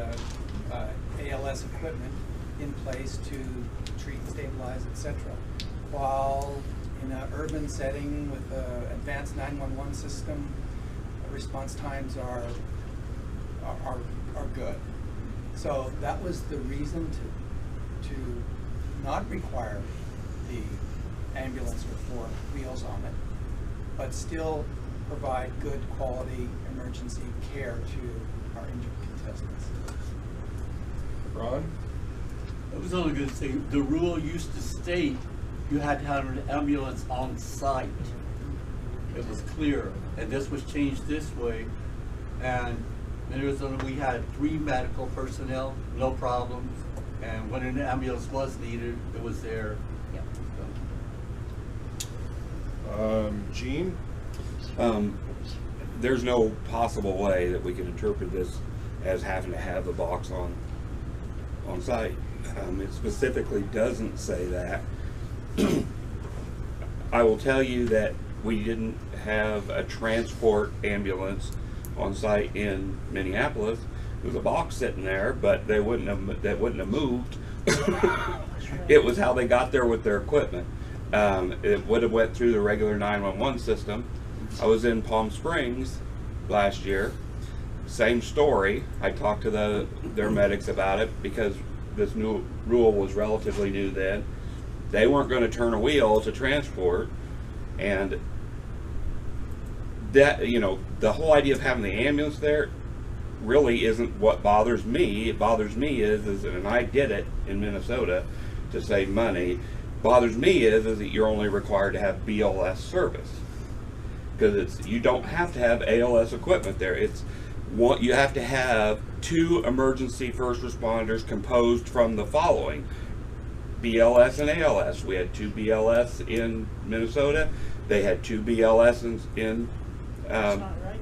ALS equipment in place to treat, stabilize, etc. While in an urban setting with an advanced 911 system, response times are good. So that was the reason to not require the ambulance with 4 wheels on it, but still provide good quality emergency care to our injured contestants. Ron? I was only going to say, the rule used to state you had to have an ambulance on site. It was clear, and this was changed this way. And in Arizona, we had 3 medical personnel, no problems. And when an ambulance was needed, it was there. Gene? There's no possible way that we can interpret this as having to have the box on site. It specifically doesn't say that. I will tell you that we didn't have a transport ambulance on site in Minneapolis. There was a box sitting there, but that wouldn't have moved. It was how they got there with their equipment. It would have went through the regular 911 system. I was in Palm Springs last year. Same story. I talked to their medics about it because this new rule was relatively new then. They weren't going to turn a wheel to transport, and that, you know, the whole idea of having the ambulance there really isn't what bothers me. It bothers me is and I did it in Minnesota to save money. Bothers me is that you're only required to have BLS service, because you don't have to have ALS equipment there. It's one, you have to have 2 emergency first responders composed from the following: BLS and ALS. We had 2 BLS in Minnesota. They had 2 BLS in That's not right.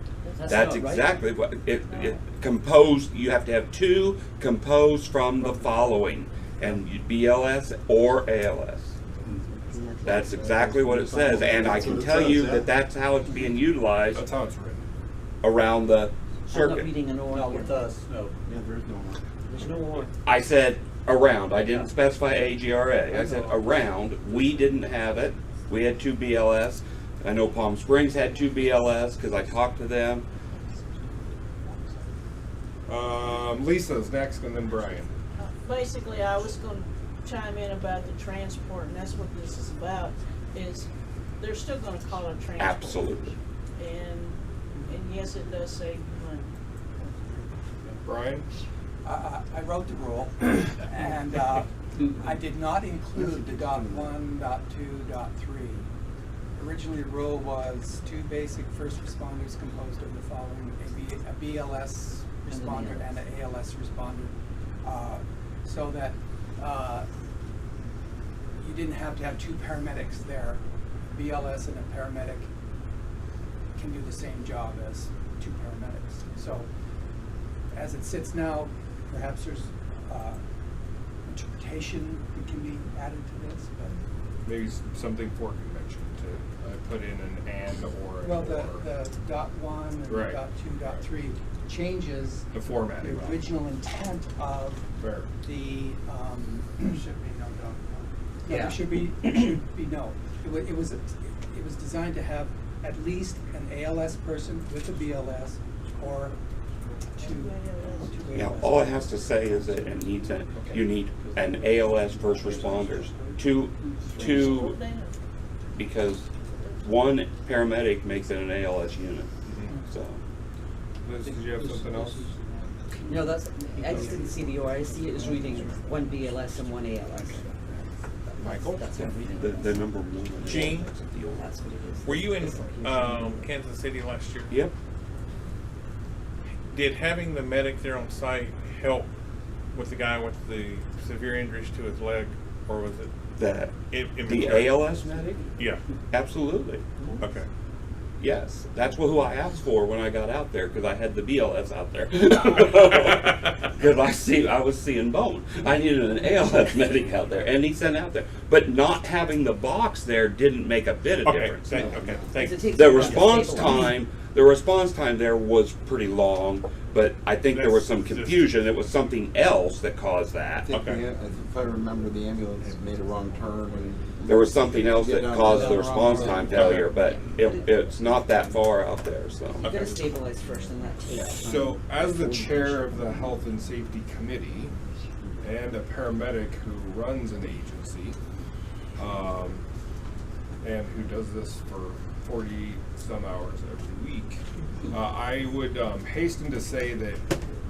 that's exactly what it composed. You have to have 2 composed from the following, and BLS or ALS. That's exactly what it says, and I can tell you that that's how it's being utilized. That's how it's written. Around the circuit. I'm not reading an or. Not with us, no. Yeah, there's no more. There's no or. I said around. I didn't specify IGRA. I said around. We didn't have it. We had 2 BLS. I know Palm Springs had 2 BLS because I talked to them. Lisa's next, and then Brian. Basically, I was going to chime in about the transport, and that's what this is about, is they're still going to call it transport. Absolutely. And yes, it does save money. Brian? I wrote the rule, and I did not include the .1, .2, .3. Originally, the rule was 2 basic first responders composed of the following: a BLS responder and an ALS responder, so that you didn't have to have 2 paramedics there. BLS and a paramedic can do the same job as 2 paramedics. So, as it sits now, perhaps there's interpretation that can be added to this, but Maybe something for convention to put in an and or an well, or. the .1 and Right. the .2, .3 changes The formatting. the original intent of Fair. the. There should be no .1. No, Yeah. there should be no. It was designed to have at least an ALS person with a BLS or 2 Now, ALS. all it has to say is that it needs you need an ALS first responders. Two, because 1 paramedic makes it an ALS unit. So. Liz, did you have something else? No, that's, I just didn't see the or. I see it as reading 1 BLS and 1 ALS. Michael? That's what I'm reading. The number 1. Gene? That's what it is. Were you in Kansas City last year? Yep. Did having the medic there on site help with the guy with the severe injuries to his leg, or was it The immaterial? ALS medic? Yeah. Absolutely. Okay. Yes, that's who I asked for when I got out there, because I had the BLS out there. Because I was seeing bone. I needed an ALS medic out there, and he sent out there. But not having the box there didn't make a bit of difference. The response time there was pretty long, but I think there was some confusion. It was something else that caused that. If I remember, the ambulance made a wrong turn. And there was something else that caused the response time failure, but it's not that far out there. So You gotta stabilize first, and that takes time. So, as the chair of the Health and Safety Committee and a paramedic who runs an agency, and who does this for 40 some hours every week, I would hasten to say that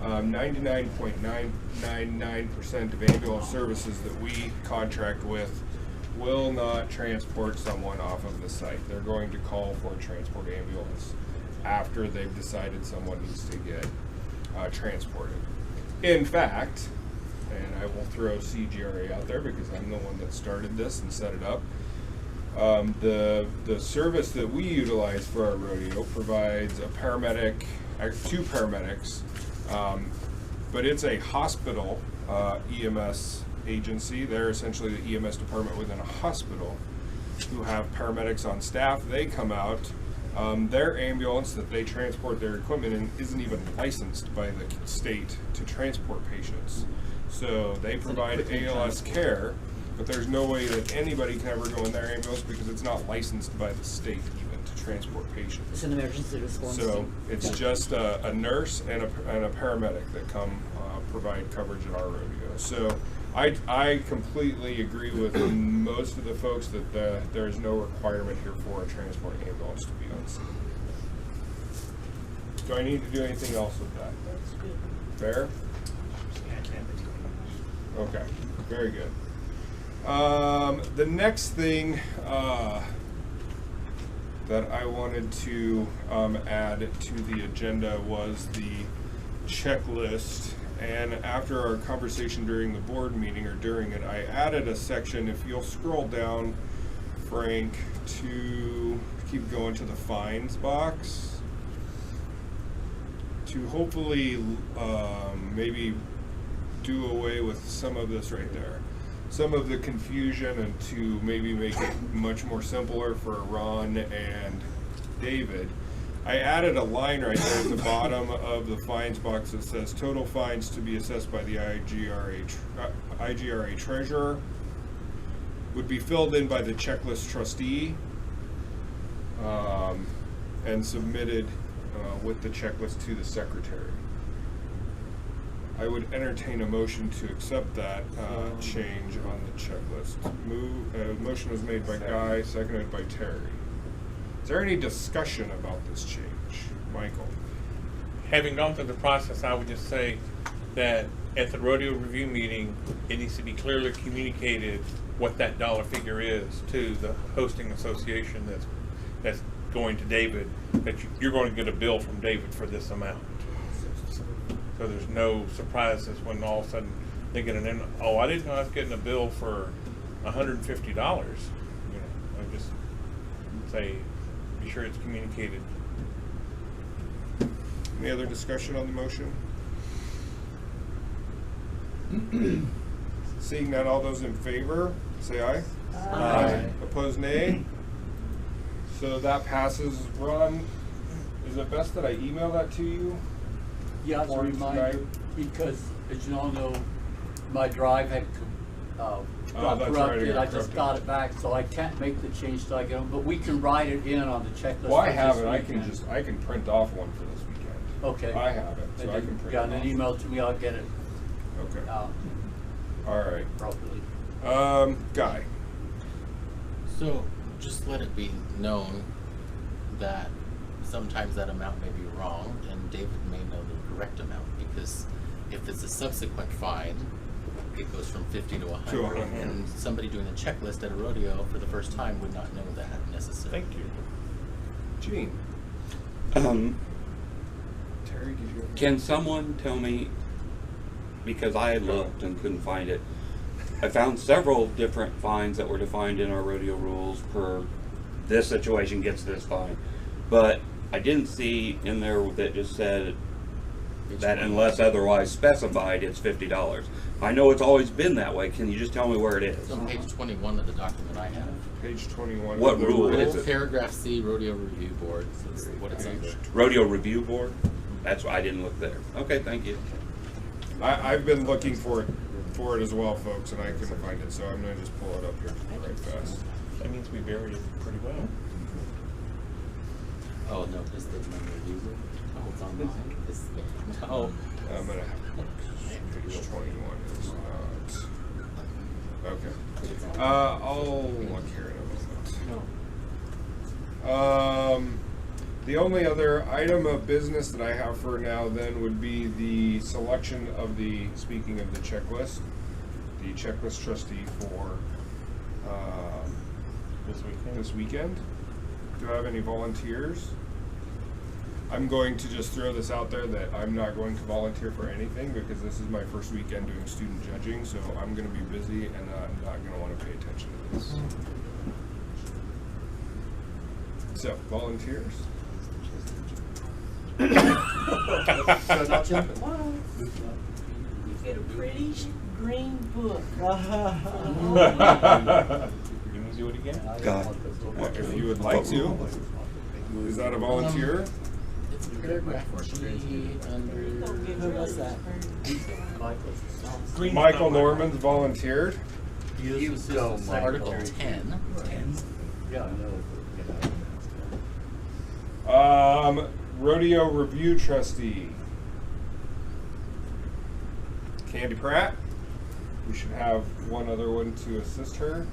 99.999% of ambulance services that we contract with will not transport someone off of the site. They're going to call for a transport ambulance after they've decided someone needs to get transported. In fact, and I will throw CGRA out there because I'm the one that started this and set it up, the service that we utilize for our rodeo provides a paramedic, two paramedics, but it's a hospital EMS agency. They're essentially the EMS department within a hospital who have paramedics on staff. They come out. Their ambulance that they transport their equipment in isn't even licensed by the state to transport patients. So they provide ALS care, but there's no way that anybody can ever go in their ambulance because it's not licensed by the state even to transport patients. It's an emergency response So team. it's just a nurse and a paramedic that come provide coverage at our rodeo. So I completely agree with most of the folks that there is no requirement here for a transport ambulance to be on scene. Do I need to do anything else with that? That's good. Fair? Okay, very good. The next thing that I wanted to add to the agenda was the checklist. And after our conversation during the board meeting, or during it, I added a section, if you'll scroll down, Frank, to keep going to the fines box, to hopefully maybe do away with some of this right there. Some of the confusion, and to maybe make it much more simpler for Ron and David. I added a line right there at the bottom of the fines box that says total fines to be assessed by the IGRA treasurer would be filled in by the checklist trustee and submitted with the checklist to the secretary. I would entertain a motion to accept that change on the checklist. Motion was made by Guy, seconded by Terry. Is there any discussion about this change? Michael? Having gone through the process, I would just say that at the rodeo review meeting, it needs to be clearly communicated what that dollar figure is to the hosting association that's going to David, that you're going to get a bill from David for this amount. So there's no surprises when all of a sudden they get an oh, I didn't know I was getting a bill for $150. You know, I just say, be sure it's communicated. Any other discussion on the motion? Seeing none, all those in favor, say aye. Aye. Opposed, nay. So that passes. Ron, is it best that I email that to you? Yeah, as a reminder, because as you all know, my drive had got that's corrupted. right, I just got it back, so I can't make the change till I get home. But we can write it in on the checklist. Well, I for have this it. I weekend. can print off one for this weekend. Okay. I have it, so I can print Yeah, it and then off. email it to me. I'll get it. Okay. Out All right. properly. Guy. So just let it be known that sometimes that amount may be wrong, and David may know the correct amount, because if it's a subsequent fine, it goes from 50 to 100, 100. and somebody doing a checklist at a rodeo for the first time would not know that necessarily. Thank you. Gene. Terry, did you? Can someone tell me, because I had looked and couldn't find it, I found several different fines that were defined in our rodeo rules per this situation gets this fine. but I didn't see in there that just said that unless otherwise specified, it's $50. I know it's always been that way. Can you just tell me where it is? It's on page 21 of the document I have. Page 21. What rule is it? Paragraph C, Rodeo Review Board. That's what it's under. Rodeo Review Board? That's why I didn't look there. Okay, thank you. I've been looking for it as well, folks, and I couldn't find it, so I'm gonna just pull it up here right fast. That means we buried it pretty well. Oh, no, because the number of users. Oh, it's online. No. I'm gonna have to look. Page 21 is not. Okay. I'll look here in a moment. The only other item of business that I have for now then would be the selection of speaking of the checklist trustee for this weekend. Do I have any volunteers? I'm going to just throw this out there that I'm not going to volunteer for anything because this is my first weekend doing student judging, so I'm going to be busy and I'm not going to want to pay attention to this. So, volunteers? You get a pretty green book. You want to do it again? God. If you would like to. Is that a volunteer? It's paragraph G under. Who was that? Michael Norman's volunteered. Article 10. Yeah, I know. Rodeo Review Trustee. Candy Pratt. We should have one other one to assist her.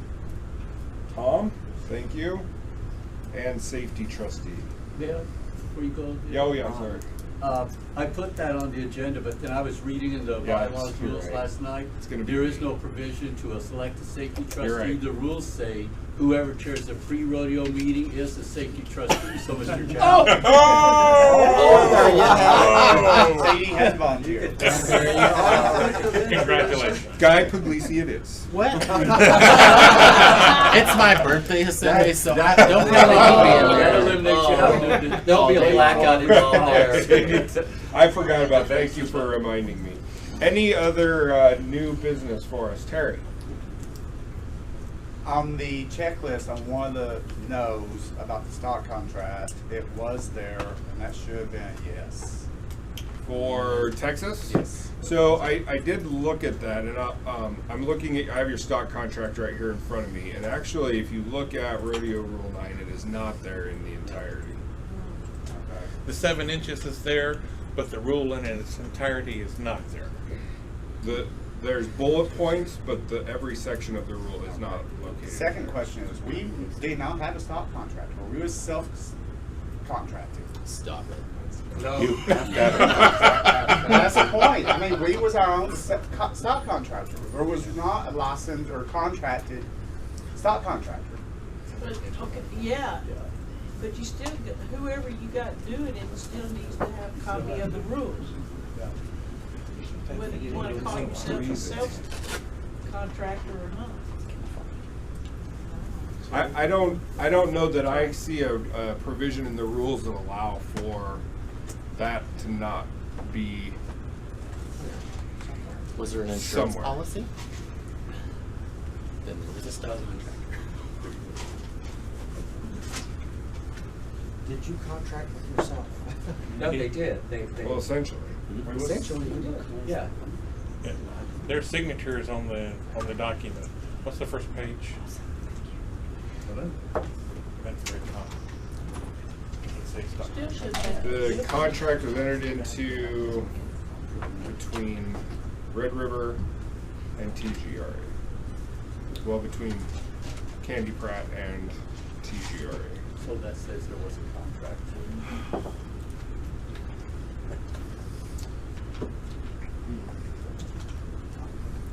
Tom, thank you. And Safety Trustee. Yeah, before you go. Oh yeah, sorry. I put that on the agenda, but then I was reading in the Yeah, bylaws you're rules right. last night. It's gonna be There is no provision to select a safety You're trustee. right. The rules say whoever chairs the pre-rodeo meeting is the safety trustee. So Mr. Jack. Oh, Sadie has volunteered. Congratulations. Guy Puglisi it is. What? It's my birthday Sunday, so that don't that really eliminates you having to- There'll be a blackout involved there. I forgot about that. Thank you for reminding me. Any other new business for us, Terry? On the checklist, on one of the no's about the stock contract, it was there, and that should have been a yes. For Texas? Yes. So I did look at that, and I'm looking at. I have your stock contract right here in front of me, and actually, if you look at Rodeo Rule 9, it is not there in the entirety. Okay. The 7 inches is there, but the rule in its entirety is not there. There's bullet points, but every section of the rule is not located. Second question is, we did not have a stock contract, or we were self-contracted. Stop it. No. You have to have a That's the point. I mean, we was our own stock contractor. There was not a licensed or contracted stock contractor. But, okay, yeah, but you still, whoever you got doing it still needs to have a copy of the rules. Whether you wanna call yourself a self-contractor or not. I don't know that I see a provision in the rules that allow for that to not be. Was there an insurance Somewhere. policy? Then there was a stock contract. Did you contract with yourself? No, they did. They Well, essentially. Essentially, you did. yeah. Yeah. Their signature is on the document. What's the first page? That's very top. Let's say stock. Still should have. The contract was entered into between Red River and TGRA. Well, between Candy Pratt and TGRA. So that says there was a contract.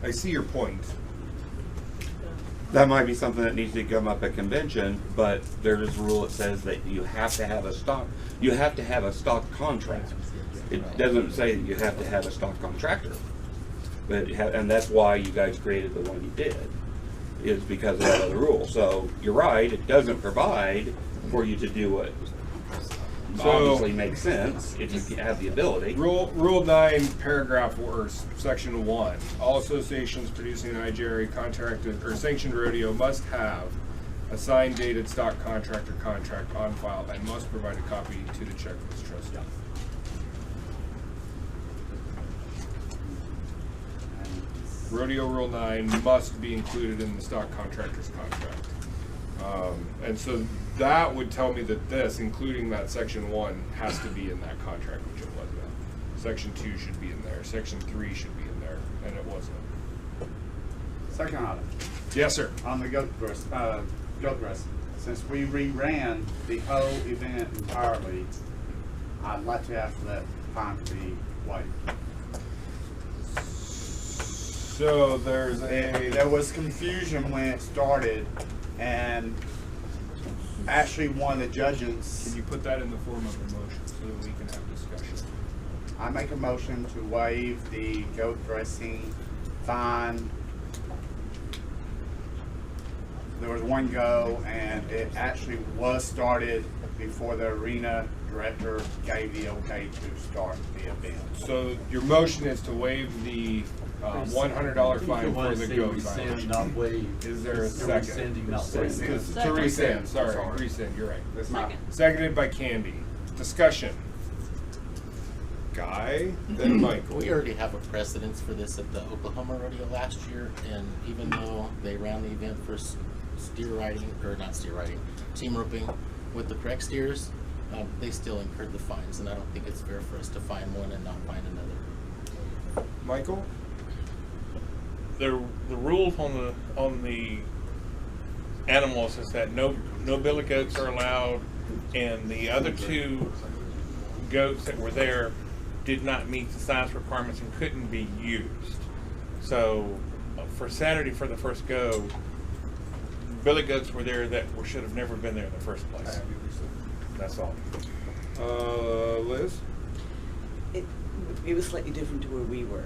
I see your point. That might be something that needs to come up at convention, but there's a rule that says that you have to have a stock contract. It doesn't say that you have to have a stock contractor. But and that's why you guys created the one you did, is because of that other rule. So you're right, it doesn't provide for you to do what So- obviously makes sense if you have the ability. Rule 9, paragraph or section 1. All associations producing an IGRA contracted or sanctioned rodeo must have a signed dated stock contract or contract on file and must provide a copy to the checklist trustee. Rodeo Rule 9 must be included in the stock contractor's contract. And so that would tell me that this, including that section 1, has to be in that contract, which it wasn't. Section 2 should be in there, section 3 should be in there, and it wasn't. Second item. Yes, sir. On the goat dress. Since we reran the whole event entirely, I'd like to ask for that fine to be waived. So there's there was confusion when it started, and actually one of the judges. Can you put that in the form of a motion so that we can have discussion? I make a motion to waive the goat dressing fine. There was one go, and it actually was started before the arena director gave the okay to start the event. So your motion is to waive the $100 fine for the goat rescind, not waive. Is there a second? Rescinding, not waiving. To rescind, sorry, rescind, you're right. Seconded by Candy. Discussion. Guy, then Michael. We already have a precedence for this at the Oklahoma rodeo last year, and even though they ran the event for steer riding, or not steer riding, team roping with the correct steers, they still incurred the fines, and I don't think it's fair for us to fine one and not fine another. Michael? The rules on the animals is that no billy goats are allowed, and the other two goats that were there did not meet the size requirements and couldn't be used. So for Saturday, for the first go, billy goats were there that should have never been there in the first place. That's all. Liz? It was slightly different to where we were.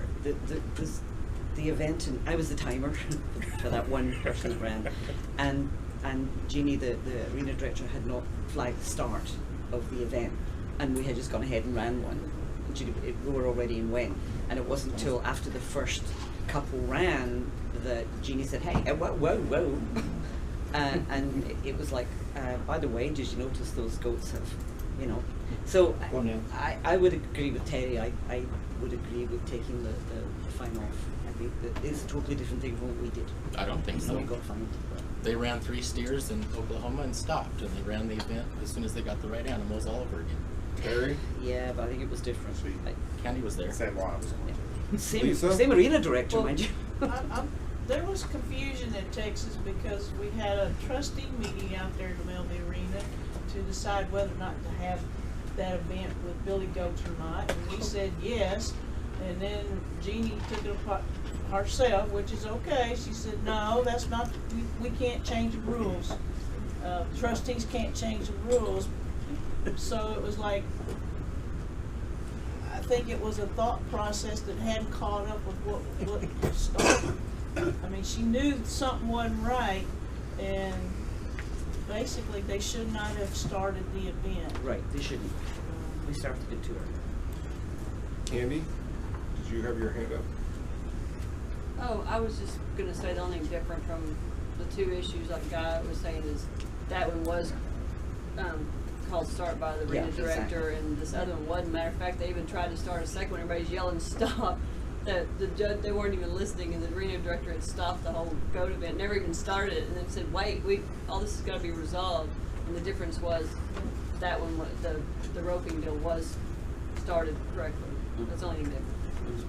The event, and I was the timer for that one person that ran, and Jeannie, the arena director, had not flagged the start of the event, and we had just gone ahead and ran one. We were already in when, and it wasn't until after the first couple ran that Jeannie said, "Hey, whoa," and it was like, by the way, did you notice those goats have, you know? So I would agree with Terry. I would agree with taking the fine off. I think that it's a totally different thing from what we did. I don't think so. We got fined. They ran 3 steers in Oklahoma and stopped, and they ran the event as soon as they got the right animals all over again. Terry? Yeah, but I think it was different. Candy was there. Same Same arena director, Well, mind you. There was confusion in Texas because we had a trustee meeting out there at the Melby Arena to decide whether or not to have that event with billy goats or not, and we said yes, and then Jeannie took it upon herself, which is okay. She said, no, that's not, we can't change the rules. Trustees can't change the rules. So it was like, I think it was a thought process that hadn't caught up with what started. I mean, she knew something wasn't right, and basically they should not have started the event. Right, they shouldn't. We started it too early. Candy, did you have your hand up? Oh, I was just gonna say the only thing different from the 2 issues like Guy was saying is that one was called start by the arena director, and this other one wasn't. Matter of fact, they even tried to start a second one. Everybody's yelling stop. That the judge, they weren't even listening, and the arena director had stopped the whole goat event, never even started it, and then said, "Wait, all this has got to be resolved." And the difference was that one, the roping deal was started correctly. That's the only thing different.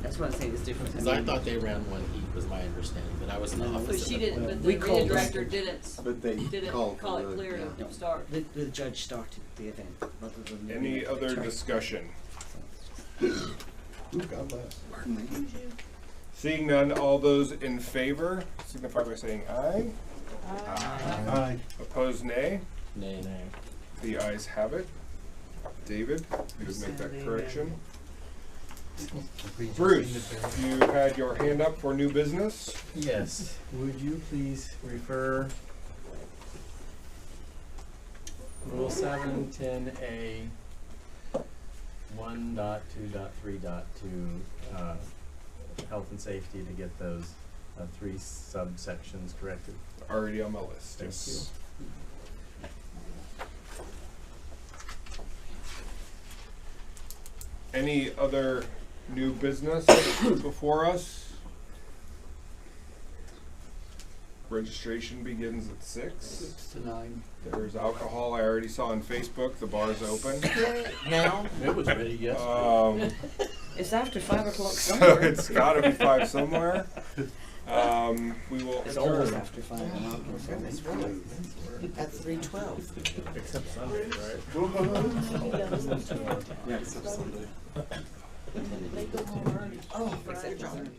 That's what I'm saying is different. Because I thought they ran 1 heat, was my understanding, but I was in the office. But she didn't. But We the arena called director didn't. But they didn't called call for it clear the- to start. The judge started the event rather than Any other discussion? God bless. Seeing none, all those in favor signify by saying aye. Aye. Opposed, nay. Nay. The ayes have it. David, please make that correction. Bruce, you had your hand up for new business? Yes. Would you please refer Rule 710A 1.2.3.2, health and safety, to get those 3 subsections corrected. Already on my list. Thank you. Any other new business before us? Registration begins at 6. 6 to 9. There's alcohol. I already saw on Facebook. The bar's open. Now? It was ready yesterday. It's after 5 o'clock So somewhere. it's got to be 5 somewhere. We will It's adjourn. always after 5. At 3:12. Except Sunday, right? Yeah, except Sunday. They go home early. Oh, good job.